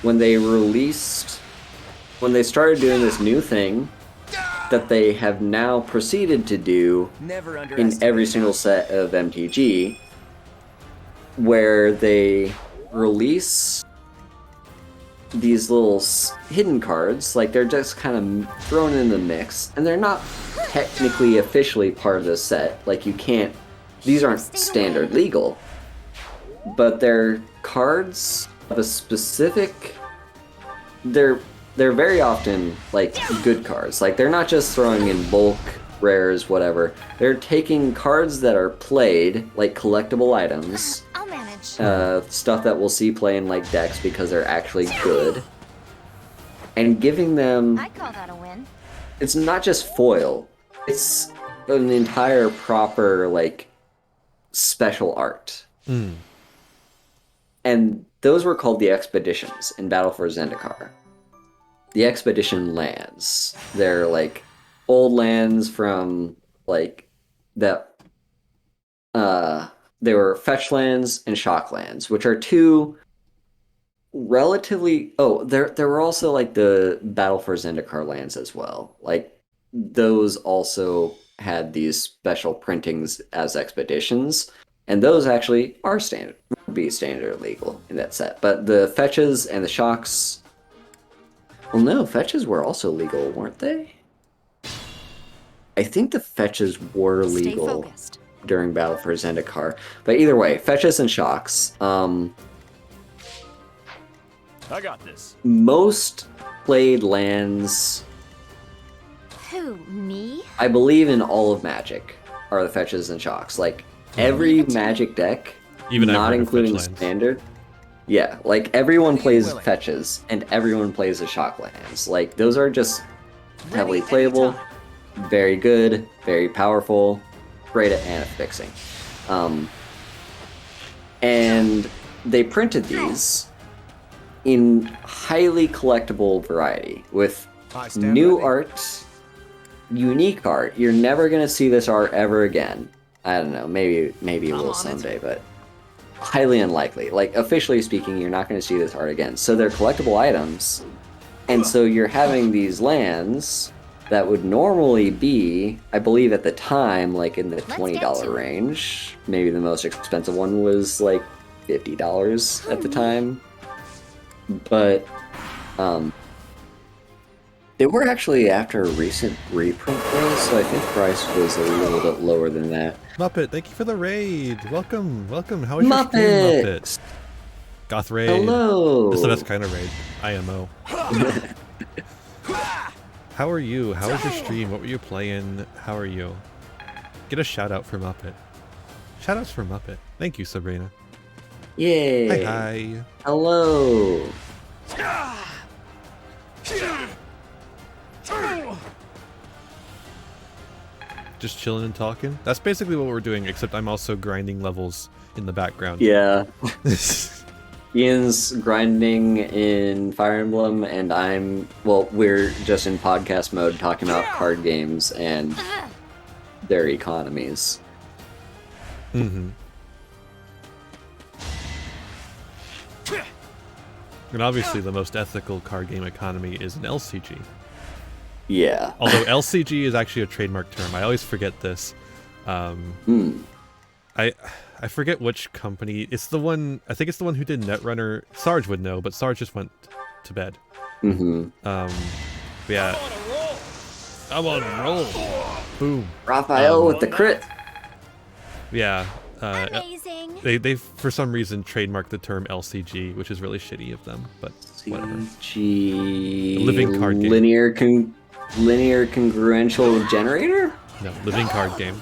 when they started doing this new thing that they have now proceeded to do in every single set of MTG, where they release these little hidden cards, like they're just kind of thrown in the mix, and they're not technically officially part of the set. Like these aren't standard legal, but they're cards of a specific. They're very often like good cards. Like they're not just throwing in bulk rares, whatever. They're taking cards that are played, like collectible items. I'll manage. Stuff that we'll see play in like decks because they're actually good, and giving them. I call that a win. It's not just foil. It's an entire proper like special art. And those were called the expeditions in Battle for Zendikar. The expedition lands. They're like old lands from like that. They were fetch lands and shock lands, which are two relatively. Oh, there were also like the Battle for Zendikar lands as well. Like those also had these special printings as expeditions, and those actually are standard, would be standard legal in that set. But the fetches and the shocks. Well, no, fetches were also legal, weren't they? I think the fetches were legal during Battle for Zendikar. But either way, fetches and shocks. I got this. Most played lands. Who, me? I believe in all of Magic are the fetches and shocks. Like every Magic deck, even not including standard. Yeah, like everyone plays fetches and everyone plays the shock lands. Like those are just heavily playable, very good, very powerful. great at anti-fixing. And they printed these in highly collectible variety with new art, unique art. You're never gonna see this art ever again. I don't know, maybe it will someday, but highly unlikely. Like, officially speaking, you're not gonna see this art again. So they're collectible items, and so you're having these lands that would normally be, I believe at the time, like in the $20 range. Maybe the most expensive one was like $50 at the time. But they were actually after a recent reprint though, so I think the price was a little bit lower than that. Muppet, thank you for the raid. Welcome. How was your stream, Muppet? Goth raid. Hello. This is the best kind of raid. IMO. How are you? How was your stream? What were you playing? How are you? Get a shout out for Muppet. Shout outs for Muppet. Thank you, Sabrina. Yay. Hi. Hello. Just chilling and talking. That's basically what we're doing, except I'm also grinding levels in the background. Yeah. Ian's grinding in Fire Emblem, and we're just in podcast mode talking about card games and their economies. Mm-hmm. And obviously the most ethical card game economy is an LCG. Yeah. Although LCG is actually a trademark term. I always forget this. I forget which company. It's the one, I think it's the one who did Netrunner. Sarge would know, but Sarge just went to bed. Mm-hmm. Yeah. I'm on a roll. Boom. Raphael with the crit. Yeah. Amazing. They for some reason trademarked the term LCG, which is really shitty of them, but whatever. Living card game. Linear congruential generator? No, living card game.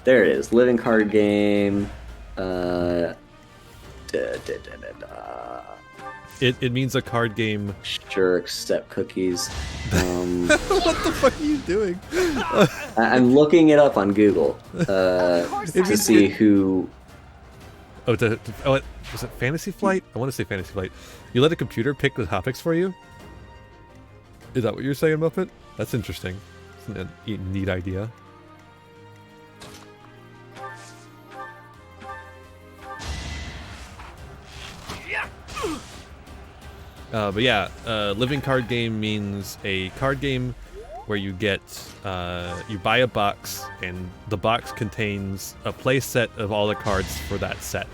There it is. Living card game. It means a card game. Sure, accept cookies. What the fuck are you doing? I'm looking it up on Google to see who. Was it Fantasy Flight? I want to say Fantasy Flight. You let a computer pick the topics for you? Is that what you're saying, Muppet? That's interesting. It's a neat idea. But yeah, living card game means a card game where you get, you buy a box, and the box contains a play set of all the cards for that set.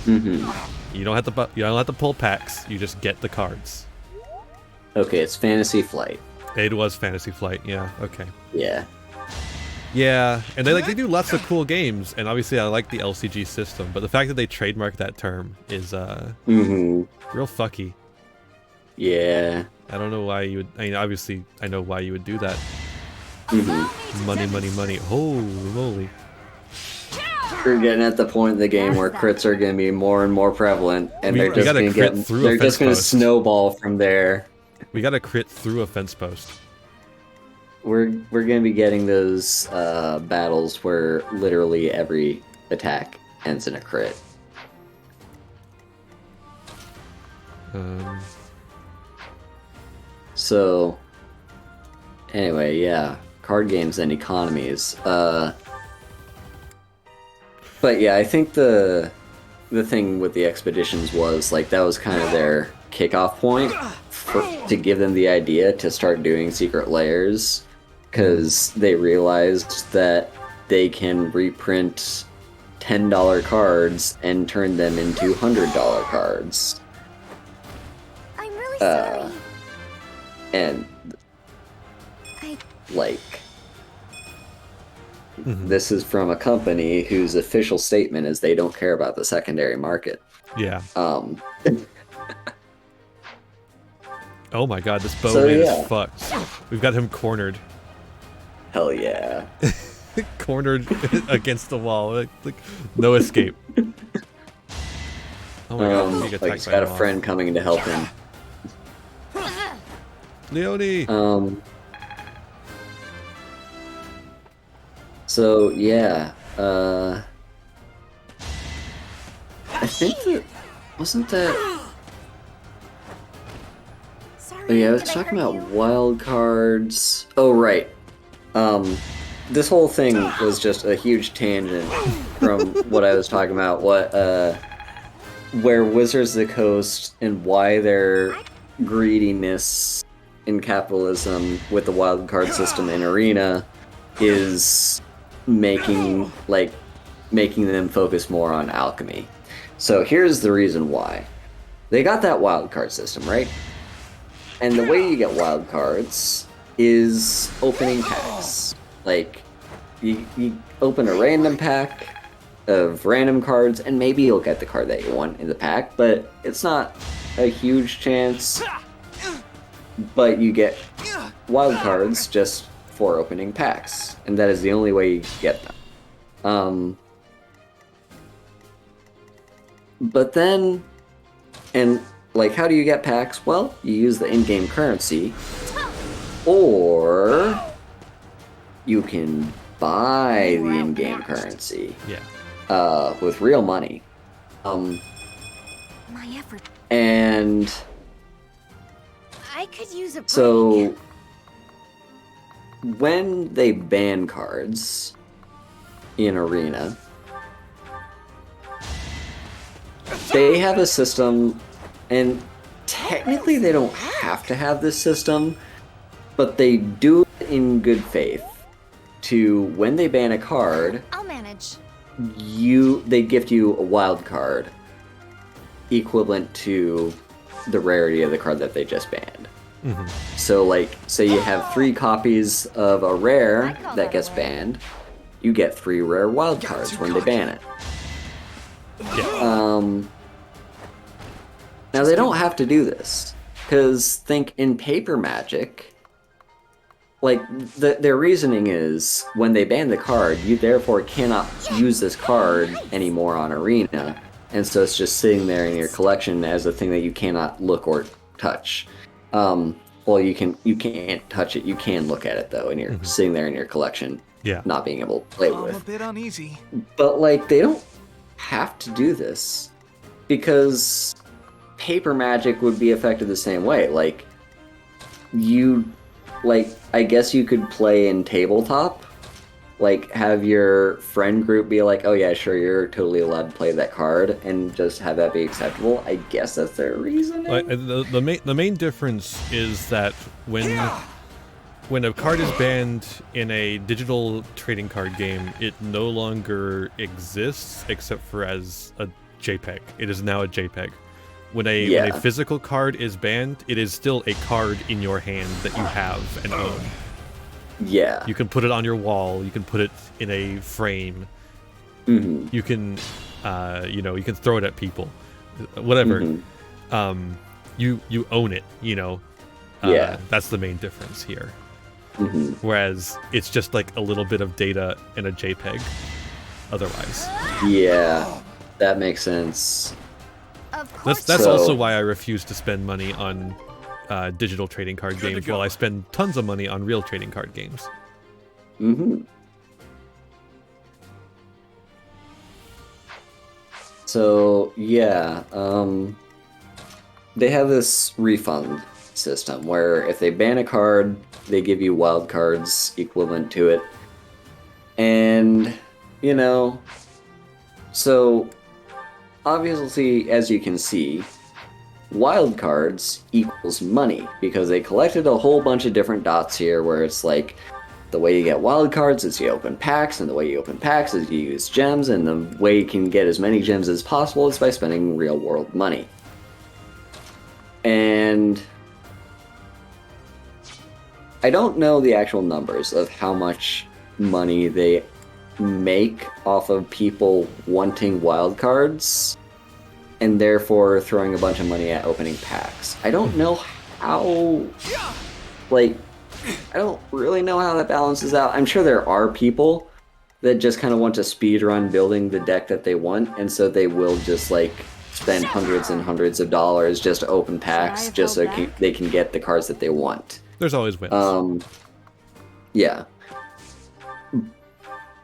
Mm-hmm. You don't have to pull packs. You just get the cards. Okay, it's Fantasy Flight. It was Fantasy Flight. Yeah. Okay. Yeah. Yeah, and they do lots of cool games, and obviously I like the LCG system, but the fact that they trademark that term is real fucky. Yeah. I don't know why you would. I mean, obviously I know why you would do that. Mm-hmm. Money. Holy moly. We're getting at the point of the game where crits are going to be more and more prevalent, and they're just going to snowball from there. We got to crit through a fence post. We're going to be getting those battles where literally every attack ends in a crit. So, anyway, yeah, card games and economies. But yeah, I think the thing with the expeditions was like that was kind of their kickoff point to give them the idea to start doing secret layers, because they realized that they can reprint $10 cards and turn them into $100 cards. I'm really sorry. And like, this is from a company whose official statement is they don't care about the secondary market. Yeah. Oh my god, this bowman is fucked. We've got him cornered. Hell yeah. Cornered against the wall. Like no escape. Oh my god, like he's got a friend coming to help him. So yeah, I think that wasn't that. Oh yeah, I was talking about wild cards. Oh right. This whole thing was just a huge tangent from what I was talking about. Where Wizards of the Coast and why their greediness in capitalism with the wild card system in Arena is making them focus more on alchemy. So here's the reason why. They got that wild card system, right? And the way you get wild cards is opening packs. Like, you open a random pack of random cards, and maybe you'll get the card that you want in the pack, but it's not a huge chance. But you get wild cards just for opening packs, and that is the only way you get them. But then, and like, how do you get packs? Well, you use the in-game currency, or you can buy the in-game currency. Yeah. With real money. My effort. And I could use a break. so when they ban cards in Arena, they have a system, and technically they don't have to have this system, but they do it in good faith. To when they ban a card, I'll manage. they gift you a wild card equivalent to the rarity of the card that they just banned. Mm-hmm. So, like, say you have 3 copies of a rare that gets banned, you get 3 rare wild cards when they ban it. Yeah. Now they don't have to do this, because think in paper Magic. Like, their reasoning is, when they ban the card, you therefore cannot use this card anymore on Arena, and so it's just sitting there in your collection as a thing that you cannot look or touch. Well, you can't touch it, you can look at it though, and you're sitting there in your collection, not being able to play with. I'm a bit uneasy. But, like, they don't have to do this, because paper Magic would be affected the same way. Like, I guess you could play in tabletop, like, have your friend group be like, oh yeah, sure, you're totally allowed to play that card, and just have that be acceptable. I guess that's their reasoning. Like, the main difference is that when a card is banned in a digital trading card game, it no longer exists except for as a JPEG. It is now a JPEG. When a physical card is banned, it is still a card in your hand that you have and own. Yeah. You can put it on your wall. You can put it in a frame. Mm-hmm. You can, you can throw it at people. Whatever. Mm-hmm. You own it. Yeah. That's the main difference here. Mm-hmm. Whereas it's just like a little bit of data in a JPEG. Otherwise. Yeah, that makes sense. That's also why I refuse to spend money on digital trading card games while I spend tons of money on real trading card games. Mm-hmm. So, yeah, they have this refund system where if they ban a card, they give you wild cards equivalent to it. And, so obviously, as you can see, wild cards equals money, because they collected a whole bunch of different dots here where it's like, the way you get wild cards is you open packs, and the way you open packs is you use gems, and the way you can get as many gems as possible is by spending real world money. And I don't know the actual numbers of how much money they make off of people wanting wild cards and therefore throwing a bunch of money at opening packs. I don't know how, I don't really know how that balances out. I'm sure there are people that just kind of want to speed run building the deck that they want, and so they will just spend hundreds and hundreds of dollars just to open packs just so they can get the cards that they want. There's always wins. Yeah.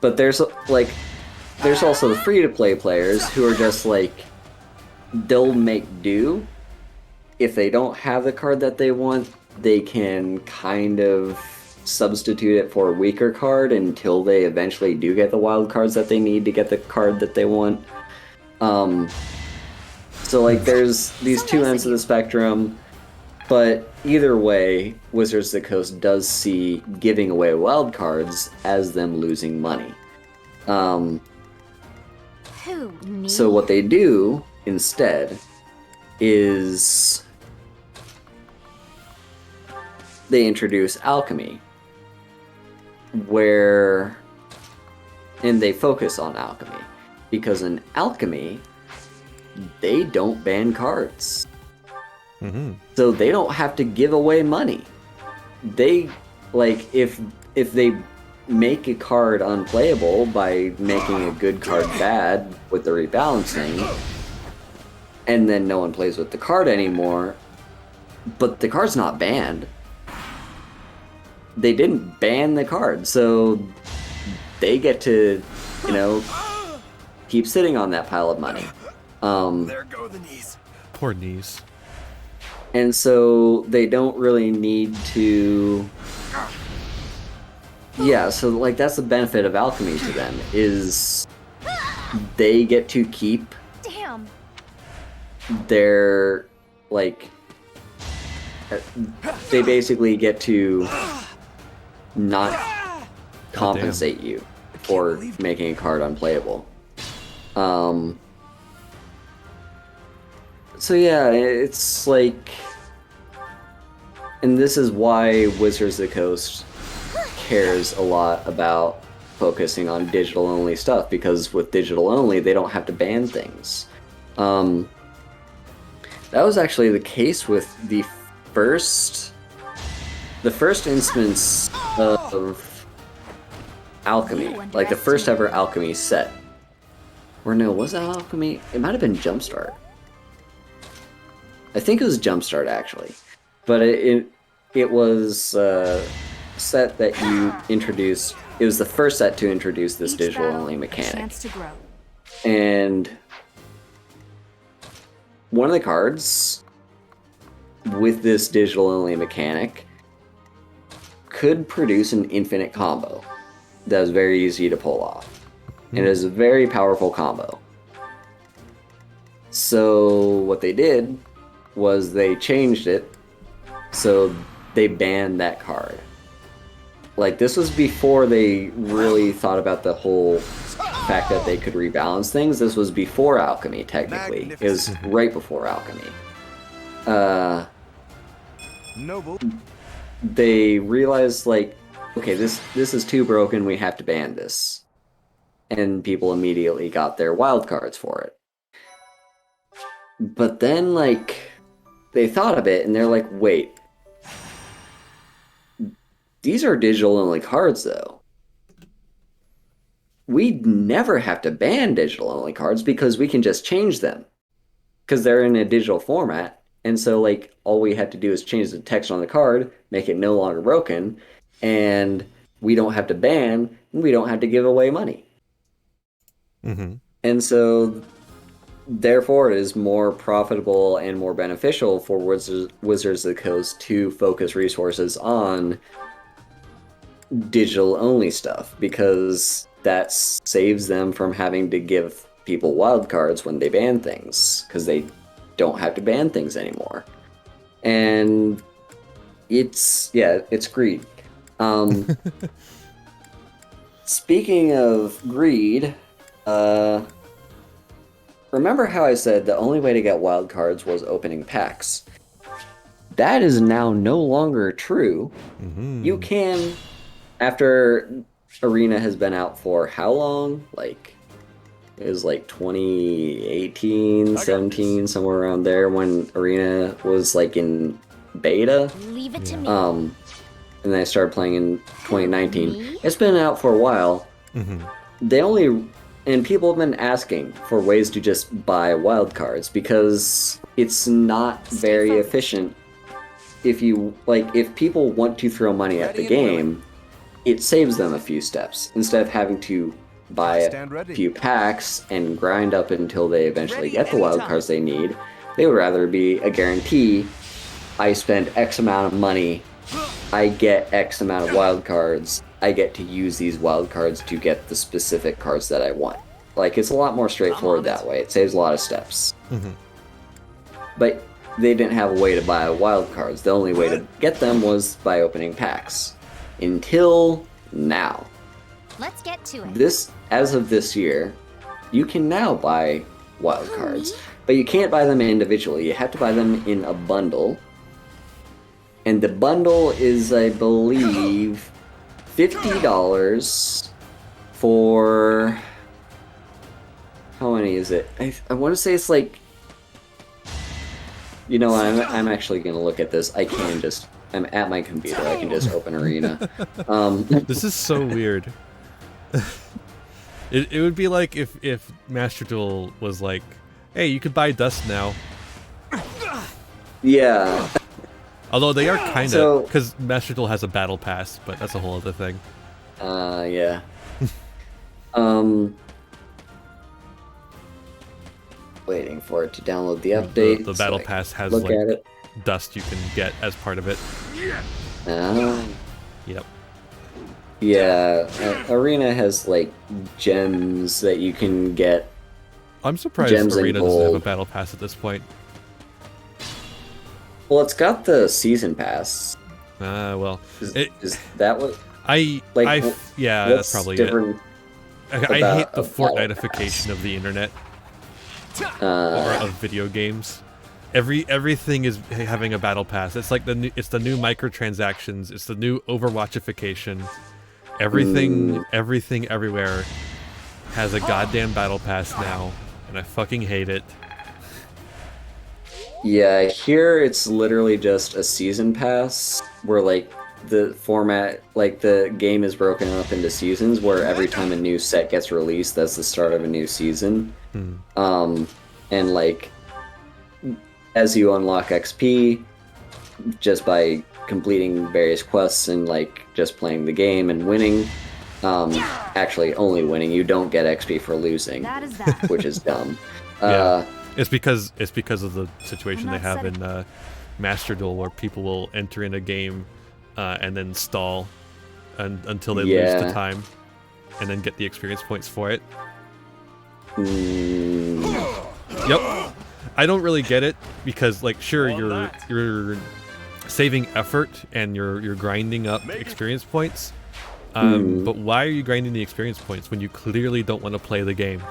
But there's also the free-to-play players who are just like, they'll make do. If they don't have the card that they want, they can kind of substitute it for a weaker card until they eventually do get the wild cards that they need to get the card that they want. So like there's these two ends of the spectrum, but either way, Wizards of the Coast does see giving away wild cards as them losing money. So what they do instead is they introduce alchemy, and they focus on alchemy, because in alchemy, they don't ban cards. So they don't have to give away money. They, like, if they make a card unplayable by making a good card bad with the rebalancing, and then no one plays with the card anymore, but the card's not banned. They didn't ban the card, so they get to, keep sitting on that pile of money. There go the knees. Poor knees. And so they don't really need to... Yeah, so like that's the benefit of alchemy to them, is they get to keep their, like... They basically get to not compensate you for making a card unplayable. So yeah, it's like... And this is why Wizards of the Coast cares a lot about focusing on digital-only stuff, because with digital-only, they don't have to ban things. That was actually the case with the first instance of alchemy, like the first ever alchemy set. Or no, was that alchemy? It might have been Jumpstart. I think it was Jumpstart actually, but it was a set that you introduced. It was the first set to introduce this digital-only mechanic. And one of the cards with this digital-only mechanic could produce an infinite combo that was very easy to pull off. And it is a very powerful combo. So what they did was they changed it, so they banned that card. Like, this was before they really thought about the whole fact that they could rebalance things. This was before alchemy, technically. It was right before alchemy. Noble. They realized, like, okay, this is too broken, we have to ban this. And people immediately got their wild cards for it. But then, like, they thought of it, and they're like, wait. These are digital-only cards, though. We'd never have to ban digital-only cards because we can just change them. Because they're in a digital format. And so, like, all we have to do is change the text on the card, make it no longer broken, and we don't have to ban, and we don't have to give away money. And so, therefore, it is more profitable and more beneficial for Wizards of the Coast to focus resources on digital-only stuff, because that saves them from having to give people wildcards when they ban things, because they don't have to ban things anymore. And it's greed. Speaking of greed, remember how I said the only way to get wildcards was opening packs? That is now no longer true. You can, after Arena has been out for how long? Like, it was like 2018, 17, somewhere around there, when Arena was like in beta. Leave it to me. And then I started playing in 2019. It's been out for a while. And people have been asking for ways to just buy wildcards, because it's not very efficient. If people want to throw money at the game, it saves them a few steps. Instead of having to buy Stand a ready. few packs and grind up until they eventually get the wild cards they need, they would rather be a guarantee. I spend X amount of money, I get X amount of wild cards, I get to use these wild cards to get the specific cards that I want. Like, it's a lot more straightforward that way. It saves a lot of steps. Mm-hmm. But they didn't have a way to buy wild cards. The only way to get them was by opening packs. Until now. Let's get to it. As of this year, you can now buy wild cards. But you can't buy them individually. You have to buy them in a bundle. And the bundle is, I believe, $50 for... How many is it? I want to say it's like... You know, I'm actually going to look at this. I'm at my computer. I can just open Arena. This is so weird. It would be like if Master Duel was like, hey, you could buy Dust now. Yeah. Although they are kind of, because Master Duel has a battle pass, but that's a whole other thing. Yeah. Waiting for it to download the update. The battle pass has like Dust you can get as part of it. Yep. Yeah, Arena has like gems that you can get. I'm surprised Arena doesn't have a battle pass at this point. Well, it's got the season pass. Well, is that what? Yeah, that's probably different it. I hate the Fortnite-ification of the internet or of video games. Everything is having a battle pass. It's like the new microtransactions. It's the new Overwatchification. Everything everywhere has a goddamn battle pass now, and I fucking hate it. Yeah, here it's literally just a season pass where like the format, like the game is broken up into seasons where every time a new set gets released, that's the start of a new season. And like as you unlock XP just by completing various quests and like just playing the game and winning, actually only winning, you don't get XP for losing, which is dumb. Yeah. It's because of the situation they have in Master Duel, where people will enter in a game and then stall until they lose the time, and then get the experience points for it. Yep. I don't really get it because, like, sure, you're saving effort and you're grinding up experience points, but why are you grinding the experience points when you clearly don't want to play the game?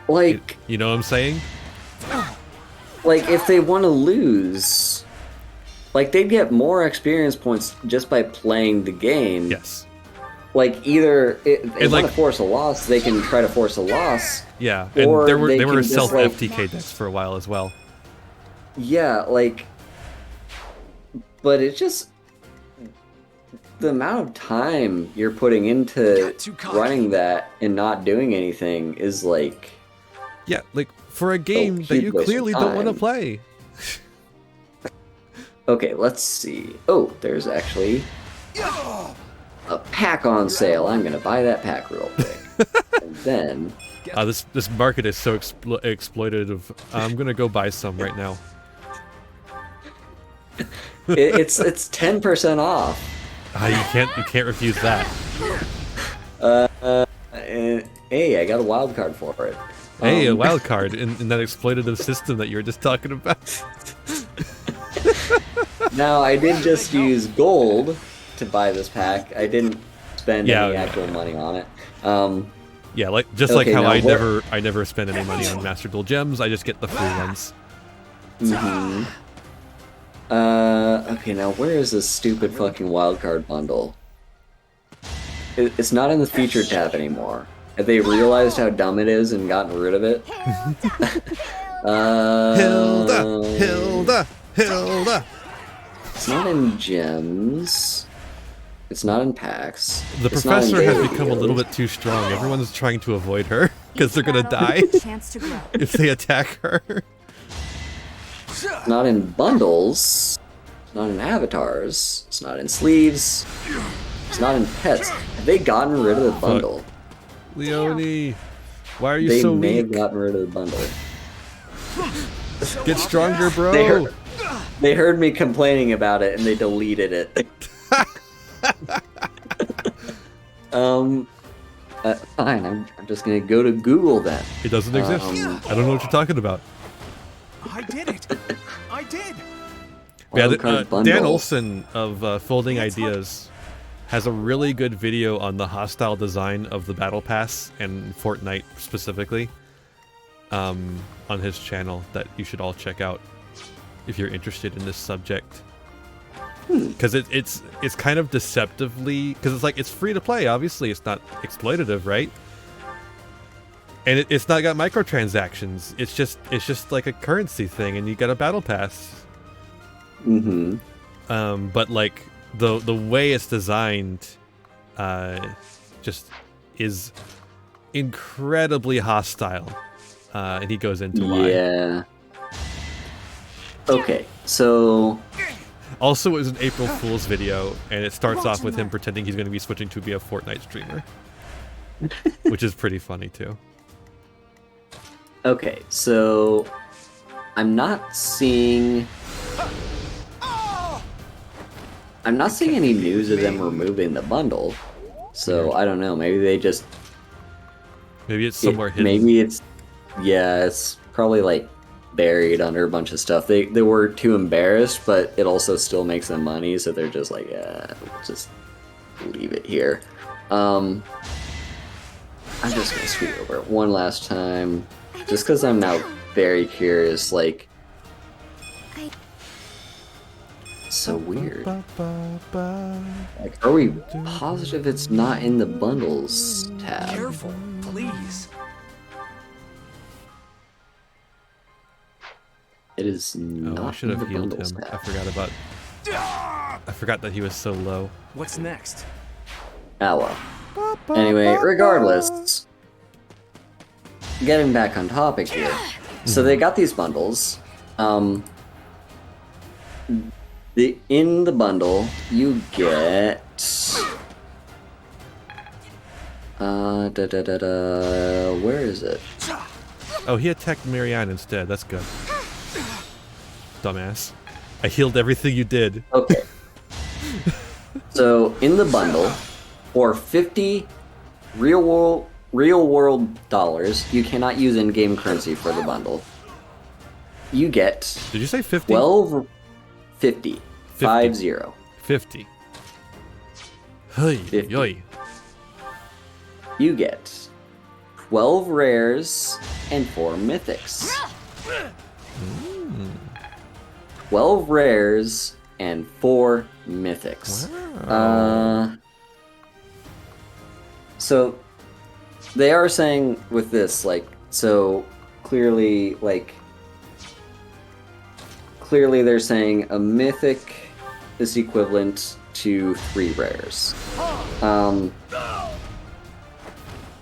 Like, you know what I'm saying? Like, if they want to lose, like, they'd get more experience points just by playing the game. Yes. Like, either if they want to force a loss, they can try to force a loss. Yeah, and they were self-FTK decks for a while as well. Yeah, like, but it's just the amount of time you're putting into running that and not doing anything is like... Yeah, like, for a game that you clearly don't want to play. Okay, let's see. Oh, there's actually a pack on sale. I'm gonna buy that pack real quick. And then... this market is so exploitative. I'm gonna go buy some right now. It's 10% off. You can't refuse that. Hey, I got a wild card for it. Hey, a wild card in that exploitative system that you were just talking about. Now, I did just use gold to buy this pack. I didn't spend any actual money on it. Yeah, like like how I never spend any money on Master Duel gems. I just get the free ones. Okay, now where is this stupid fucking wildcard bundle? It's not in the featured tab anymore. Have they realized how dumb it is and gotten rid of it? Hilda! It's not in gems. It's not in packs. The professor has become a little bit too strong. Everyone's trying to avoid her because they're gonna die if they attack her. It's not in bundles. It's not in avatars. It's not in sleeves. It's not in pets. Have they gotten rid of the bundle? Leone, why are you They so may weak? have gotten rid of the bundle. Get stronger, bro. They heard me complaining about it and they deleted it. Fine, I'm just gonna go to Google then. It doesn't exist. I don't know what you're talking about. I did it. I did. Yeah, Wildcard bundle. Dan Olson of Folding Ideas has a really good video on the hostile design of the Battle Pass and Fortnite specifically on his channel that you should all check out if you're interested in this subject. Because it's kind of deceptively, because it's like, it's free to play, obviously it's not exploitative, right? And it's not got microtransactions. It's just like a currency thing, and you get a battle pass. But like the way it's designed, just is incredibly hostile, and he goes into why. Yeah. Okay, so. Also, it was an April Fool's video, and it starts off with him pretending he's going to be switching to be a Fortnite streamer, which is pretty funny too. Okay, so I'm not seeing any news of them removing the bundle. So I don't know, maybe they just maybe it's somewhere hidden. Maybe it's it's probably like buried under a bunch of stuff. They were too embarrassed, but it also still makes them money, so they're just like, just leave it here. I'm just gonna sweep over it one last time, just because I'm now very curious. Like, so weird. Like, are we positive it's not in the bundles tab? Careful, please. It is not. Oh, I should have in the healed bundles him. tab. I forgot that he was so low. What's next? Ah, well. Anyway, regardless, getting back on topic here. So they got these bundles. In the bundle, you get where is it? Oh, he attacked Marianne instead. That's good. Dumbass. I healed everything you did. Okay. So in the bundle, for 50 real world dollars, you cannot use in-game currency for the bundle. You get. Did you say 50? 50. 50. 50. Hey, 50. You get 12 rares and 4 mythics. 12 rares and 4 mythics. Wow. So they are saying with this, like, so clearly they're saying a mythic is equivalent to 3 rares.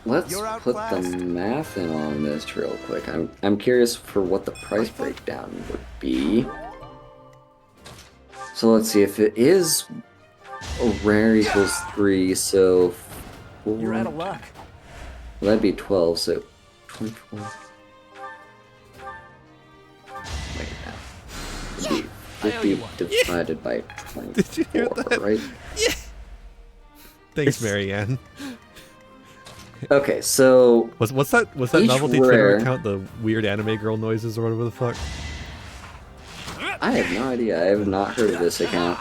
Let's put the math in on this real quick. I'm curious for what the price breakdown would be. So let's see, if it is a rare equals 3, so 4, You're out of luck. well, that'd be 12, so 24. Wait, now. It'd be 50 divided by 24, Did you hear that? right? Yeah. Thanks, Marianne. Okay, so what's that novelty Twitter account? The weird anime girl noises or whatever the fuck. I have no idea. I have not heard of this account.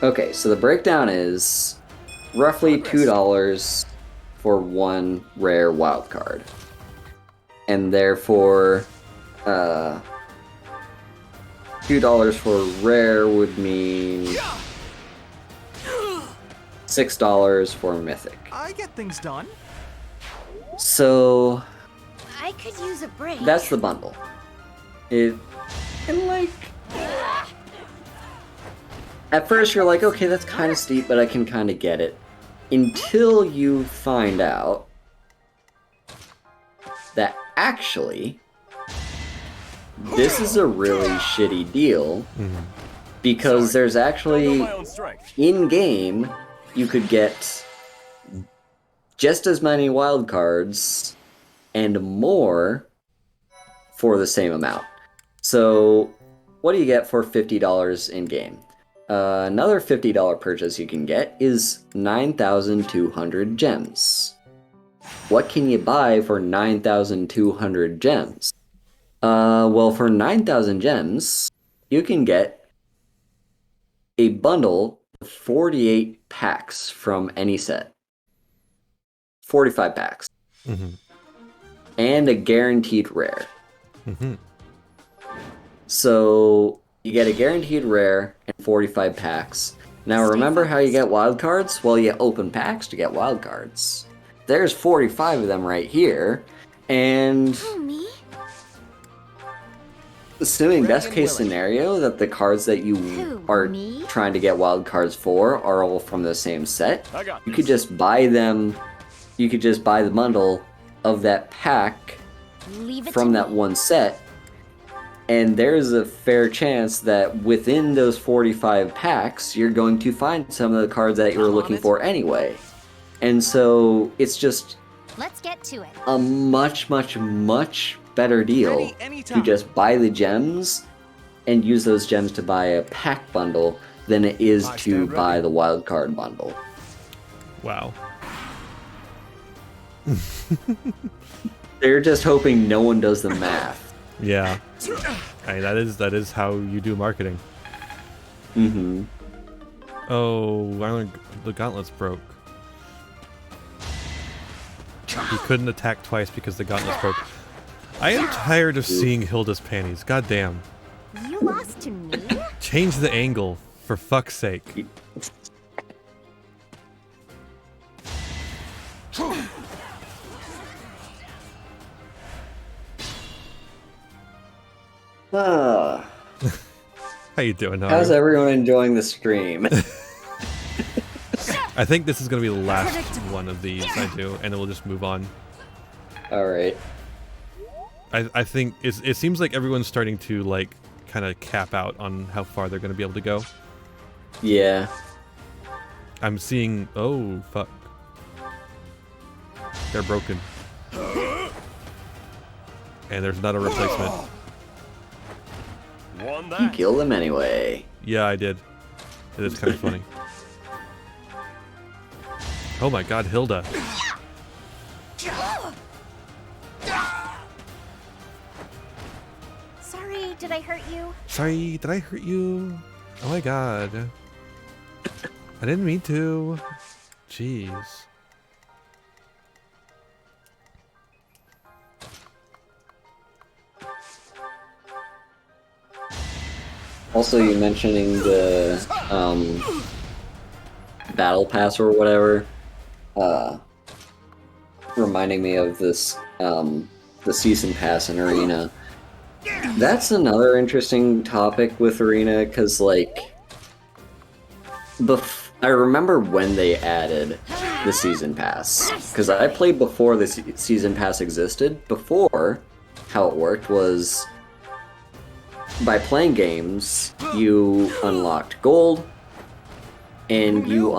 Okay, so the breakdown is roughly $2 for 1 rare wild card, and therefore, $2 for rare would mean $6 for mythic. I get things done. So I could use a break. that's the bundle. And like, at first you're like, okay, that's kind of steep, but I can kind of get it. Until you find out that actually, this is a really shitty deal Because there's actually, in-game, you could get just as many wild cards and more for the same amount. So, what do you get for $50 in-game? Another $50 purchase you can get is 9,200 gems. What can you buy for 9,200 gems? Well, for 9,000 gems, you can get a bundle of 48 packs from any set. 45 packs. Mm-hmm. And a guaranteed rare. Mm-hmm. So, you get a guaranteed rare and 45 packs. Now, remember how you get wildcards? Well, you open packs to get wildcards. There's 45 of them right here, and assuming best case scenario that the cards that you are trying to get wild cards for are all from the same set, you could just buy them. You could just buy the bundle of that pack from that one set, and there's a fair chance that within those 45 packs, you're going to find some of the cards that you were looking for anyway. And so it's just Let's get to it. a much, much, much better deal to just buy the gems and use those gems to buy a pack bundle than it is to buy the wild card bundle. Wow. They're just hoping no one does the math. Yeah. I mean, that is how you do marketing. Mm-hmm. Oh, the gauntlets broke. He couldn't attack twice because the gauntlets broke. I am tired of seeing Hilda's panties. God damn. You lost to me? Change the angle, for fuck's sake. Ah. How you doing, Haru? How's everyone enjoying the stream? I think this is going to be the last one of these I do, and then we'll just move on. Alright. I think it seems like everyone's starting to, like, kind of cap out on how far they're going to be able to go. Yeah. I'm seeing... Oh, fuck. They're broken. And there's not a replacement. You killed them anyway. Yeah, I did. It is kind of funny. Oh my god, Hilda. Sorry, did I hurt you? Sorry, did I hurt you? Oh my god. I didn't mean to. Jeez. Also, you mentioning the battle pass or whatever, reminding me of this the season pass in Arena. That's another interesting topic with Arena, because like I remember when they added the season pass, because I played before the season pass existed. Before, how it worked was, by playing games, you unlocked gold, and you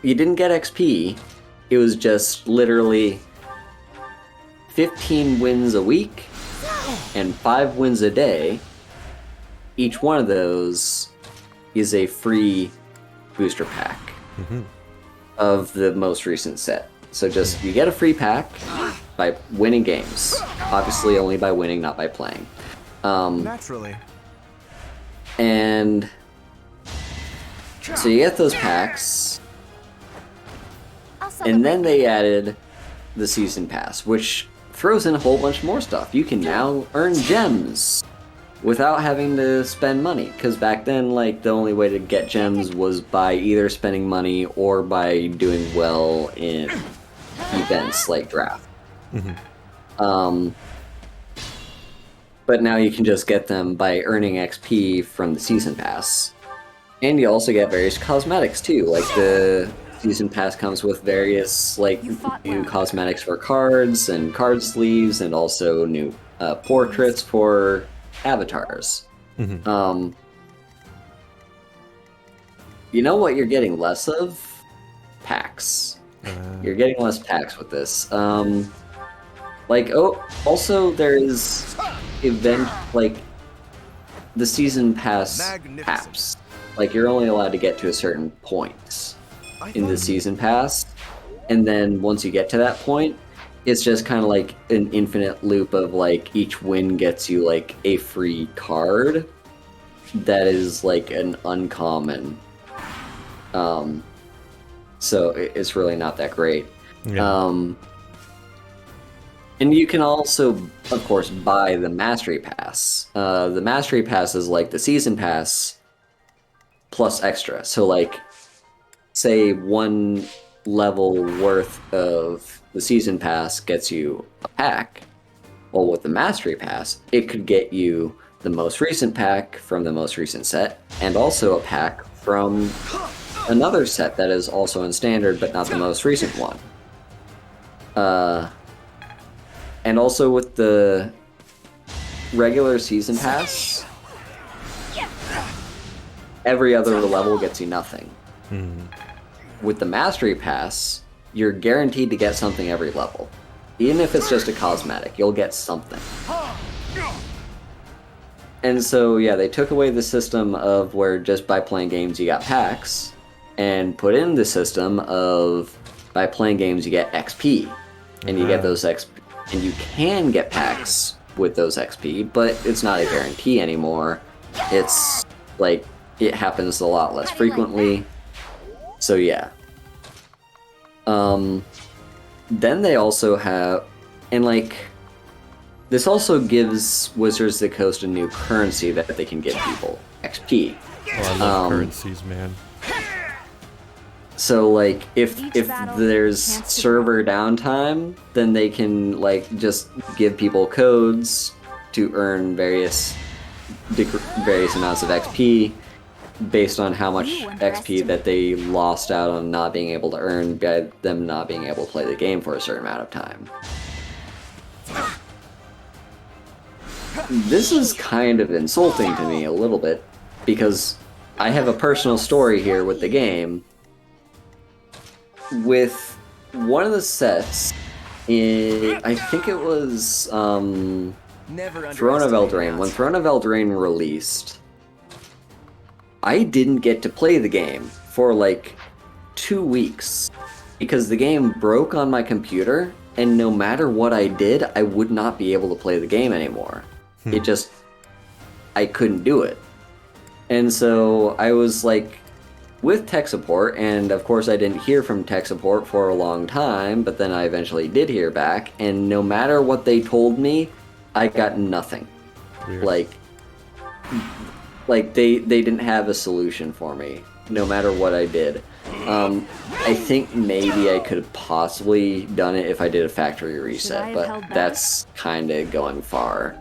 didn't get XP, it was just literally 15 wins a week and 5 wins a day. Each one of those is a free booster pack of the most recent set. So just, you get a free pack by winning games. Obviously only by winning, not by playing. Naturally. And so you get those packs, and then they added the season pass, which throws in a whole bunch more stuff. You can now earn gems without having to spend money, because back then, like, the only way to get gems was by either spending money or by doing well in events like draft. But now you can just get them by earning XP from the season pass. And you also get various cosmetics too, like the season pass comes with various like new cosmetics for cards and card sleeves, and also new portraits for avatars. You know what you're getting less of? Packs. You're getting less packs with this. Also there is event, like, the season pass apps. Like, you're only allowed to get to a certain point in the season pass, and then once you get to that point, it's just kind of like an infinite loop of, like, each win gets you, like, a free card that is, like, an uncommon. So it's really not that great. Yeah. And you can also, of course, buy the Mastery Pass. The Mastery Pass is like the Season Pass plus extra. So, like, say 1 level worth of the Season Pass gets you a pack. Well, with the Mastery Pass, it could get you the most recent pack from the most recent set, and also a pack from another set that is also in Standard, but not the most recent one. And also with the regular Season Pass, every other level gets you nothing. With the Mastery Pass, you're guaranteed to get something every level. Even if it's just a cosmetic, you'll get something. And so, yeah, they took away the system of where just by playing games you got packs, and put in the system of by playing games you get XP. And you get those XP. And you can get packs with those XP, but it's not a guarantee anymore. It's like, it happens a lot less frequently. So yeah. Then they also have, and like, this also gives Wizards of the Coast a new currency that they can give people. XP. Oh, I love currencies, man. So, like, if there's server downtime, then they can, like, just give people codes to earn various amounts of XP based on how much XP that they lost out on not being able to earn by them not being able to play the game for a certain amount of time. This is kind of insulting to me a little bit, because I have a personal story here with the game. With one of the sets, I think it was Throne of Eldraine. When Throne of Eldraine released, I didn't get to play the game for like 2 weeks because the game broke on my computer, and no matter what I did, I would not be able to play the game anymore. I couldn't do it. And so I was like, with tech support, and of course I didn't hear from tech support for a long time, but then I eventually did hear back, and no matter what they told me, I got nothing. Weird. Like they didn't have a solution for me, no matter what I did. I think maybe I could have possibly done it if I did a factory reset, but that's kind of going far.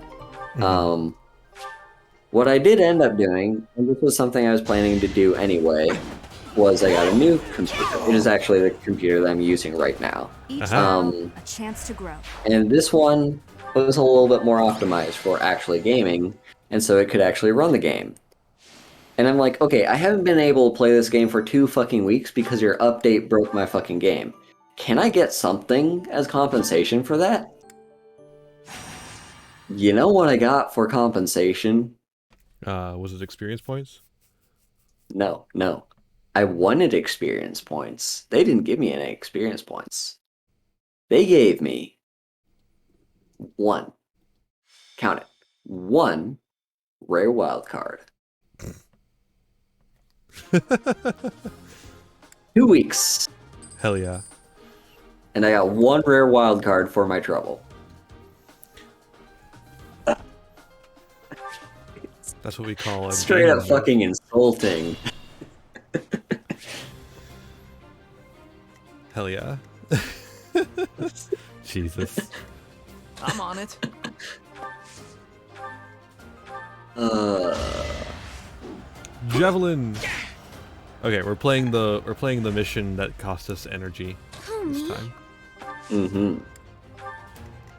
What I did end up doing, and this was something I was planning to do anyway, was I got a new computer. It is actually the computer that I'm using right now. A chance to grow. And this one was a little bit more optimized for actually gaming, and so it could actually run the game. And I'm like, okay, I haven't been able to play this game for 2 fucking weeks because your update broke my fucking game. Can I get something as compensation for that? You know what I got for compensation? Was it experience points? No. I wanted experience points. They didn't give me any experience points. They gave me 1. Count it. 1 rare wild card. 2 weeks. Hell yeah. And I got 1 rare wild card for my trouble. That's what we call a straight up fucking insulting. Hell yeah. Jesus. I'm on it. Javelin. Okay, we're playing the mission that cost us energy this time. Mm-hmm.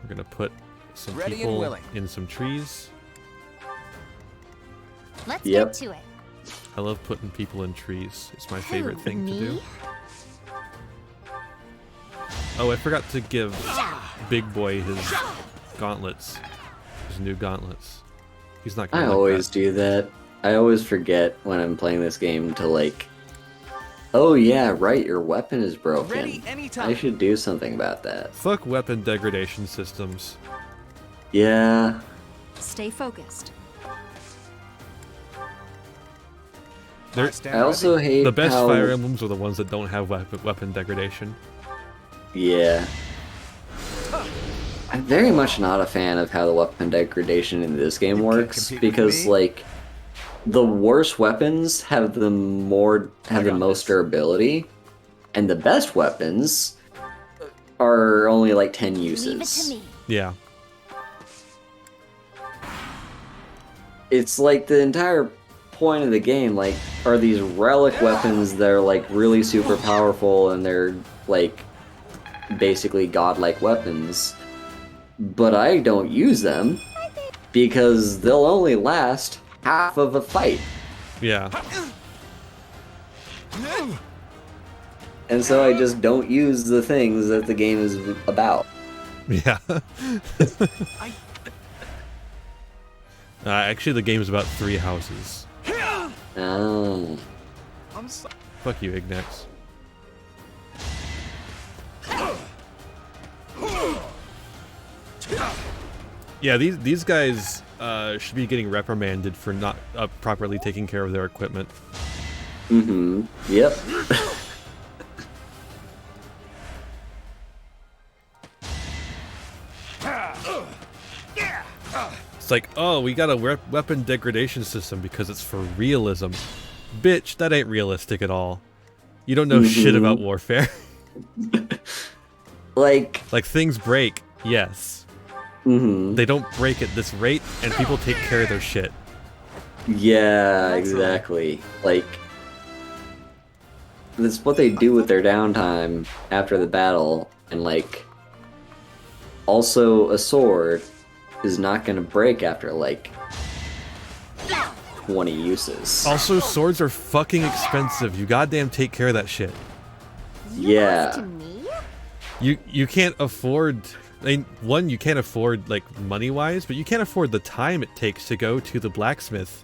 We're gonna put some Ready and people willing. in some trees. Let's Yep. get to it. I love putting people in trees. It's my favorite thing to do. Oh, I forgot to give Big Boy his gauntlets. His new gauntlets. He's not gonna I like always do that. I always forget when I'm playing this game to like, oh yeah, right, your weapon is broken. Ready anytime. I should do something about that. Fuck weapon degradation systems. Yeah. Stay focused. I also hate the best how... Fire Emblems are the ones that don't have weapon degradation. Yeah. I'm very much not a fan of how the weapon degradation in this game works, because like the worst weapons have the most durability, and the best weapons are only like 10 uses. Leave it to me. Yeah. It's like the entire point of the game, like, are these relic weapons that are like really super powerful and they're like basically godlike weapons, but I don't use them because they'll only last half of a fight. Yeah. And so I just don't use the things that the game is about. Yeah. Actually, the game is about 3 houses. Oh. Fuck you, Ignax. Yeah, these guys should be getting reprimanded for not properly taking care of their equipment. Mm-hmm. Yep. It's like, oh, we got a weapon degradation system because it's for realism. Bitch, that ain't realistic at all. You don't know shit about warfare. Like things break, yes. They don't break at this rate, and people take care of their shit. Yeah, exactly. Like, that's what they do with their downtime after the battle, and like, also a sword is not gonna break after like 20 uses. Also, swords are fucking expensive. You goddamn take care of that shit. Yeah. You can't afford. I mean, one, you can't afford like money-wise, but you can't afford the time it takes to go to the blacksmith.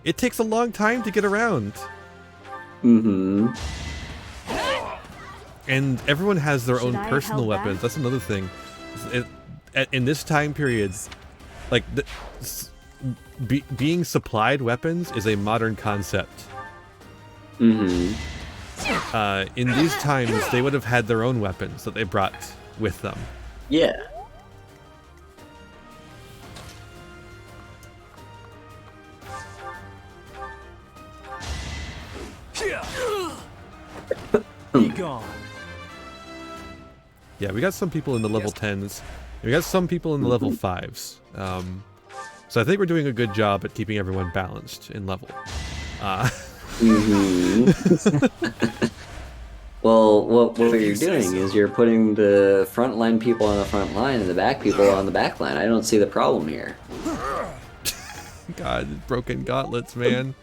It takes a long time to get around. Mm-hmm. And everyone has their own Should I personal help weapons. back? That's another thing. In this time period, like being supplied weapons is a modern concept. Mm-hmm. In these times, they would have had their own weapons that they brought with them. Yeah. Be gone. Yeah, we got some people in the level 10s. We got some people in the level 5s. So I think we're doing a good job at keeping everyone balanced in level. Well, what you're doing is you're putting the frontline people on the front line and the back people on the back line. I don't see the problem here. God, broken gauntlets, man.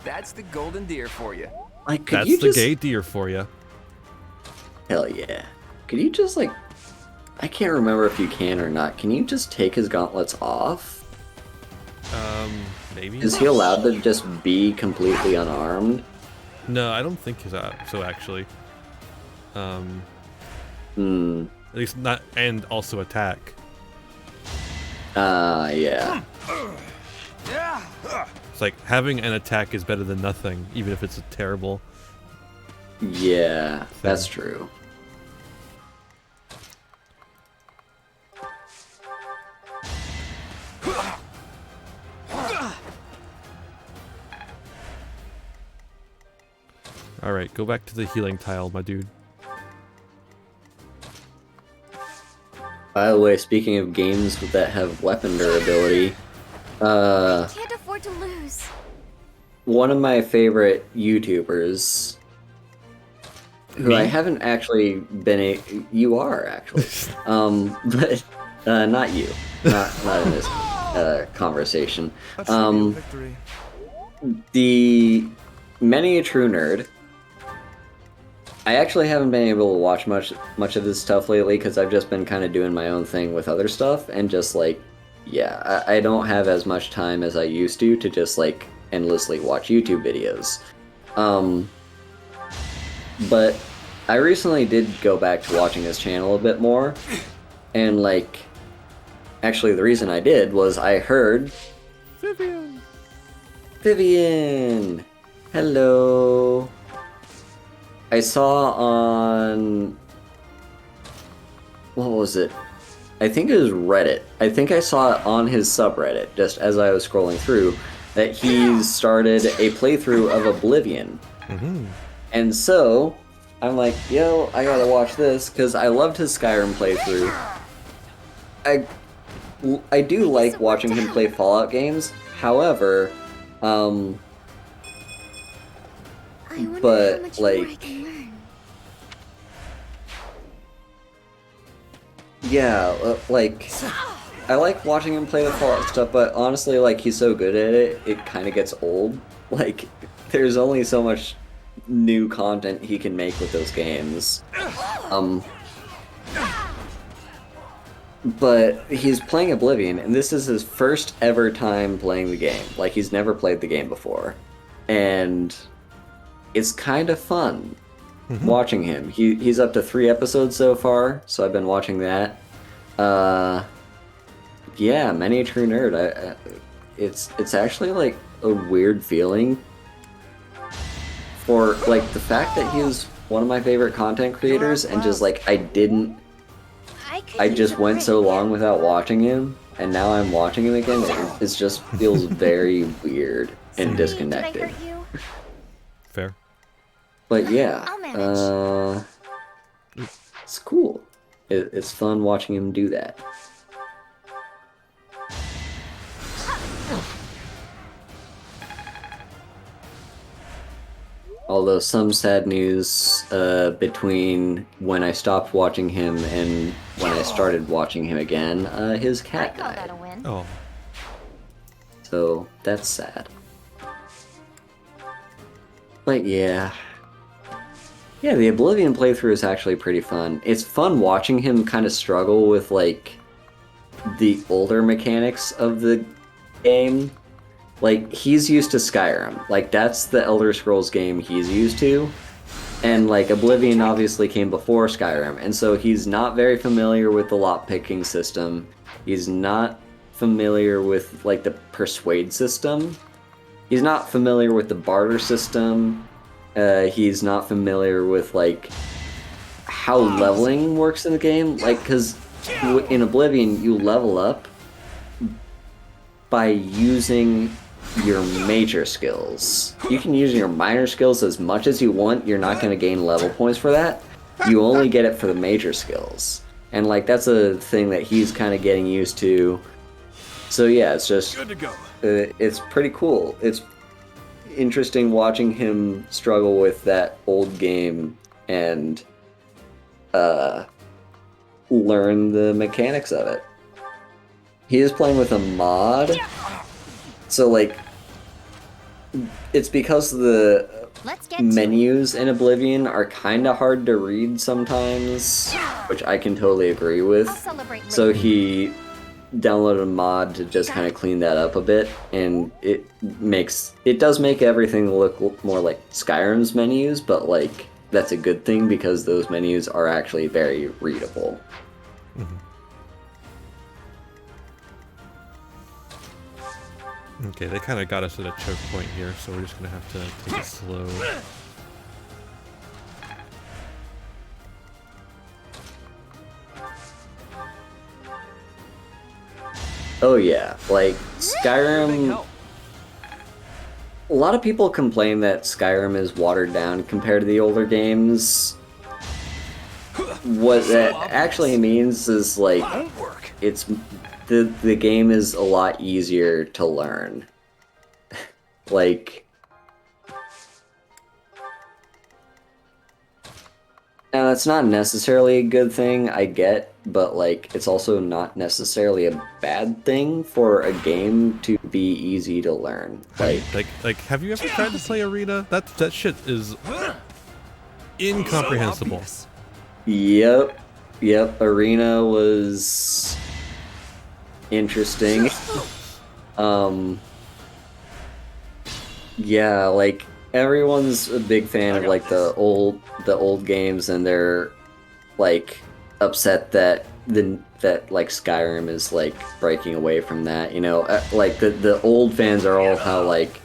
That's the golden deer for you. Like, could That's you the just... gay deer for you. Hell yeah. Could you just, like... I can't remember if you can or not. Can you just take his gauntlets off? Maybe. Is he allowed to just be completely unarmed? No, I don't think so, actually. At least not, and also attack. Yeah. It's like, having an attack is better than nothing, even if it's a terrible... Yeah, that's true. Alright, go back to the healing tile, my dude. By the way, speaking of games that have weapon durability, Can't afford to lose. one of my favorite YouTubers who I haven't actually you are actually, but not you, not in this conversation. The Many a True Nerd. I actually haven't been able to watch much of his stuff lately because I've just been kind of doing my own thing with other stuff, and just like, yeah, I don't have as much time as I used to just like endlessly watch YouTube videos. But I recently did go back to watching his channel a bit more, and like, actually the reason I did was I heard Vivian! Hello! I saw on... what was it? I think it was Reddit. I think I saw it on his subreddit, just as I was scrolling through, that he's started a playthrough of Oblivion. And so, I'm like, yo, I gotta watch this, because I loved his Skyrim playthrough. I do like watching him play Fallout games, however, but, like, yeah, like, I like watching him play the Fallout stuff, but honestly, like, he's so good at it, it kind of gets old. Like, there's only so much new content he can make with those games. But he's playing Oblivion, and this is his first ever time playing the game. Like, he's never played the game before. And it's kind of fun watching him. He's up to 3 episodes so far, so I've been watching that. Yeah, Many a True Nerd. It's actually, like, a weird feeling for, like, the fact that he was one of my favorite content creators, and just, like, I just went so long without watching him, and now I'm watching him again. It just feels very weird and disconnected. Fair. But yeah, it's cool. It's fun watching him do that. Although some sad news between when I stopped watching him and when I started watching him again, his cat died. Oh. So that's sad. But yeah. Yeah, the Oblivion playthrough is actually pretty fun. It's fun watching him kind of struggle with, like, the older mechanics of the game. Like, he's used to Skyrim. Like, that's the Elder Scrolls game he's used to. And, like, Oblivion obviously came before Skyrim. And so he's not very familiar with the lockpicking system. He's not familiar with, like, the Persuade system. He's not familiar with the barter system. He's not familiar with, like, how leveling works in the game. Like, because in Oblivion, you level up by using your major skills. You can use your minor skills as much as you want. You're not going to gain level points for that. You only get it for the major skills. And, like, that's a thing that he's kind of getting used to. So yeah, it's just... good to go. It's pretty cool. It's interesting watching him struggle with that old game and learn the mechanics of it. He is playing with a mod, so like, it's because the menus in Oblivion are kind of hard to read sometimes, which I can totally agree with. So he downloaded a mod to just kind of clean that up a bit, and it does make everything look more like Skyrim's menus, but like, that's a good thing because those menus are actually very readable. Okay, they kind of got us at a choke point here, so we're just gonna have to take it slow. Oh yeah, like, Skyrim... A lot of people complain that Skyrim is watered down compared to the older games. What that actually means is, like, it's... The game is a lot easier to learn. Like... it's not necessarily a good thing, I get, but like it's also not necessarily a bad thing for a game to be easy to learn. Like have you ever tried to play Arena? That shit is incomprehensible. Yep. Arena was interesting. Yeah, like everyone's a big fan of like the old games, and they're like upset that like Skyrim is like breaking away from that. You know, like the old fans are all how like,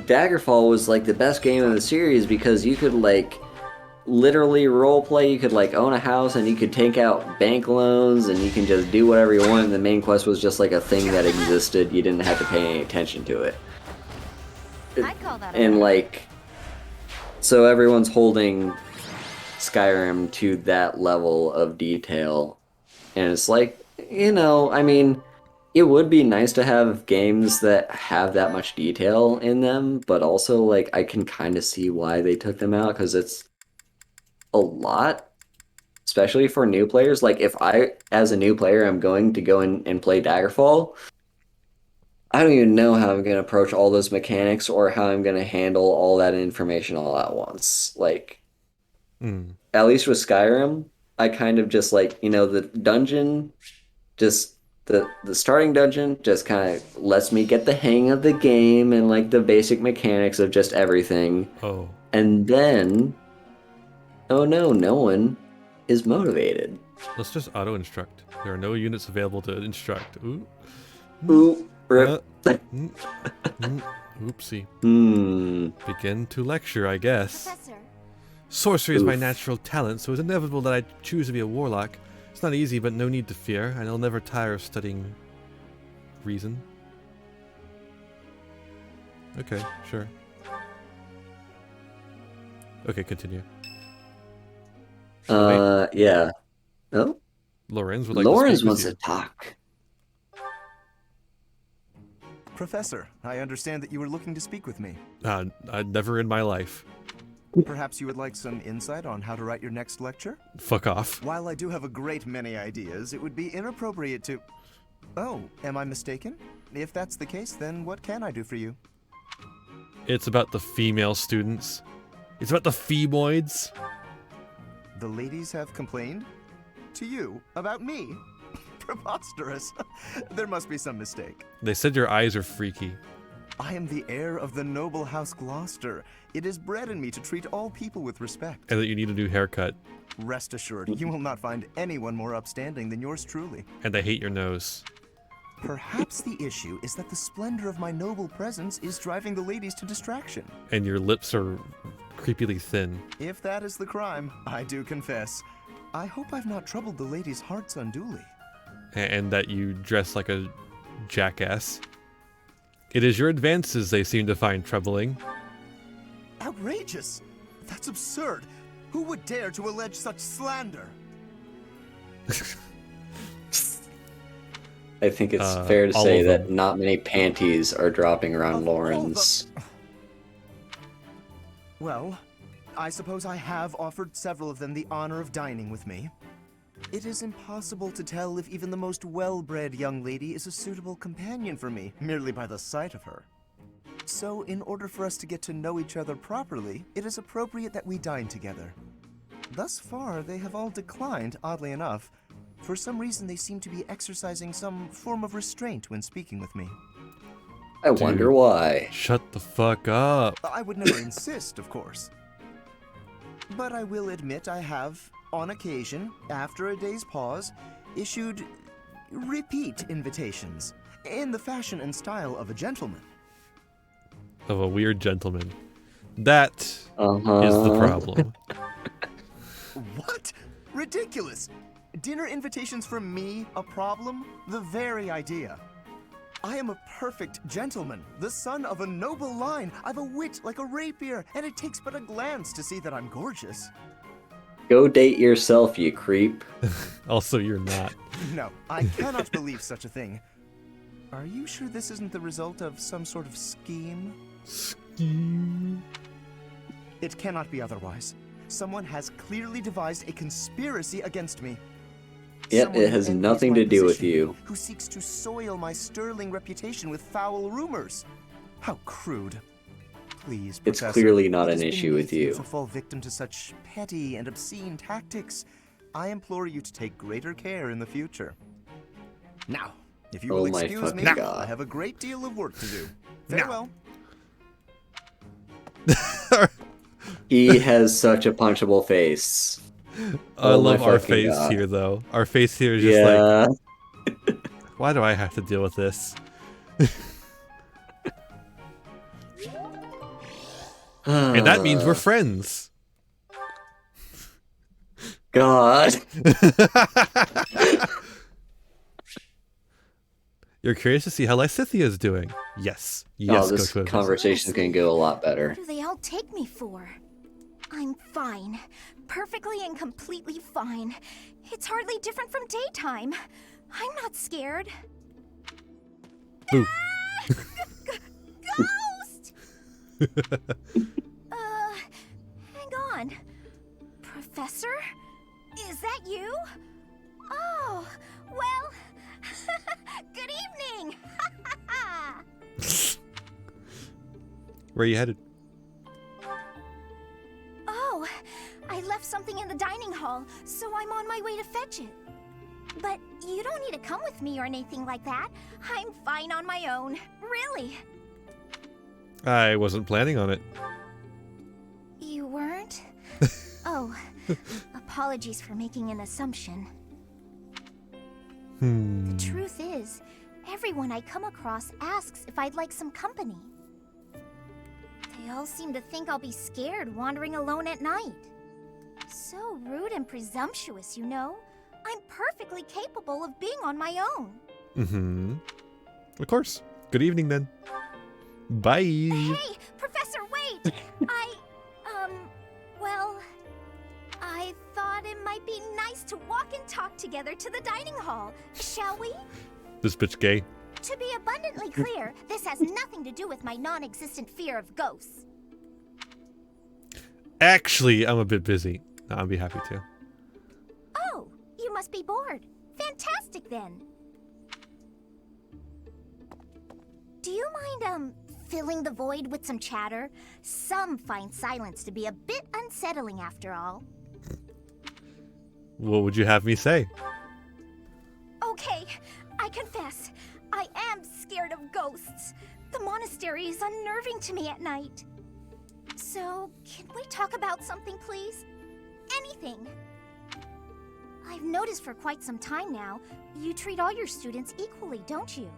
Daggerfall was like the best game of the series because you could like literally roleplay. You could like own a house and you could take out bank loans and you can just do whatever you want. And the main quest was just like a thing that existed. You didn't have to pay any attention to it. And like, so everyone's holding Skyrim to that level of detail, and it's like, you know, I mean, it would be nice to have games that have that much detail in them, but also like I can kind of see why they took them out, because it's a lot, especially for new players. Like if I, as a new player, I'm going to go in and play Daggerfall, I don't even know how I'm going to approach all those mechanics or how I'm going to handle all that information all at once. Like, at least with Skyrim, I kind of just like, you know, the dungeon, just the starting dungeon just kind of lets me get the hang of the game and like the basic mechanics of just everything. Oh. And then, oh no, no one is motivated. Let's just auto-instruct. There are no units available to instruct. Ooh. Ooh. Rip. Oopsie. Begin to lecture, I guess. Professor. Sorcery is my natural talent, so it's inevitable that I choose to be a warlock. It's not easy, but no need to fear, and I'll never tire of studying reason. Okay, sure. Okay, continue. Yeah. Oh? Lorenz would like Lorenz to speak wants with you. to talk. Professor, I understand that you were looking to speak with me. Never in my life. Perhaps you would like some insight on how to write your next lecture? Fuck off. While I do have a great many ideas, it would be inappropriate to... Oh, am I mistaken? If that's the case, then what can I do for you? It's about the female students. It's about the femoids. The ladies have complained? To you? About me? Preposterous. There must be some mistake. They said your eyes are freaky. I am the heir of the noble House Gloucester. It is bred in me to treat all people with respect. And that you need a new haircut. Rest assured, you will not find anyone more upstanding than yours truly. And I hate your nose. Perhaps the issue is that the splendor of my noble presence is driving the ladies to distraction. And your lips are creepily thin. If that is the crime, I do confess. I hope I've not troubled the ladies' hearts unduly. And that you dress like a jackass. It is your advances they seem to find troubling. Outrageous! That's absurd! Who would dare to allege such slander? I think it's fair to say that not many panties are dropping around Lorenz. Well, I suppose I have offered several of them the honor of dining with me. It is impossible to tell if even the most well-bred young lady is a suitable companion for me, merely by the sight of her. So, in order for us to get to know each other properly, it is appropriate that we dine together. Thus far, they have all declined, oddly enough. For some reason, they seem to be exercising some form of restraint when speaking with me. I wonder why. Shut the fuck up. I would never insist, of course. But I will admit I have, on occasion, after a day's pause, issued repeat invitations, in the fashion and style of a gentleman. Of a weird gentleman. That is the problem. What? Ridiculous! Dinner invitations from me a problem? The very idea. I am a perfect gentleman, the son of a noble line. I've a wit like a rapier, and it takes but a glance to see that I'm gorgeous. Go date yourself, you creep. Also, you're not. No, I cannot believe such a thing. Are you sure this isn't the result of some sort of scheme? Scheme? It cannot be otherwise. Someone has clearly devised a conspiracy against me. Yep, Someone it who has envies nothing my to do with position, you. Who seeks to soil my sterling reputation with foul rumors. How crude. Please, It's Professor, clearly not it an is issue with beneath you. to fall victim to such petty and obscene tactics. I implore you to take greater care in the future. Now, if you Oh will my excuse me, fucking God. I have a great deal of work to do. Farewell. He has such a punchable face. I Oh my love our fucking face God. here, though. Our face here is just Yeah. like, why do I have to deal with this? And that means we're friends. God. You're curious to see how Lysithea is doing? Yes. Yes, Oh, go this to a visit. conversation's gonna go a lot better. What do they all take me for? I'm fine. Perfectly and completely fine. It's hardly different from daytime. I'm not scared. Boo. Ghost! Hang on. Professor? Is that you? Oh, well, good evening! Where are you headed? Oh, I left something in the dining hall, so I'm on my way to fetch it. But you don't need to come with me or anything like that. I'm fine on my own, really. I wasn't planning on it. You weren't? Oh, apologies for making an assumption. The truth is, everyone I come across asks if I'd like some company. They all seem to think I'll be scared wandering alone at night. So rude and presumptuous, you know? I'm perfectly capable of being on my own. Mm-hmm. Of course. Good evening, then. Bye. Hey, Professor, wait! Well, I thought it might be nice to walk and talk together to the dining hall. Shall we? This bitch gay. To be abundantly clear, this has nothing to do with my non-existent fear of ghosts. Actually, I'm a bit busy. No, I'd be happy to. Oh, you must be bored. Fantastic, then. Do you mind, filling the void with some chatter? Some find silence to be a bit unsettling after all. What would you have me say? Okay, I confess, I am scared of ghosts. The monastery is unnerving to me at night. So, can we talk about something, please? Anything. I've noticed for quite some time now, you treat all your students equally, don't you?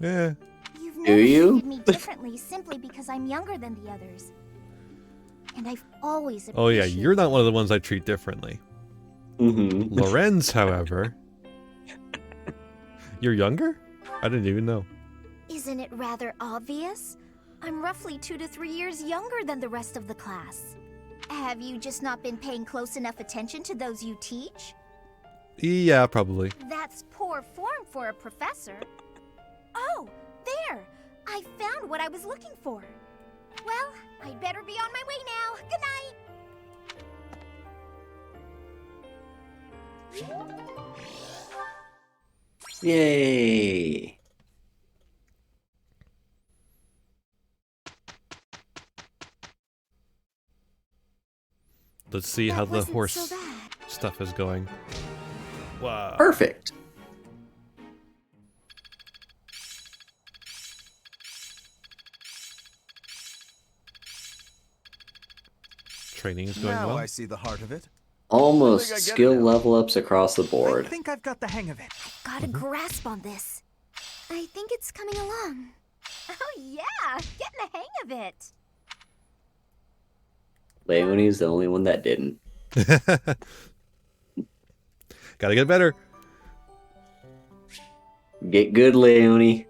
Yeah. You've Do never you? treated me differently simply because I'm younger than the others. And I've always Oh yeah, appreciated you're not one of the ones I treat differently. Mm-hmm. Lorenz, however. You're younger? I didn't even know. Isn't it rather obvious? I'm roughly 2 to 3 years younger than the rest of the class. Have you just not been paying close enough attention to those you teach? Yeah, probably. That's poor form for a professor. Oh, there! I found what I was looking for. Well, I'd better be on my way now. Good night! Yay. Let's see how the wasn't horse so bad. stuff is going. Wow. Perfect. Training is going Now well. I see the heart of it. Almost I get it skill now. level ups across the board. I think I've got the hang of it. Got a grasp on this. I think it's coming along. Oh yeah, getting the hang of it. Leonie's the only one that didn't. Gotta get better. Get good, Leonie.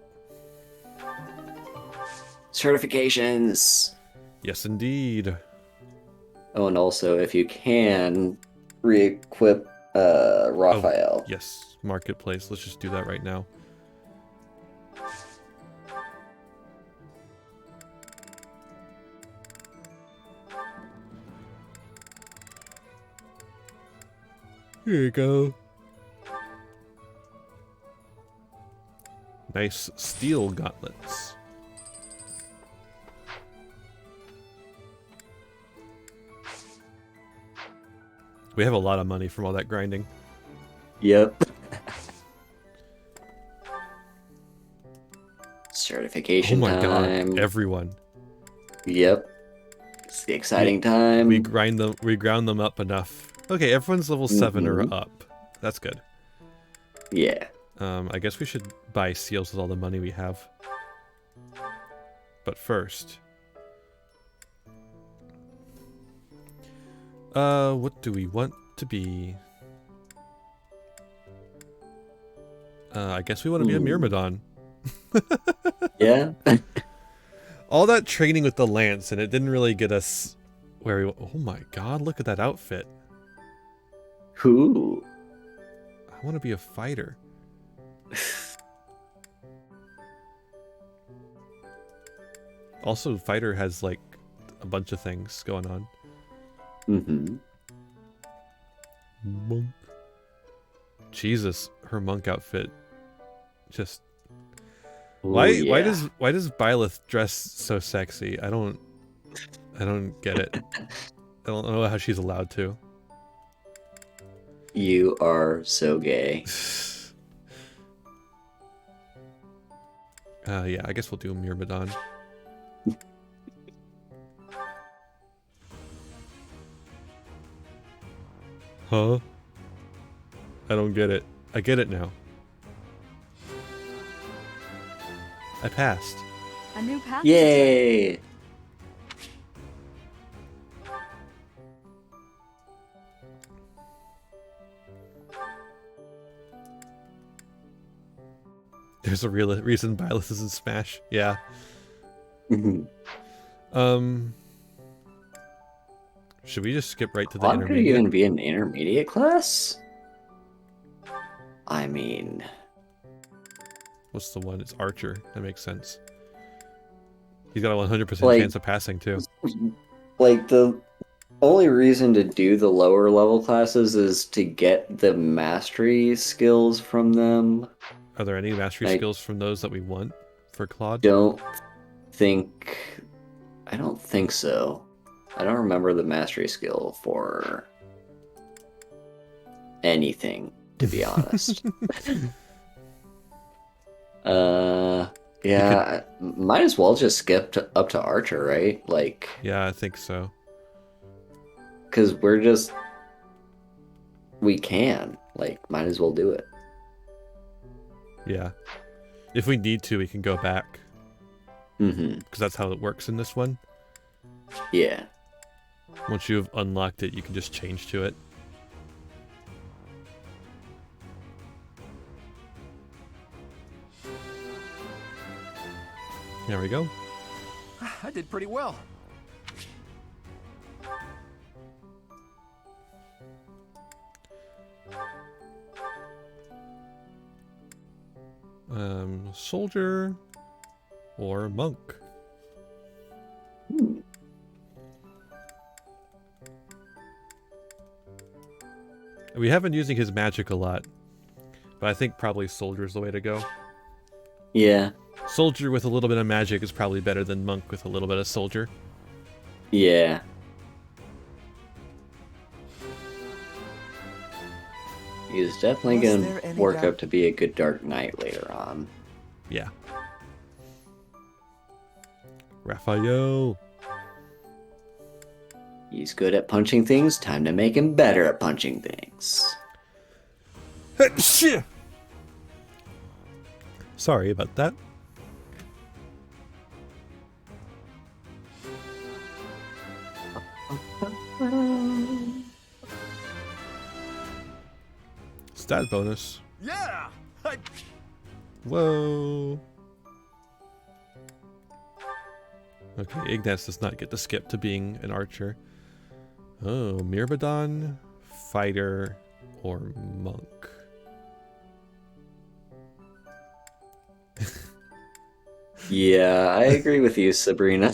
Certifications. Yes, indeed. Oh, and also, if you can, re-equip Raphael. Oh, yes, marketplace. Let's just do that right now. Here you go. Nice steel gauntlets. We have a lot of money from all that grinding. Yep. Certification time. Oh my time. god, everyone. Yep. It's the exciting time. We ground them up enough. Okay, everyone's level 7 or up. That's good. Yeah. I guess we should buy seals with all the money we have. But first... what do we want to be? I guess we want to be a Myrmidon. Yeah. All that training with the lance, and it didn't really get us where we... Oh my god, look at that outfit. Ooh. I want to be a fighter. Also, fighter has, like, a bunch of things going on. Mm-hmm. Monk. Jesus, her monk outfit. Just... Ooh, why yeah. why does Byleth dress so sexy? I don't get it. I don't know how she's allowed to. You are so gay. Yeah, I guess we'll do a Myrmidon. Huh? I don't get it. I get it now. I passed. A new path. Yay! There's a real reason Byleth is in Smash. Yeah. Should we just skip right to the Claude could intermediate? even be an intermediate class? I mean... What's the one? It's Archer. That makes sense. He's got a 100% Like- chance of passing, too. Like, the only reason to do the lower level classes is to get the mastery skills from them. Are there any mastery I skills from those that we want for Claude? I don't think so. I don't remember the mastery skill for anything, to be honest. Yeah, might as well just skip up to Archer, right? Like, Yeah, I think so. because we can. Like, might as well do it. Yeah. If we need to, we can go back. Mm-hmm. Because that's how it works in this one. Yeah. Once you've unlocked it, you can just change to it. There we go. I did pretty well. Soldier or monk. We have been using his magic a lot, but I think probably soldier's the way to go. Yeah. Soldier with a little bit of magic is probably better than monk with a little bit of soldier. Yeah. He's definitely Was going there to any work doubt? up to be a good Dark Knight later on. Yeah. Raphael. He's good at punching things. Time to make him better at punching things. Sorry about that. Stat bonus. Yeah! Whoa. Okay, Ignatz does not get to skip to being an archer. Oh, Myrmidon, fighter, or monk. Yeah, I agree with you, Sabrina.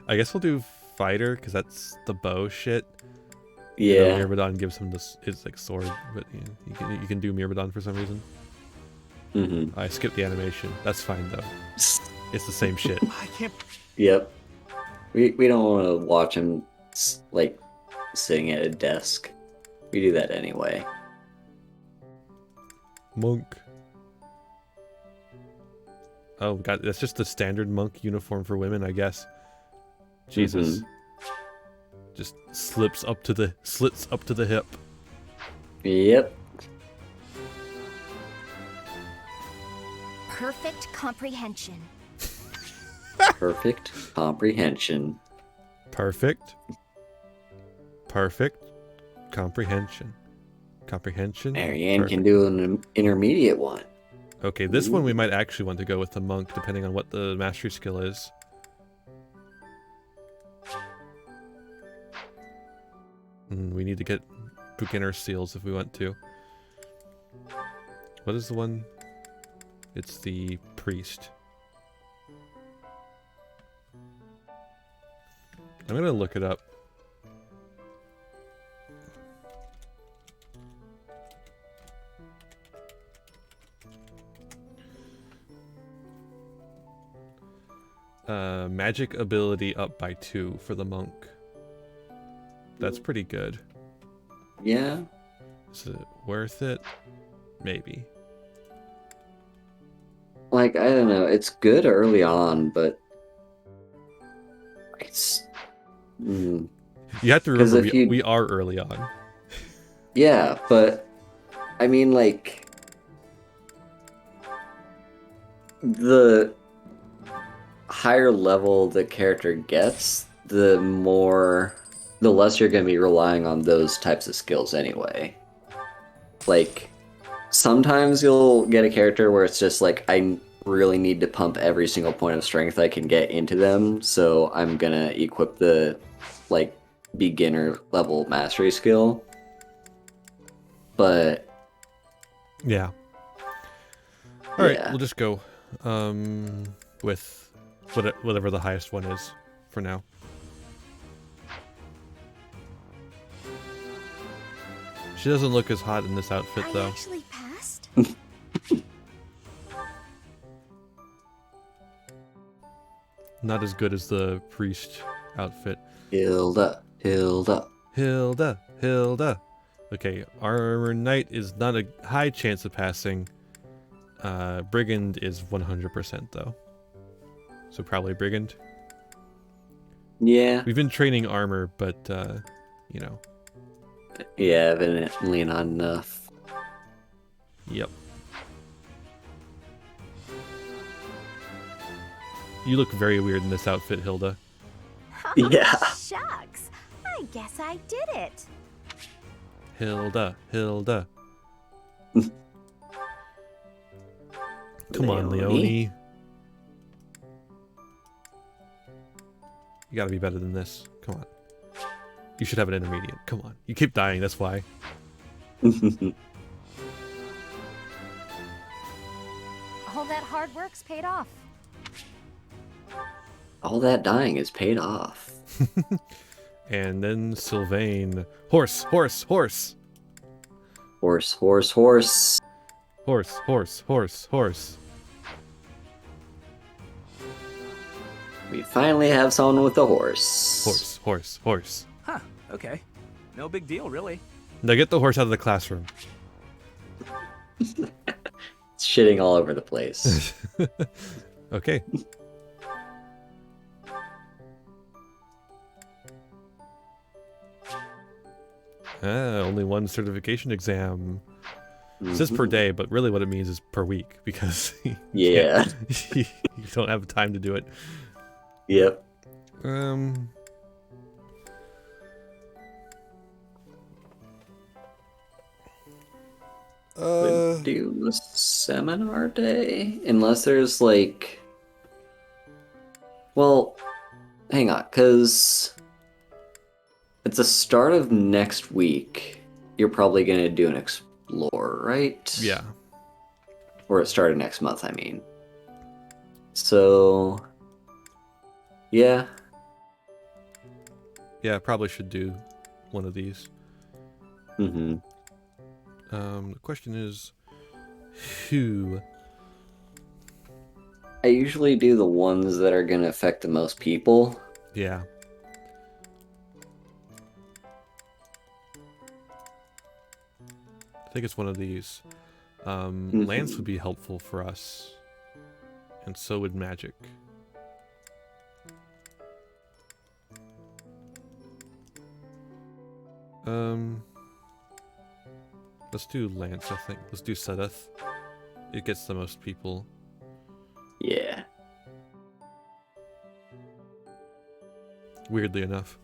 I guess we'll do fighter, because that's the bow shit. Yeah. Myrmidon gives him his like sword, but you can do Myrmidon for some reason. Mm-hmm. I skipped the animation. That's fine though. It's the same shit. I can't. Yep. We don't want to watch him like sitting at a desk. We do that anyway. Monk. Oh god, that's just the standard monk uniform for women, I guess. Jesus. Just slits up to the hip. Yep. Perfect comprehension. Perfect comprehension. Perfect comprehension. Comprehension. Marianne can do an intermediate one. Okay, this one we might actually want to go with the monk, depending on what the mastery skill is. We need to get beginner seals if we want to. What is the one? It's the priest. I'm gonna look it up. Magic ability up by 2 for the monk. That's pretty good. Yeah. Is it worth it? Maybe. Like, I don't know. It's good early on, but it's... You have to remember we are early on. Yeah, but I mean, like, the higher level the character gets, the less you're going to be relying on those types of skills anyway. Like, sometimes you'll get a character where it's just like, I really need to pump every single point of strength I can get into them, so I'm gonna equip the, like, beginner level mastery skill. But... yeah. Alright, we'll just go with whatever the highest one is for now. She doesn't look as hot in this outfit, though. I actually passed? Not as good as the priest outfit. Hilda. Okay, Armor Knight is not a high chance of passing. Brigand is 100% though. So probably Brigand. Yeah. We've been training armor, but, you know. Yeah, evidently not enough. Yep. You look very weird in this outfit, Hilda. Yeah. Shucks. I guess I did it. Hilda. Come on, Leonie. You gotta be better than this. Come on. You should have an intermediate. Come on. You keep dying, that's why. All that hard work's paid off. All that dying is paid off. And then Sylvain. Horse. Horse. We finally have someone with a horse. Horse. Huh, okay. No big deal, really. Now get the horse out of the classroom. It's shitting all over the place. Okay. Only one certification exam. It says per day, but really what it means is per week, because you don't have time to do it. Yep. Do a seminar day? Unless there's like... Well, hang on, because at the start of next week, you're probably going to do an explore, right? Yeah. Or it started next month, I mean. So... Yeah. Yeah, probably should do one of these. Mm-hmm. The question is, who? I usually do the ones that are gonna affect the most people. Yeah. I think it's one of these. Lance would be helpful for us. And so would magic. Let's do Lance, I think. Let's do Sedith. It gets the most people. Yeah. Weirdly enough.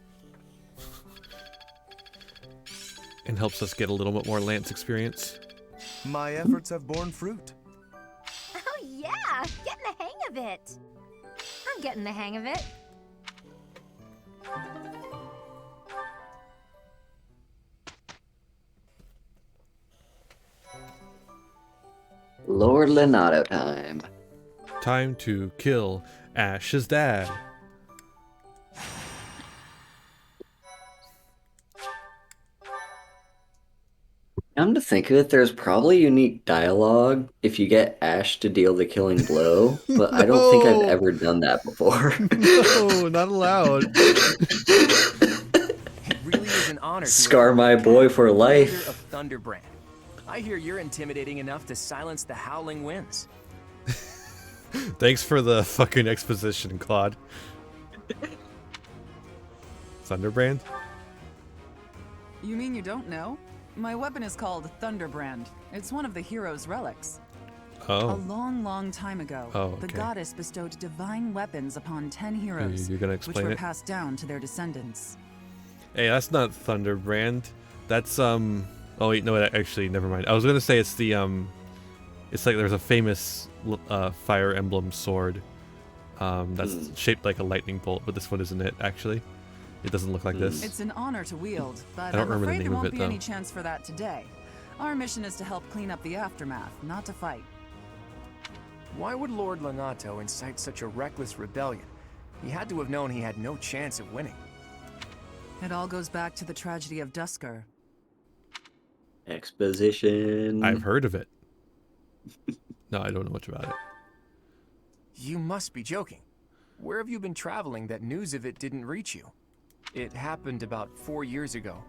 And helps us get a little bit more Lance experience. My efforts have borne fruit. Oh yeah, getting the hang of it. I'm getting the hang of it. Lord Lenato time. Time to kill Ash's dad. Come to think of it, there's probably unique dialogue if you get Ash to deal the killing blow, but I don't think I've ever done that before. No, not allowed. It really is an honor to Scar my boy for life. of Thunderbrand. I hear you're intimidating enough to silence the howling winds. Thanks for the fucking exposition, Claude. Thunderbrand? You mean you don't know? My weapon is called Thunderbrand. It's one of the hero's relics. Oh. A long, long time ago, the okay. goddess bestowed divine weapons upon 10 heroes, You're gonna which explain were it? passed down to their descendants. Hey, that's not Thunderbrand. That's oh wait, no, actually, never mind. I was gonna say it's the it's like there's a famous Fire Emblem sword that's shaped like a lightning bolt, but this one isn't it actually. It doesn't look like this. It's an honor to wield, but I don't I'm remember the afraid name there of won't it, be though. any chance for that today. Our mission is to help clean up the aftermath, not to fight. Why would Lord Lenato incite such a reckless rebellion? He had to have known he had no chance of winning. It all goes back to the tragedy of Duskur. Exposition. I've heard of it. No, I don't know much about it. You must be joking. Where have you been traveling that news of it didn't reach you? It happened about 4 years ago.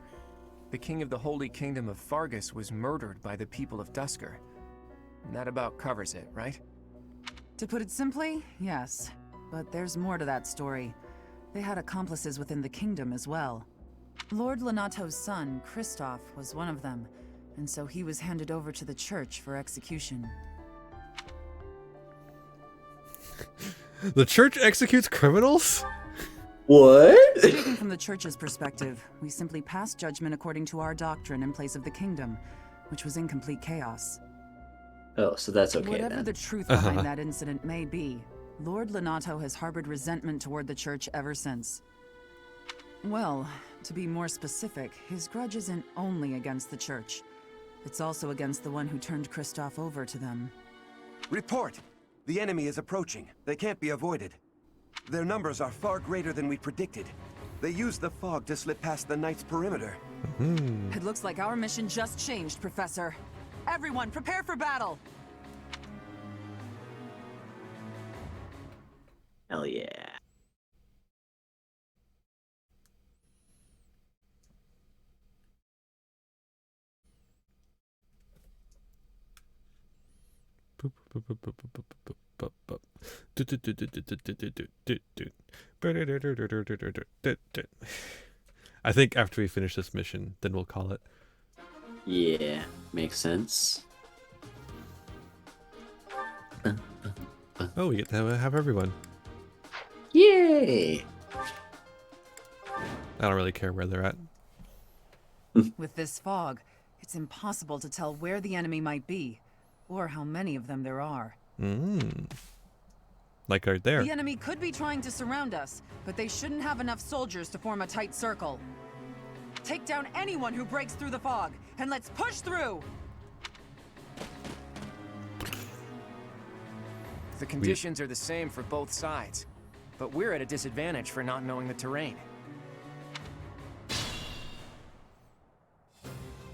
The king of the Holy Kingdom of Fargus was murdered by the people of Duskur. That about covers it, right? To put it simply, yes. But there's more to that story. They had accomplices within the kingdom as well. Lord Lenato's son, Kristoff, was one of them, and so he was handed over to the church for execution. The church executes criminals? What? Speaking from the church's perspective, we simply passed judgment according to our doctrine in place of the kingdom, which was in complete chaos. Oh, so that's okay Whatever then. the truth behind that incident may be, Lord Lenato has harbored resentment toward the church ever since. Well, to be more specific, his grudge isn't only against the church. It's also against the one who turned Kristoff over to them. Report! The enemy is approaching. They can't be avoided. Their numbers are far greater than we predicted. They used the fog to slip past the Knight's perimeter. It looks like our mission just changed, Professor. Everyone, prepare for battle! Hell yeah. I think after we finish this mission, then we'll call it. Yeah, makes sense. Oh, we get to have everyone. Yay! I don't really care where they're at. With this fog, it's impossible to tell where the enemy might be, or how many of them there are. Like right there. The enemy could be trying to surround us, but they shouldn't have enough soldiers to form a tight circle. Take down anyone who breaks through the fog, and let's push through! The conditions are the same for both sides, but we're at a disadvantage for not knowing the terrain.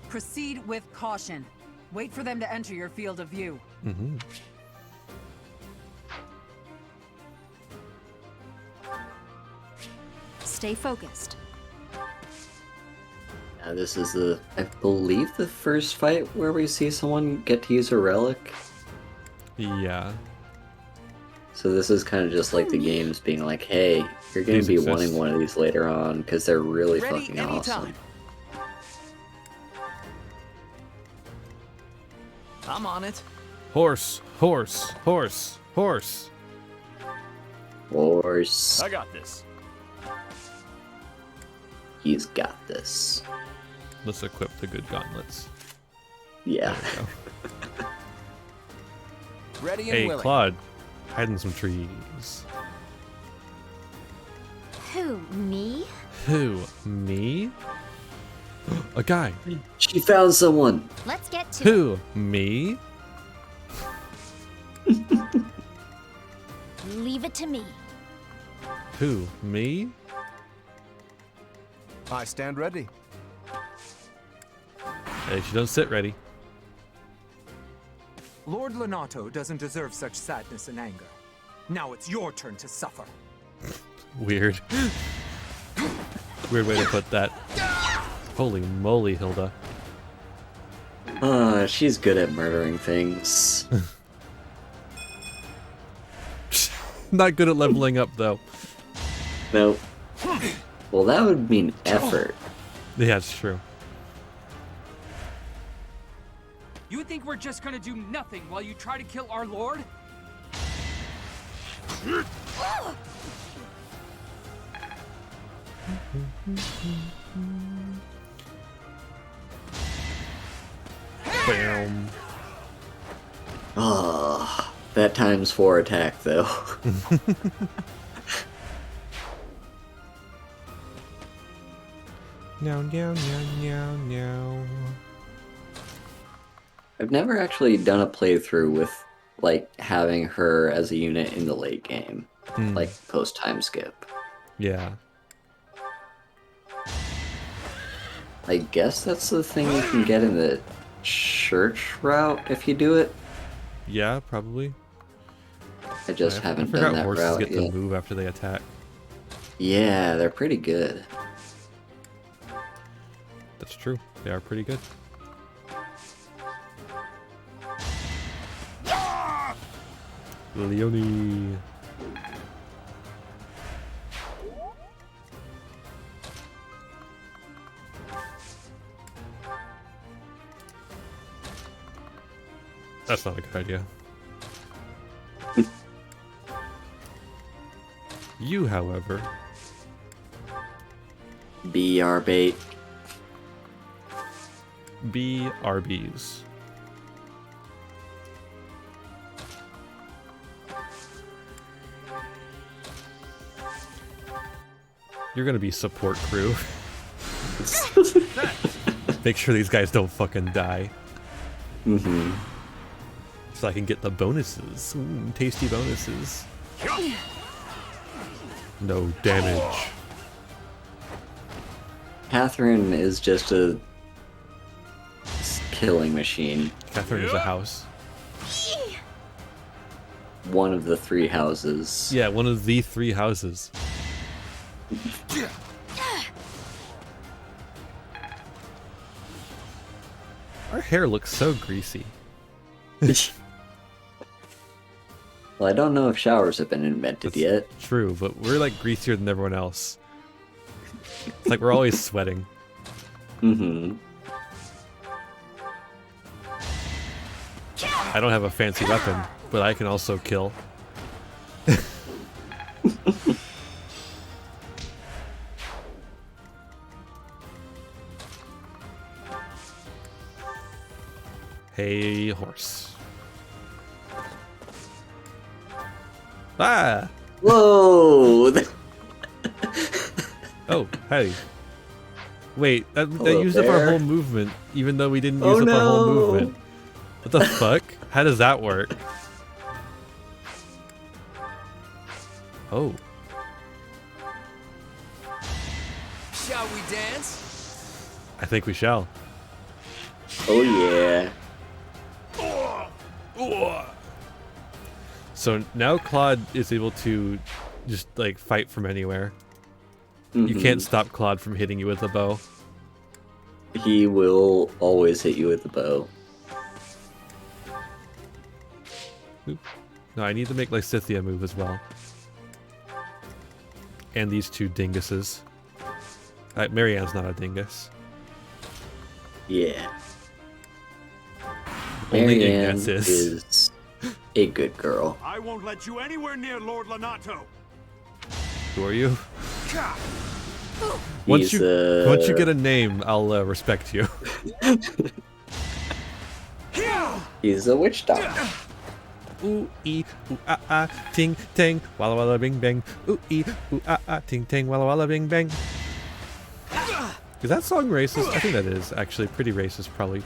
Proceed with caution. Wait for them to enter your field of view. Mm-hmm. Stay focused. This is I believe, the first fight where we see someone get to use a relic. Yeah. So this is kind of just like the games being like, hey, you're going to be wanting one of these later on because they're really fucking awesome. I'm on it. Horse, horse, horse, horse. Horse. I got this. He's got this. Let's equip the good gauntlets. Yeah. Ready and Hey, willing. Claude. Hide in some trees. Who, me? Who? Me? A guy. She found someone. Let's get to Who? Me? Leave it to me. Who? Me? I stand ready. Hey, she don't sit ready. Lord Lonato doesn't deserve such sadness and anger. Now it's your turn to suffer. Weird. Weird way to put that. Holy moly, Hilda. She's good at murdering things. Not good at leveling up, though. Nope. Well, that would mean effort. Yeah, it's true. You think we're just gonna do nothing while you try to kill our lord? Bam. Ah, that ×4 attack, though. Meow, meow, meow, meow, meow. I've never actually done a playthrough with, like, having her as a unit in the late game. Like, post-time skip. Yeah. I guess that's the thing you can get in the church route if you do it. Yeah, probably. I just haven't I done forgot that horses route get yet. to move after they attack. Yeah, they're pretty good. That's true. They are pretty good. Leonie. That's not a good idea. You, however, Be our bait. be Arby's. You're gonna be support crew. Make sure these guys don't fucking die. Mm-hmm. So I can get the bonuses. Ooh, tasty bonuses. No damage. Catherine is just a killing machine. Catherine is a house. One of the 3 houses. Yeah, one of the 3 houses. Our hair looks so greasy. Well, I don't know if showers have been invented yet. True, but we're like greasier than everyone else. It's like we're always sweating. Mm-hmm. I don't have a fancy weapon, but I can also kill. Hey, horse. Ah! Whoa! Oh, hey. Wait, that Hello used up our there. whole movement, even though we didn't Oh, use up our whole no. movement. What the fuck? How does that work? Oh. Shall we dance? I think we shall. Oh yeah. So now Claude is able to just like fight from anywhere. You can't stop Claude from hitting you with a bow. He will always hit you with the bow. Oop. No, I need to make Lysithea move as well. And these two dinguses. Marianne's not a dingus. Yeah. Only Marianne Ignace is a good girl. I won't let you anywhere near Lord Lonato. Who are you? Once you get a name, I'll respect you. He's a witch doctor. Ooh ee ooh ah ah ting tang walla walla bing bang. Ooh ee ooh ah ah ting tang walla walla bing bang. Is that song racist? I think that is actually pretty racist, probably,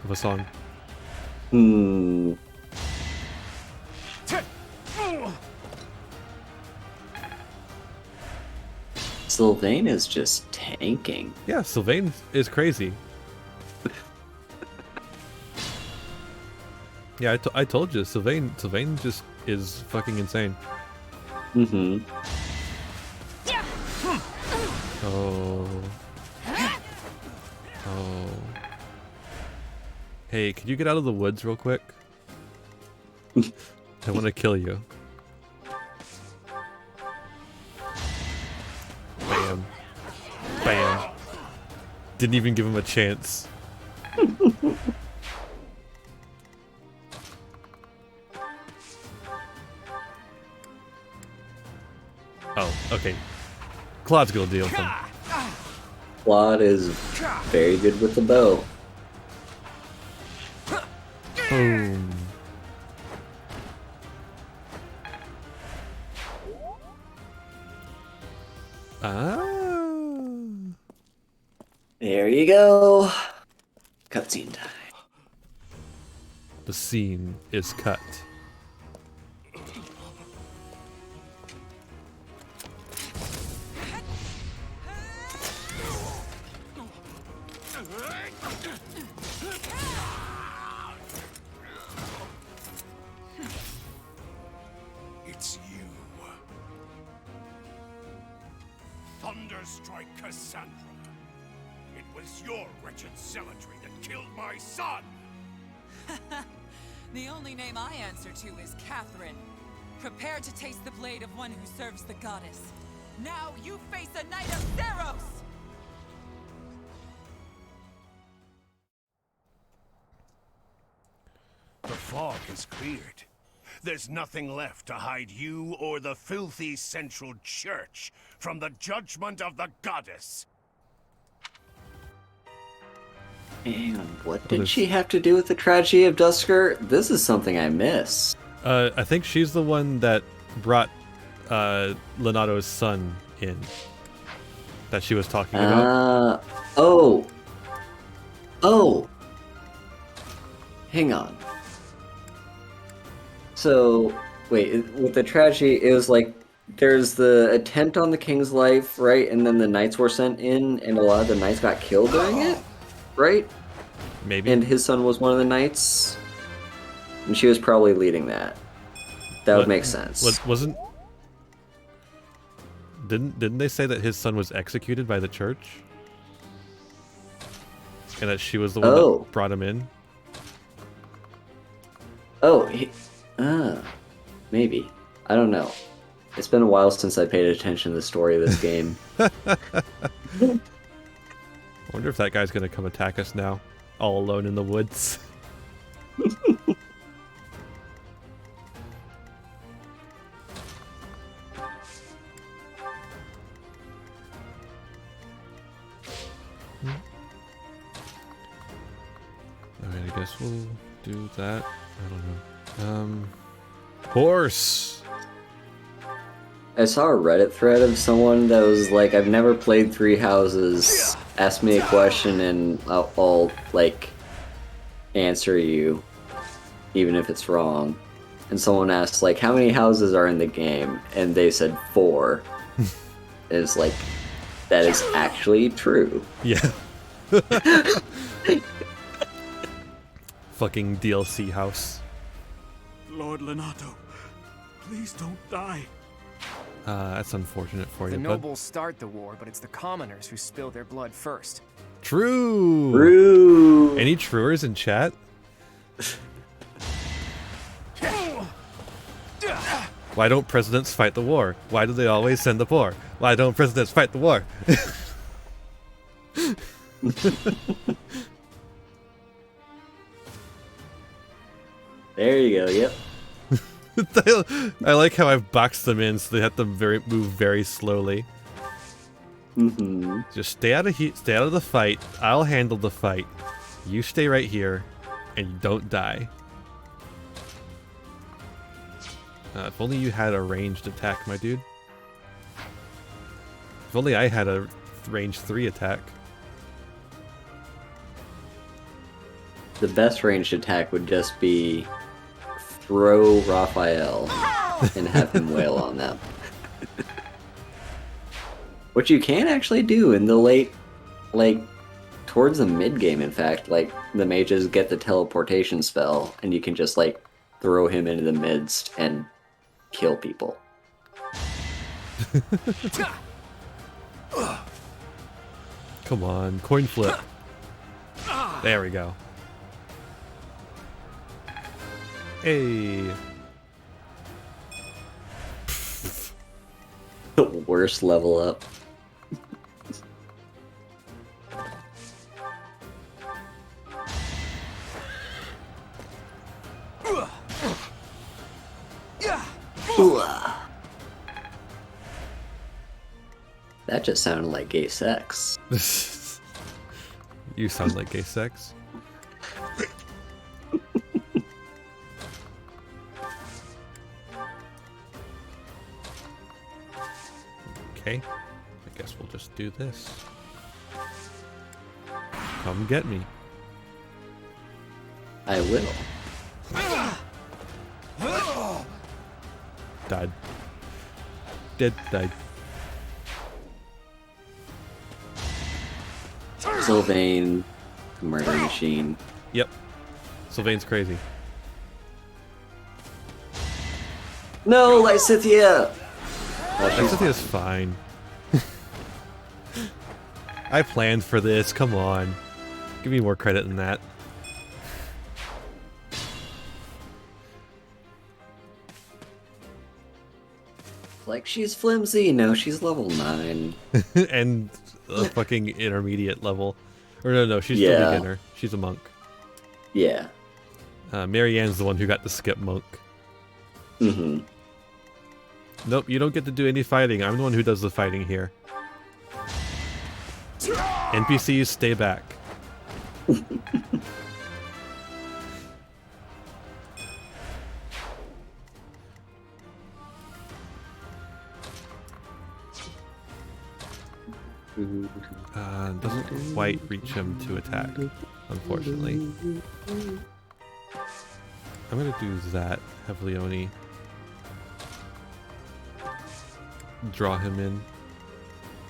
of a song. Sylvain is just tanking. Yeah, Sylvain is crazy. Yeah, I told you, Sylvain just is fucking insane. Oh. Oh. Hey, could you get out of the woods real quick? I want to kill you. Bam. Bam. Didn't even give him a chance. Oh, okay. Claude's gonna deal with him. Claude is very good with the bow. Boom. There you go. Cutscene time. The scene is cut. It's you. Thunderstrike Cassandra. It was your wretched zealotry that killed my son! The only name I answer to is Catherine. Prepare to taste the blade of one who serves the goddess. Now you face a Knight of Theros! The fog is cleared. There's nothing left to hide you or the filthy Central Church from the judgment of the goddess. And what did she have to do with the tragedy of Dusker? This is something I miss. I think she's the one that brought Lonato's son in. That she was talking about. Oh. Hang on. So, wait, with the tragedy, it was like, there's the attempt on the king's life, right? And then the knights were sent in, and a lot of the knights got killed during it, right? Maybe. And his son was one of the knights, and she was probably leading that. That would make sense. Didn't they say that his son was executed by the church? And that she was the one that brought him in? Maybe. I don't know. It's been a while since I paid attention to the story of this game. I wonder if that guy's gonna come attack us now, all alone in the woods. Alright, I guess we'll do that. I don't know. Horse! I saw a Reddit thread of someone that was like, I've never played Three Houses. Ask me a question and I'll like, answer you, even if it's wrong. And someone asked, like, how many houses are in the game? And they said 4. It's like, that is actually true. Yeah. fucking DLC house. Lord Lenato, please don't die. That's unfortunate for The you, but nobles start the war, but it's the commoners who spill their blood first. true. True. Any truers in chat? Why don't presidents fight the war? Why do they always send the poor? Why don't presidents fight the war? There you go. Yep. I like how I've boxed them in so they have to move very slowly. Mm-hmm. Just stay out of the fight. I'll handle the fight. You stay right here, and you don't die. If only you had a ranged attack, my dude. If only I had a range 3 attack. The best ranged attack would just be throw Raphael and have him wail on them. Which you can actually do in the late, like, towards the mid-game, in fact. Like, the mages get the teleportation spell, and you can just, like, throw him into the midst and kill people. Come on, coin flip. There we go. Hey. The worst level up. That just sounded like gay sex. You sound like gay sex. Okay, I guess we'll just do this. Come get me. I will. Died. Dead, died. Sylvain, murder machine. Yep. Sylvain's crazy. No, Lysithea! Lysithea's fine. I planned for this, come on. Give me more credit than that. Like, she's flimsy. No, she's level 9. And a fucking intermediate level. Or no, she's the beginner. She's a monk. Yeah. Marianne's the one who got to skip monk. Mm-hmm. Nope, you don't get to do any fighting. I'm the one who does the fighting here. NPCs, stay back. Doesn't quite reach him to attack, unfortunately. I'm gonna do that, have Leone draw him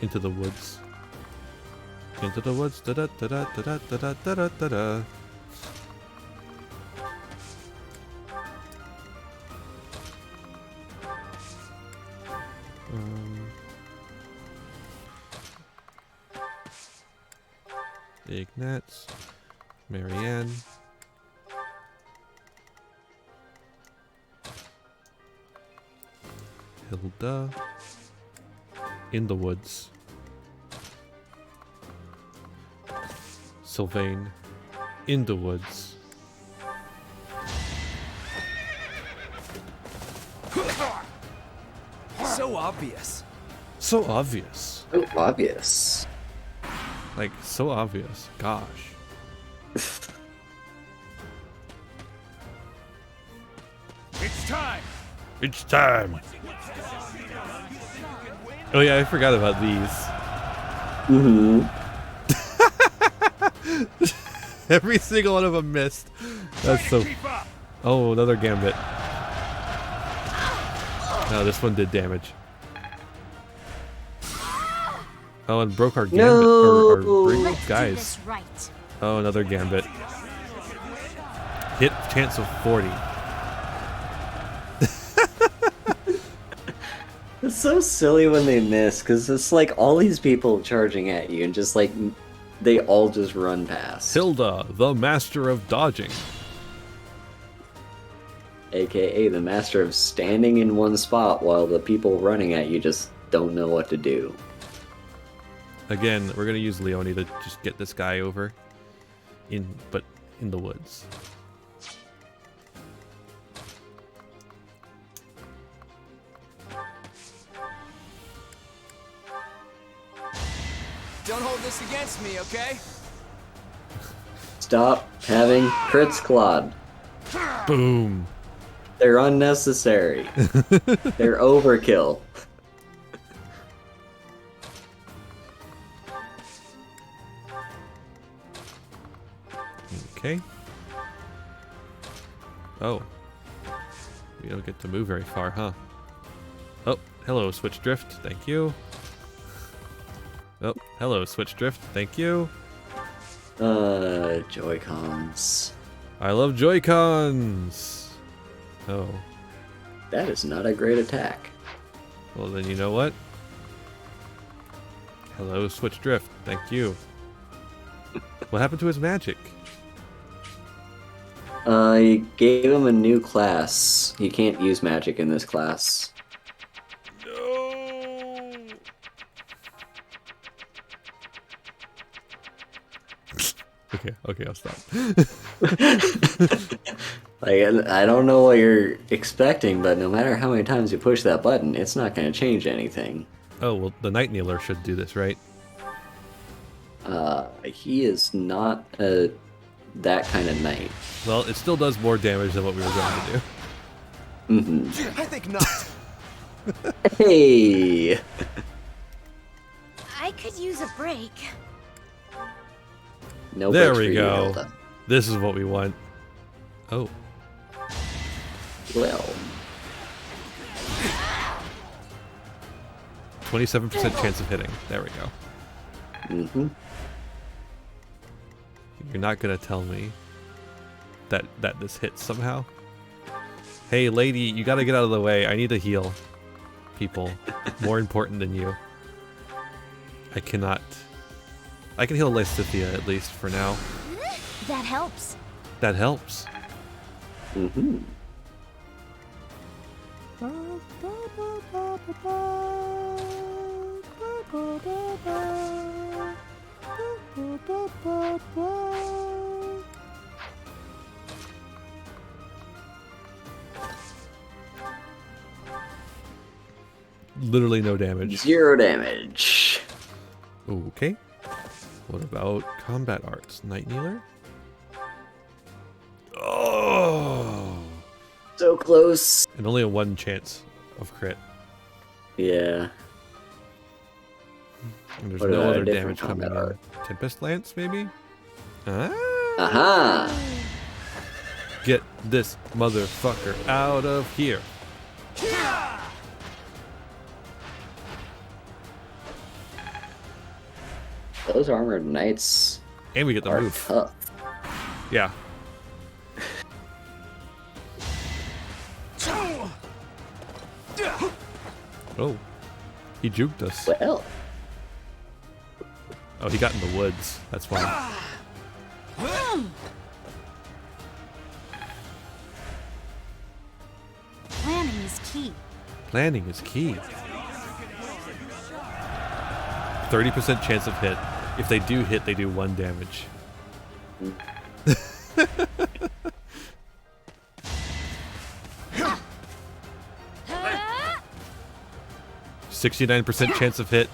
into the woods. Into the woods, da da da da da da da da da da da. Ignatz, Marianne. Hilda. In the woods. Sylvain. In the woods. So obvious. So obvious. So obvious. Like, so obvious. Gosh. It's time! It's time! Oh yeah, I forgot about these. Mm-hmm. Every single one of them missed. That's so... Oh, another gambit. No, this one did damage. Oh, and broke our gambit. No! Our Let's do guys. this right. Oh, another gambit. Hit chance of 40. It's so silly when they miss, because it's like all these people charging at you and just like they all just run past. Hilda, the master of dodging. AKA the master of standing in one spot while the people running at you just don't know what to do. Again, we're gonna use Leone to just get this guy over. But in the woods. Don't hold this against me, okay? Stop having crits, Claude. Boom. They're unnecessary. They're overkill. Okay. Oh. We don't get to move very far, huh? Oh, hello, Switch Drift. Thank you. Oh, hello, Switch Drift. Thank you. Joy-Cons. I love Joy-Cons. Oh. That is not a great attack. Well, then you know what? Hello, Switch Drift. Thank you. What happened to his magic? I gave him a new class. He can't use magic in this class. Okay, I'll stop. Like, I don't know what you're expecting, but no matter how many times you push that button, it's not going to change anything. Oh, well, the Night Kneeler should do this, right? He is not that kind of knight. Well, it still does more damage than what we were going to do. Mm-hmm. I think not. Hey! I could use a break. No there breaks we for you, go. Hilda. This is what we want. Oh. Well. 27% chance of hitting. There we go. Mm-hmm. You're not gonna tell me that this hits somehow? Hey, lady, you gotta get out of the way. I need to heal people. More important than you. I cannot. I can heal Lysithia at least for now. That helps. That helps. Mm-hmm. Literally no damage. 0 damage. Okay. What about combat arts? Night Kneeler? Oh! So close. And only a 1 chance of crit. Yeah. And there's What no about a other different damage coming combat in. Tempest Lance, maybe? Ah! Aha! Get this motherfucker out of here. Those armored knights And we get the are move. tough. Yeah. Oh. He juked us. Well. Oh, he got in the woods. That's why. Planning is key. Planning is key. 30% chance of hit. If they do hit, they do 1 damage. 69% chance of hit.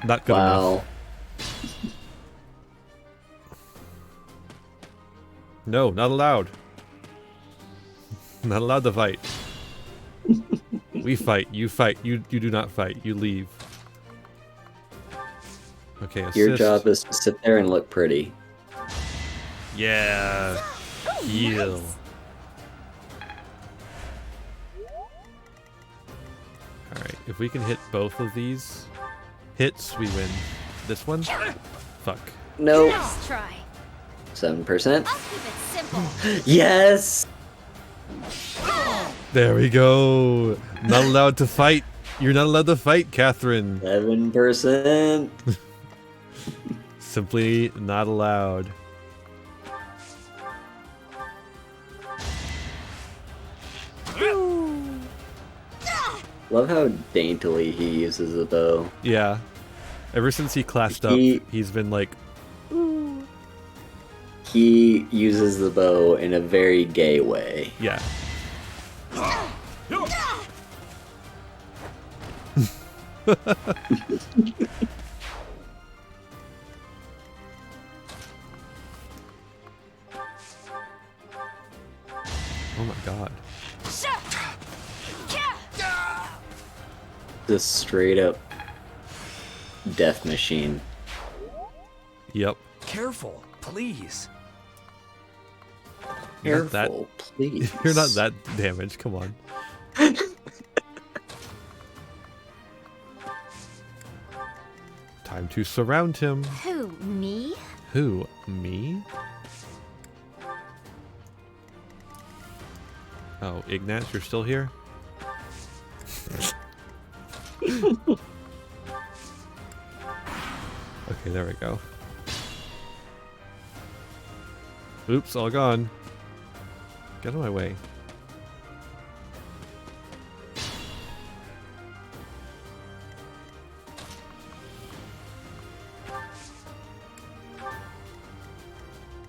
Not good enough. No, not allowed. Not allowed to fight. We fight. You fight. You do not fight. You leave. Okay, assist. Your job is to sit there and look pretty. Yeah. Heal. Alright, if we can hit both of these hits, we win. This one? Fuck. No. Nice try. 7%. I'll keep it simple. Yes! There we go. Not allowed to fight. You're not allowed to fight, Catherine. 7%. Simply not allowed. Love how daintily he uses the bow. Yeah. Ever since he classed up, he's been like... He uses the bow in a very gay way. Yeah. Oh my god. Just straight up death machine. Yep. Careful, please. You're not that, Careful, please. You're not that damaged, come on. Time to surround him. Who, me? Who, me? Oh, Ignatz, you're still here? Okay, there we go. Oops, all gone. Get out of my way.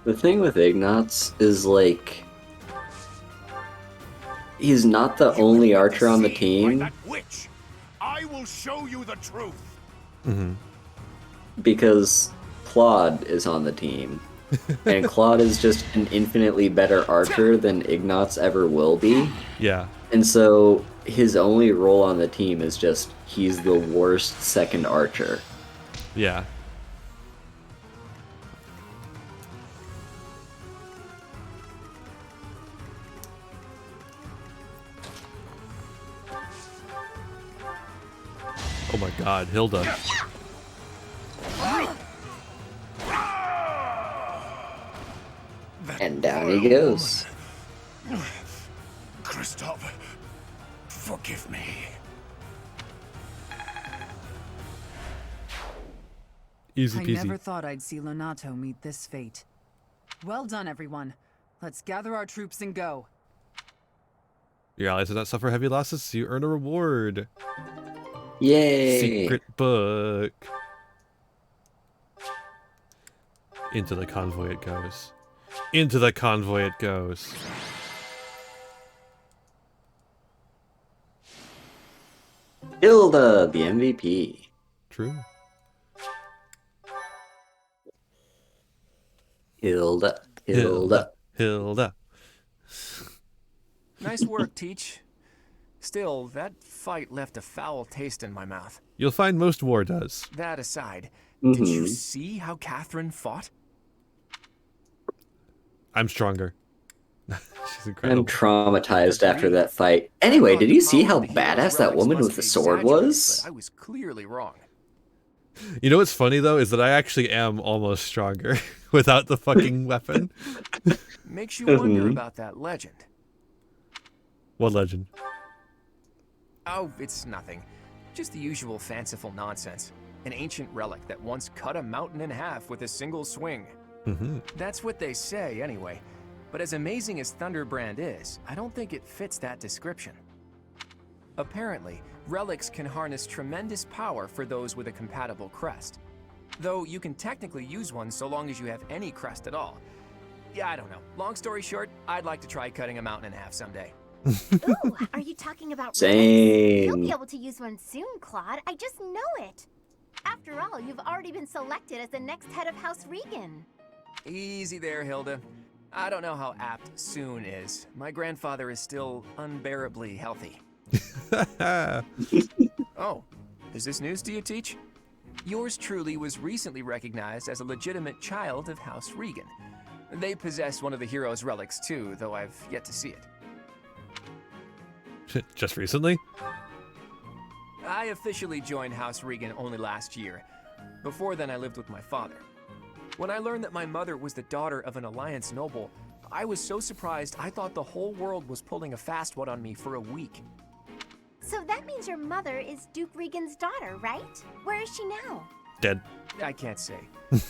The thing with Ignatz is, like, he's not the only archer on the team. Witch, I will show you the truth. Mm-hmm. Because Claude is on the team. And Claude is just an infinitely better archer than Ignatz ever will be. Yeah. And so his only role on the team is just he's the worst second archer. Yeah. Oh my god, Hilda. And down he goes. Kristoff, forgive me. Easy I peasy. never thought I'd see Lonato meet this fate. Well done, everyone. Let's gather our troops and go. Your allies do not suffer heavy losses, so you earn a reward. Yay! Secret book. Into the convoy it goes. Into the convoy it goes. Hilda, the MVP. True. Hilda, Hilda. Hilda. Nice work, Teach. Still, that fight left a foul taste in my mouth. You'll find most war does. That aside, did you see how Catherine fought? I'm stronger. She's incredible. I'm traumatized after that fight. Anyway, did you see how badass that woman with the sword was? But I was clearly wrong. You know what's funny though is that I actually am almost stronger without the fucking weapon. Makes you wonder about that legend. What legend? Oh, it's nothing. Just the usual fanciful nonsense. An ancient relic that once cut a mountain in half with a single swing. That's what they say, anyway. But as amazing as Thunderbrand is, I don't think it fits that description. Apparently, relics can harness tremendous power for those with a compatible crest. Though you can technically use one so long as you have any crest at all. Yeah, I don't know. Long story short, I'd like to try cutting a mountain in half someday. Ooh, are you talking about Same. You'll be able to use one soon, Claude. I just know it. After all, you've already been selected as the next head of House Regan. Easy there, Hilda. I don't know how apt soon is. My grandfather is still unbearably healthy. Oh, is this news to you, Teach? Yours truly was recently recognized as a legitimate child of House Regan. They possess one of the hero's relics too, though I've yet to see it. Just recently? I officially joined House Regan only last year. Before then, I lived with my father. When I learned that my mother was the daughter of an Alliance noble, I was so surprised I thought the whole world was pulling a fast one on me for a week. So that means your mother is Duke Regan's daughter, right? Where is she now? Dead. I can't say.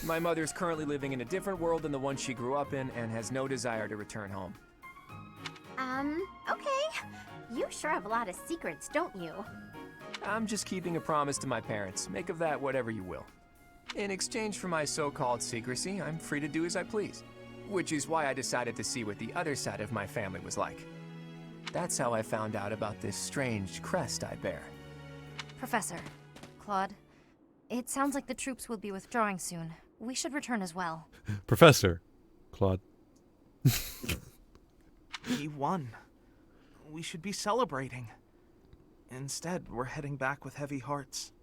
My mother's currently living in a different world than the one she grew up in and has no desire to return home. Okay. You sure have a lot of secrets, don't you? I'm just keeping a promise to my parents. Make of that whatever you will. In exchange for my so-called secrecy, I'm free to do as I please. Which is why I decided to see what the other side of my family was like. That's how I found out about this strange crest I bear. Professor, Claude, it sounds like the troops will be withdrawing soon. We should return as well. Professor, Claude. He won. We should be celebrating. Instead, we're heading back with heavy hearts.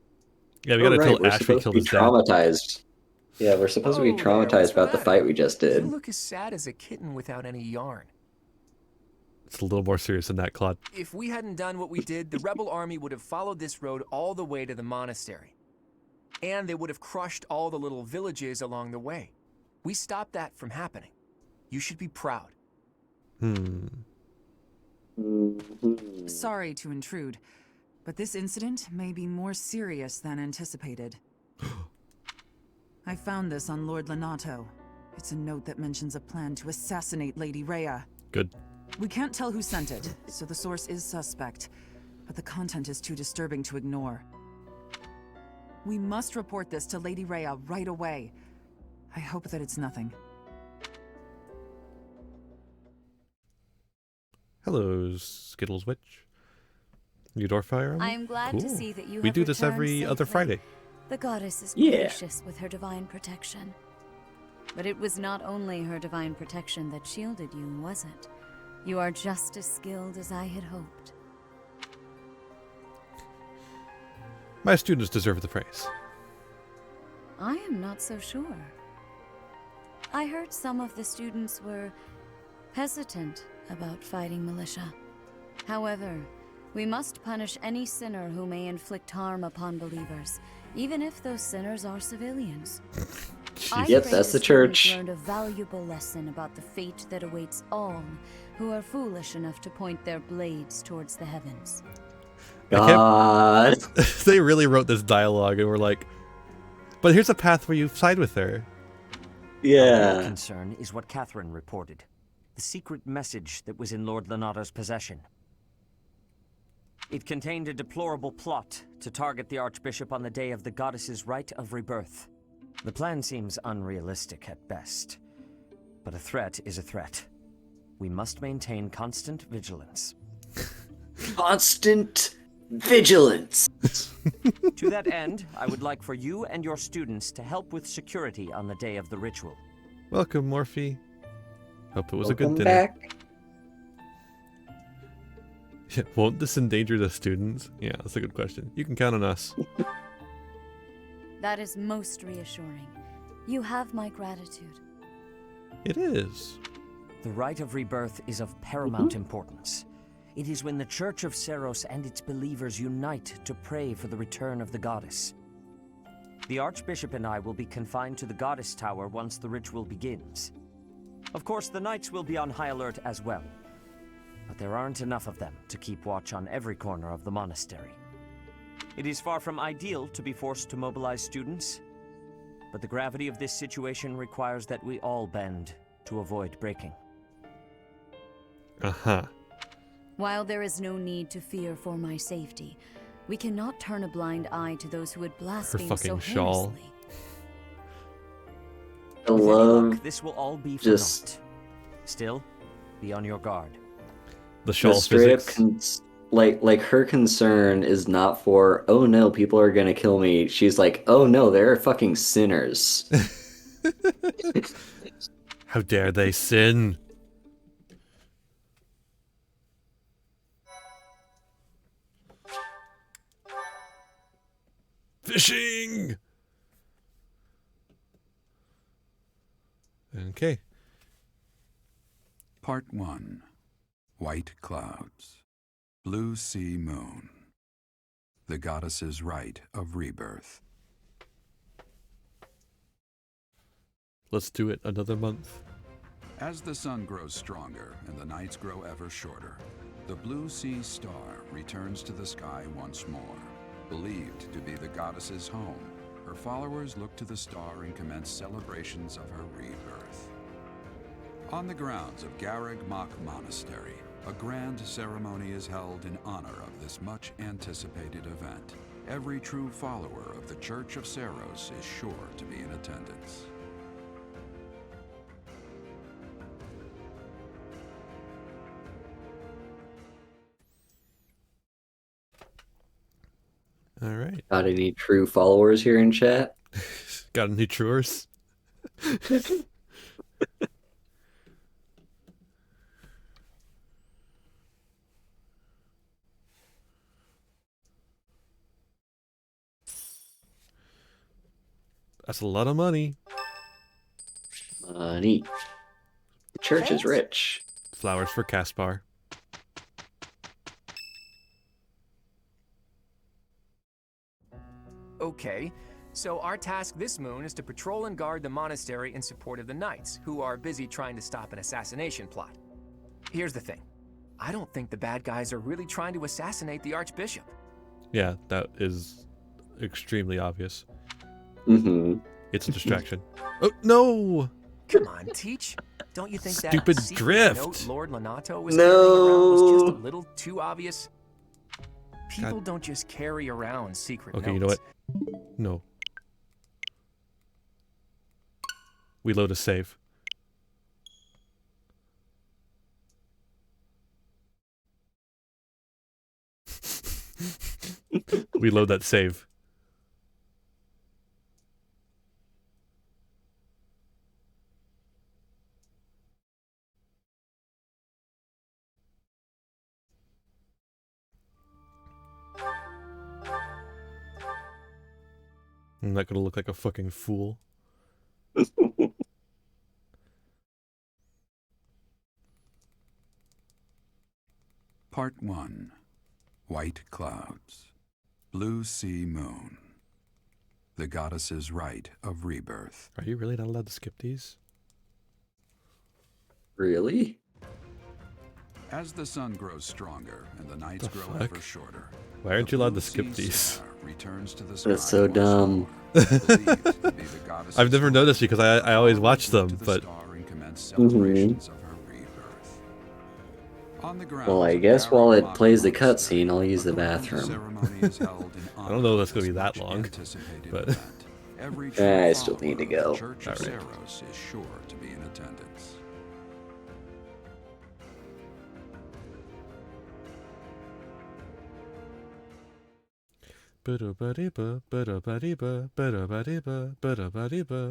Yeah, we gotta tell We're Ash we supposed killed to his be dad. traumatized. Yeah, we're supposed to be traumatized about the fight we just You did. look as sad as a kitten without any yarn. It's a little more serious than that, Claude. If we hadn't done what we did, the rebel army would have followed this road all the way to the monastery. And they would have crushed all the little villages along the way. We stopped that from happening. You should be proud. Sorry to intrude, but this incident may be more serious than anticipated. I found this on Lord Lonato. It's a note that mentions a plan to assassinate Lady Rhea. Good. We can't tell who sent it, so the source is suspect, but the content is too disturbing to ignore. We must report this to Lady Rhea right away. I hope that it's nothing. Hello, Skittles Witch. You door Fire Emblem? I'm glad Cool. to see that you We have do this returned every other safely. Friday. The goddess is Yeah. gracious with her divine protection. But it was not only her divine protection that shielded you, was it? You are just as skilled as I had hoped. My students deserve the praise. I am not so sure. I heard some of the students were hesitant about fighting militia. However, we must punish any sinner who may inflict harm upon believers, even if those sinners are civilians. I Yep, pray that's the students church. learned a valuable lesson about the fate that awaits all who are foolish enough to point their blades towards the heavens. God. They really wrote this dialogue and were like, but here's a path where you side with her. Our real concern is what Catherine reported. The secret message that was in Lord Lonato's possession. It contained a deplorable plot to target the Archbishop on the day of the goddess's rite of rebirth. The plan seems unrealistic at best, but a threat is a threat. We must maintain constant vigilance. Constant vigilance. To that end, I would like for you and your students to help with security on the day of the ritual. Welcome, Morphe. Hope it was a Welcome good dinner. back. Yeah, won't this endanger the students? Yeah, that's a good question. You can count on us. That is most reassuring. You have my gratitude. It is. The rite of rebirth is of paramount importance. It is when the Church of Seros and its believers unite to pray for the return of the goddess. The Archbishop and I will be confined to the Goddess Tower once the ritual begins. Of course, the Knights will be on high alert as well, but there aren't enough of them to keep watch on every corner of the monastery. It is far from ideal to be forced to mobilize students, but the gravity of this situation requires that we all bend to avoid breaking. Uh-huh. While there is no need to fear for my safety, we cannot turn a blind eye to those who would blaspheme so fucking shawl. heinously. I With any love luck, this will all be for just naught. Still, be on your guard. The shawl the straight physics. up like her concern is not for, oh no, people are gonna kill me. She's like, oh no, they're fucking sinners. How dare they sin? Fishing! Okay. Part 1. White Clouds. Blue Sea Moon. The Goddess's Rite of Rebirth. Let's do it another month. As the sun grows stronger and the nights grow ever shorter, the blue sea star returns to the sky once more. Believed to be the goddess's home, her followers look to the star and commence celebrations of her rebirth. On the grounds of Garreg Mach Monastery, a grand ceremony is held in honor of this much-anticipated event. Every true follower of the Church of Seiros is sure to be in attendance. All right. Got any true followers here in chat? Got any truers? That's a lot of money. Money. The church is rich. Flowers for Caspar. Okay, so our task this moon is to patrol and guard the monastery in support of the knights, who are busy trying to stop an assassination plot. Here's the thing. I don't think the bad guys are really trying to assassinate the Archbishop. Yeah, that is extremely obvious. Mm-hmm. It's a distraction. Oh, no! Come on, Teach. Don't you think Stupid that secret drift. note Lord Lonato was carrying around was just a little too obvious? People don't just carry around secret notes. Okay, you know what? No. We load a save. We load that save. I'm not gonna look like a fucking fool. Part 1. White Clouds. Blue Sea Moon. The goddess's rite of rebirth. Are you really not allowed to skip these? Really? As the sun grows stronger and the nights grow fuck? ever shorter, Why aren't you allowed to blue skip sea these? star returns to the sky That's so once dumb. more. Believed to be the goddess's I've never noticed because I always watch them, to the but star and commence Mm-hmm. celebrations of her rebirth. On the grounds Well, I of guess while Garreg it Mach plays the Monastery, cutscene, I'll use the a grand bathroom. ceremony is held in I don't know if that's gonna be honor that of long, this much-anticipated but event. Every true I still need to follower of go. the Church of Alright. Seiros is sure to be in attendance. Ba-da-ba-dee-ba, ba-da-ba-dee-ba, ba-da-ba-dee-ba, ba-da-ba-dee-ba.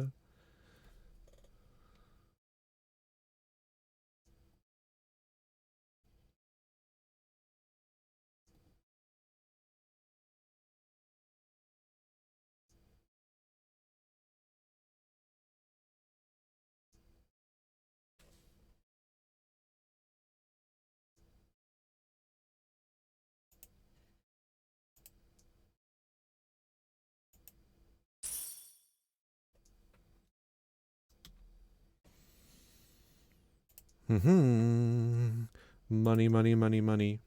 Mm-hmm. Money, money, money, money.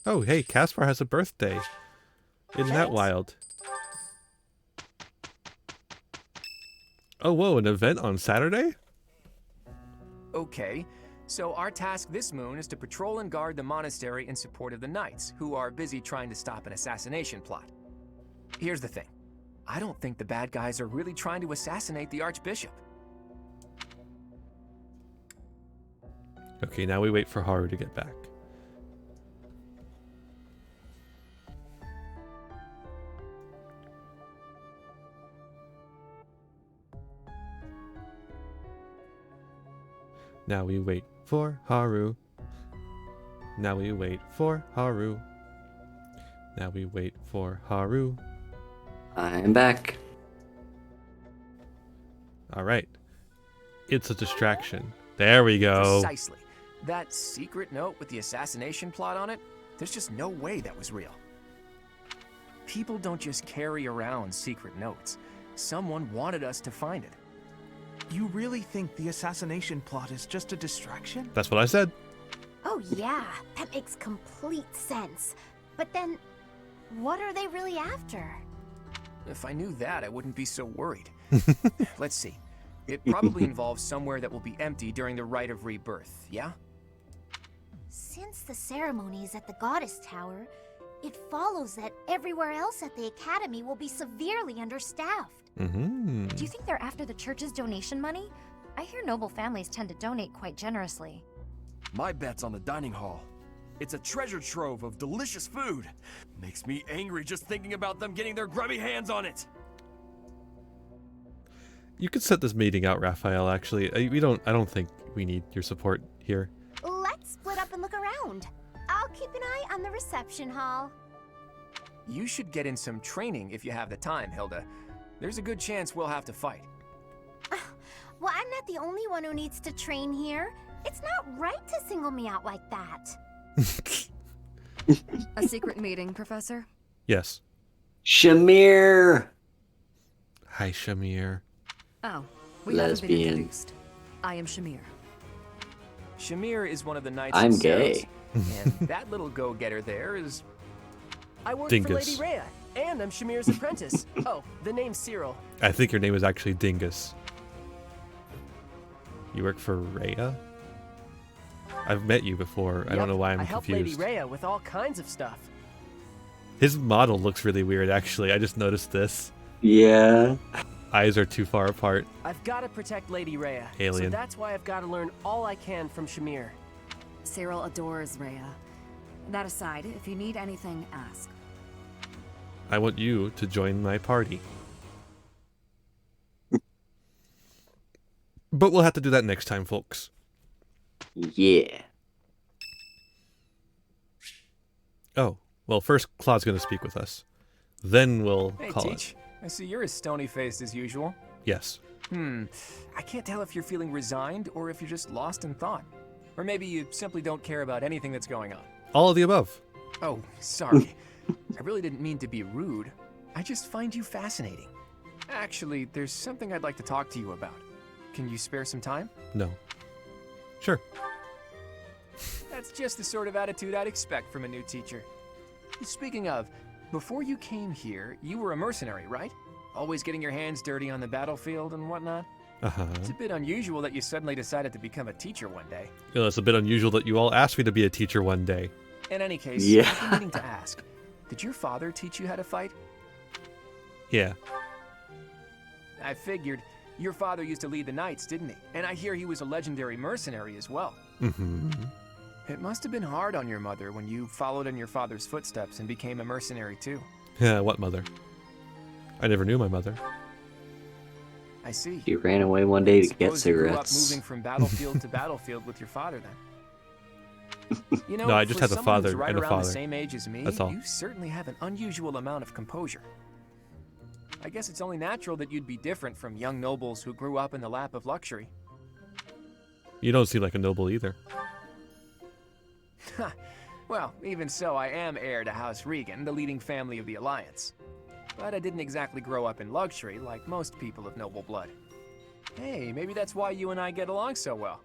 Oh, hey, Caspar has a birthday. Isn't that wild? Oh, whoa, an event on Saturday? Okay, so our task this moon is to patrol and guard the monastery in support of the knights, who are busy trying to stop an assassination plot. Here's the thing. I don't think the bad guys are really trying to assassinate the Archbishop. Okay, now we wait for Haru to get back. Now we wait for Haru. Now we wait for Haru. Now we wait for Haru. I'm back. Alright. It's a distraction. There we go. Precisely. That secret note with the assassination plot on it, there's just no way that was real. People don't just carry around secret notes. Someone wanted us to find it. You really think the assassination plot is just a distraction? That's what I said. Oh yeah, that makes complete sense. But then, what are they really after? If I knew that, I wouldn't be so worried. Let's see. It probably involves somewhere that will be empty during the Rite of Rebirth, yeah? Since the ceremony is at the Goddess Tower, it follows that everywhere else at the Academy will be severely understaffed. Mm-hmm. Do you think they're after the church's donation money? I hear noble families tend to donate quite generously. My bet's on the dining hall. It's a treasure trove of delicious food. Makes me angry just thinking about them getting their grubby hands on it. You could set this meeting out, Raphael, actually. I don't think we need your support here. Let's split up and look around. I'll keep an eye on the reception hall. You should get in some training if you have the time, Hilda. There's a good chance we'll have to fight. Well, I'm not the only one who needs to train here. It's not right to single me out like that. A secret meeting, Professor? Yes. Shamir! Hi, Shamir. Oh, we haven't been Lesbian. introduced. I am Shamir. Shamir is one of the knights I'm of gay. Saros, and that little go-getter there is... I work Dingus. for Lady Rhea, and I'm Shamir's apprentice. Oh, the name's Cyril. I think your name is actually Dingus. You work for Rhea? I've met you before. I don't know why I'm I help confused. Lady Rhea with all kinds of stuff. His model looks really weird, actually. I just noticed this. Yeah. Eyes are too far apart. I've got to protect Lady Rhea. Alien. So that's why I've got to learn all I can from Shamir. Cyril adores Rhea. That aside, if you need anything, ask. I want you to join my party. But we'll have to do that next time, folks. Yeah. Oh, well, first Claude's going to speak with us. Then we'll Hey, call Teach. it. I see you're as stony-faced as usual. Yes. I can't tell if you're feeling resigned or if you're just lost in thought. Or maybe you simply don't care about anything that's going on. All of the above. Oh, sorry. I really didn't mean to be rude. I just find you fascinating. Actually, there's something I'd like to talk to you about. Can you spare some time? No. Sure. That's just the sort of attitude I'd expect from a new teacher. Speaking of, before you came here, you were a mercenary, right? Always getting your hands dirty on the battlefield and whatnot? Uh-huh. It's a bit unusual that you suddenly decided to become a teacher one day. You know, it's a bit unusual that you all asked me to be a teacher one day. In any case, Yeah. I've been meaning to ask, did your father teach you how to fight? Yeah. I figured. Your father used to lead the knights, didn't he? And I hear he was a legendary mercenary as well. Mm-hmm. It must have been hard on your mother when you followed in your father's footsteps and became a mercenary too. Yeah, what mother? I never knew my mother. I see. You ran away one day to get Suppose you grew up cigarettes. moving from battlefield to battlefield with your father then. You know, No, I just for had a someone who's father right and a around father. the same age as me, That's all. you certainly have an unusual amount of composure. I guess it's only natural that you'd be different from young nobles who grew up in the lap of luxury. You don't seem like a noble either. Well, even so, I am heir to House Regan, the leading family of the Alliance. But I didn't exactly grow up in luxury like most people of noble blood. Hey, maybe that's why you and I get along so well.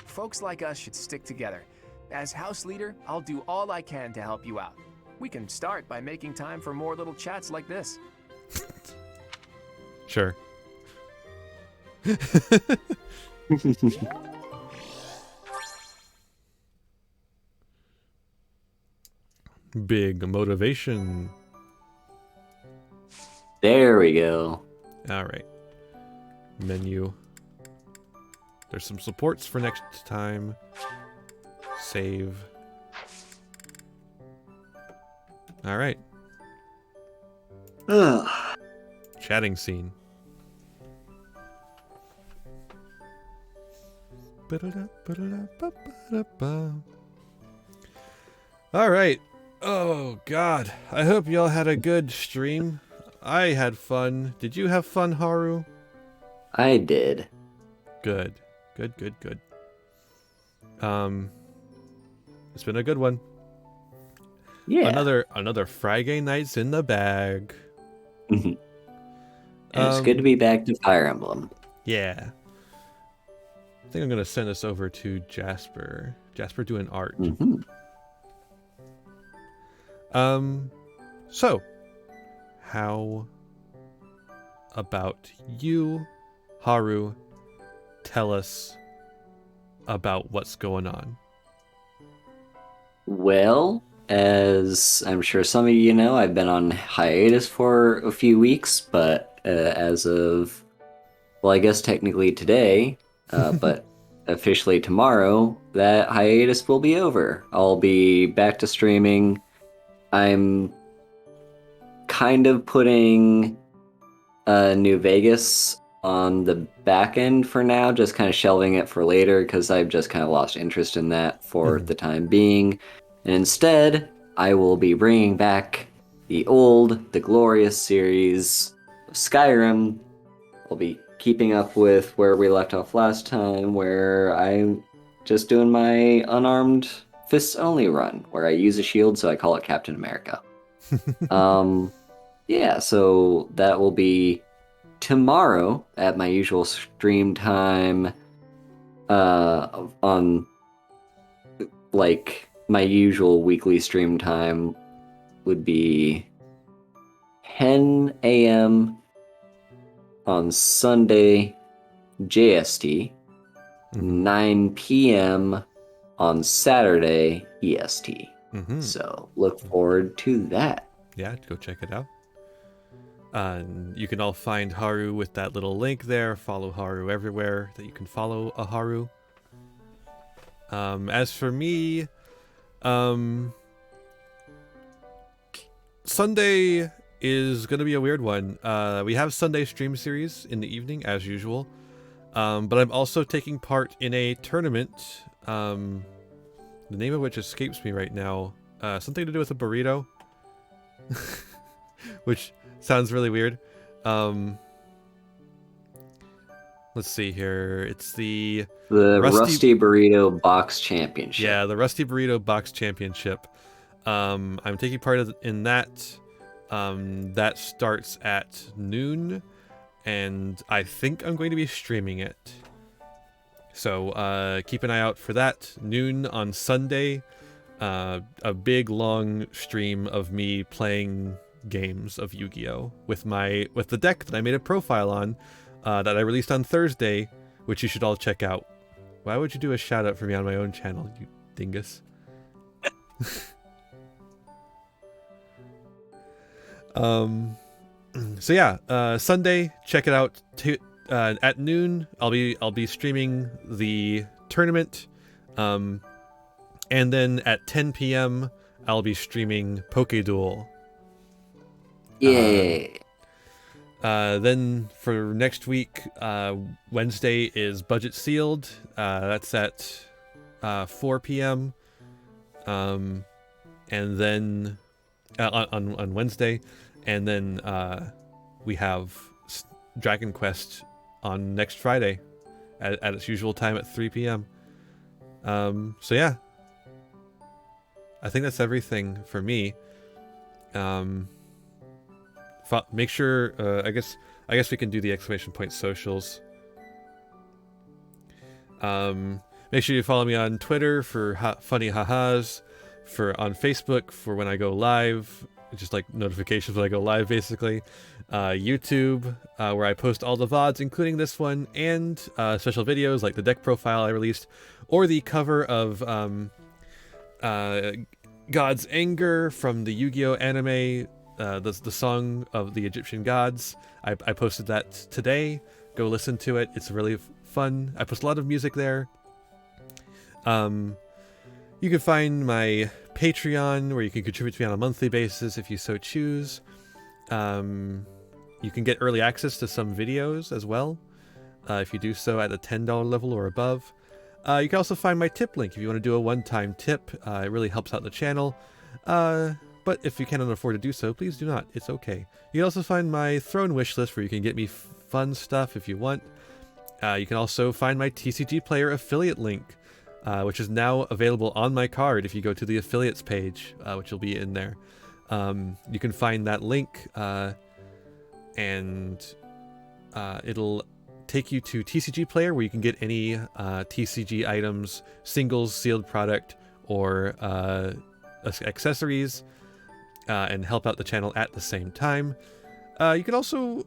Folks like us should stick together. As house leader, I'll do all I can to help you out. We can start by making time for more little chats like this. Sure. Big motivation. There we go. All right. Menu. There's some supports for next time. Save. All right. Chatting scene. All right. Oh, God. I hope y'all had a good stream. I had fun. Did you have fun, Haru? I did. Good. Good. It's been a good one. Yeah. Another FriGay Night's in the bag. And it's good to be back to Fire Emblem. Yeah. I think I'm going to send this over to Jasper. Jasper doing art. So, how about you, Haru, tell us about what's going on? Well, as I'm sure some of you know, I've been on hiatus for a few weeks, but as of, well, I guess technically today, but officially tomorrow, that hiatus will be over. I'll be back to streaming. I'm kind of putting New Vegas on the back end for now, just kind of shelving it for later because I've just kind of lost interest in that for the time being. And instead, I will be bringing back the glorious series of Skyrim. I'll be keeping up with where we left off last time, where I'm just doing my unarmed fists only run, where I use a shield, so I call it Captain America. Yeah, so that will be tomorrow at my usual stream time, on, like, my usual weekly stream time would be 10 a.m. on Sunday JST, 9 p.m. on Saturday EST. So look forward to that. Yeah, go check it out. You can all find Haru with that little link there. Follow Haru everywhere that you can follow a Haru. As for me, Sunday is going to be a weird one. We have Sunday stream series in the evening, as usual. But I'm also taking part in a tournament, the name of which escapes me right now. Something to do with a burrito. Which sounds really weird. Let's see here. It's the Rusty Burrito Box Championship. Yeah, the Rusty Burrito Box Championship. I'm taking part in that. That starts at noon, and I think I'm going to be streaming it. So keep an eye out for that. Noon on Sunday. A big long stream of me playing games of Yu-Gi-Oh! With the deck that I made a profile on, that I released on Thursday, which you should all check out. Why would you do a shout out for me on my own channel, you dingus? So yeah, Sunday, check it out. At noon, I'll be streaming the tournament, and then at 10 p.m. I'll be streaming PokéDuel. Yay! Then for next week, Wednesday is Budget Sealed. That's at 4 p.m. And then on Wednesday, and then we have Dragon Quest on next Friday at its usual time at 3 p.m. So yeah, I think that's everything for me. Make sure, I guess we can do the exclamation point socials. Make sure you follow me on Twitter for funny ha-has, on Facebook for when I go live, just like notifications when I go live, basically. YouTube, where I post all the VODs, including this one, and special videos like the deck profile I released, or the cover of God's Anger from the Yu-Gi-Oh! Anime, the song of the Egyptian gods. I posted that today. Go listen to it. It's really fun. I post a lot of music there. You can find my Patreon, where you can contribute to me on a monthly basis if you so choose. You can get early access to some videos as well, if you do so at the $10 level or above. You can also find my tip link if you want to do a one-time tip. It really helps out the channel. But if you cannot afford to do so, please do not. It's okay. You can also find my Throne wishlist, where you can get me fun stuff if you want. You can also find my TCG Player affiliate link, which is now available on my card if you go to the affiliates page, which will be in there. You can find that link, and it'll take you to TCG Player, where you can get any TCG items, singles, sealed product, or accessories, and help out the channel at the same time. You can also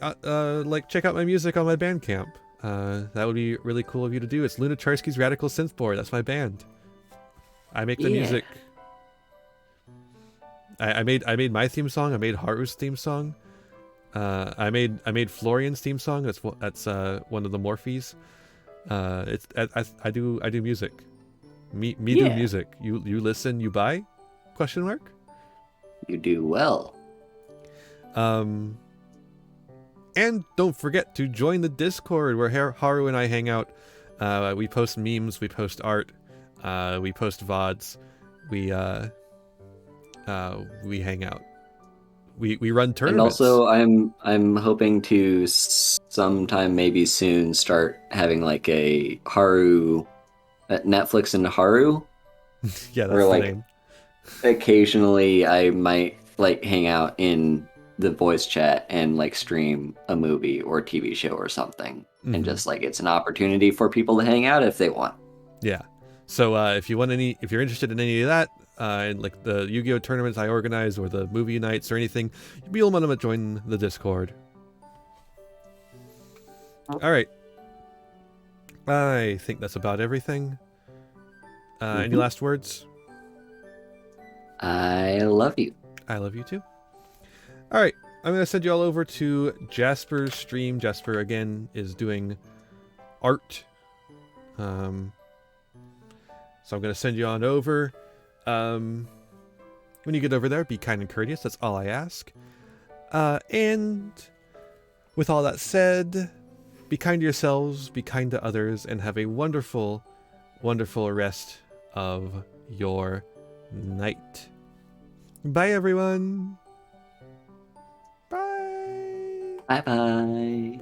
check out my music on my Bandcamp. That would be really cool of you to do. It's Lunacharsky's Radical Synth Board. That's my band. I make the music. I made my theme song. I made Haru's theme song. I made Florian's theme song. That's one of the Morphes. I do music. Me do music. You listen, you buy? ? You do well. And don't forget to join the Discord where Haru and I hang out. We post memes, we post art, we post VODs, we hang out. We run tournaments. And also, I'm hoping to sometime, maybe soon, start having like a Haru, Netflix and Haru. Yeah, that's where, the name. Occasionally, I might like hang out in the voice chat and like stream a movie or TV show or something, and just like it's an opportunity for people to hang out if they want. Yeah. So if you're interested in any of that, and like the Yu-Gi-Oh tournaments I organize or the movie nights or anything, you'll be able to join the Discord. All right. I think that's about everything. Any last words? I love you. I love you too. All right. I'm going to send you all over to Jasper's stream. Jasper, again, is doing art. So I'm going to send you on over. When you get over there, be kind and courteous. That's all I ask. And with all that said, be kind to yourselves, be kind to others, and have a wonderful, wonderful rest of your night. Bye, everyone. Bye. Bye-bye.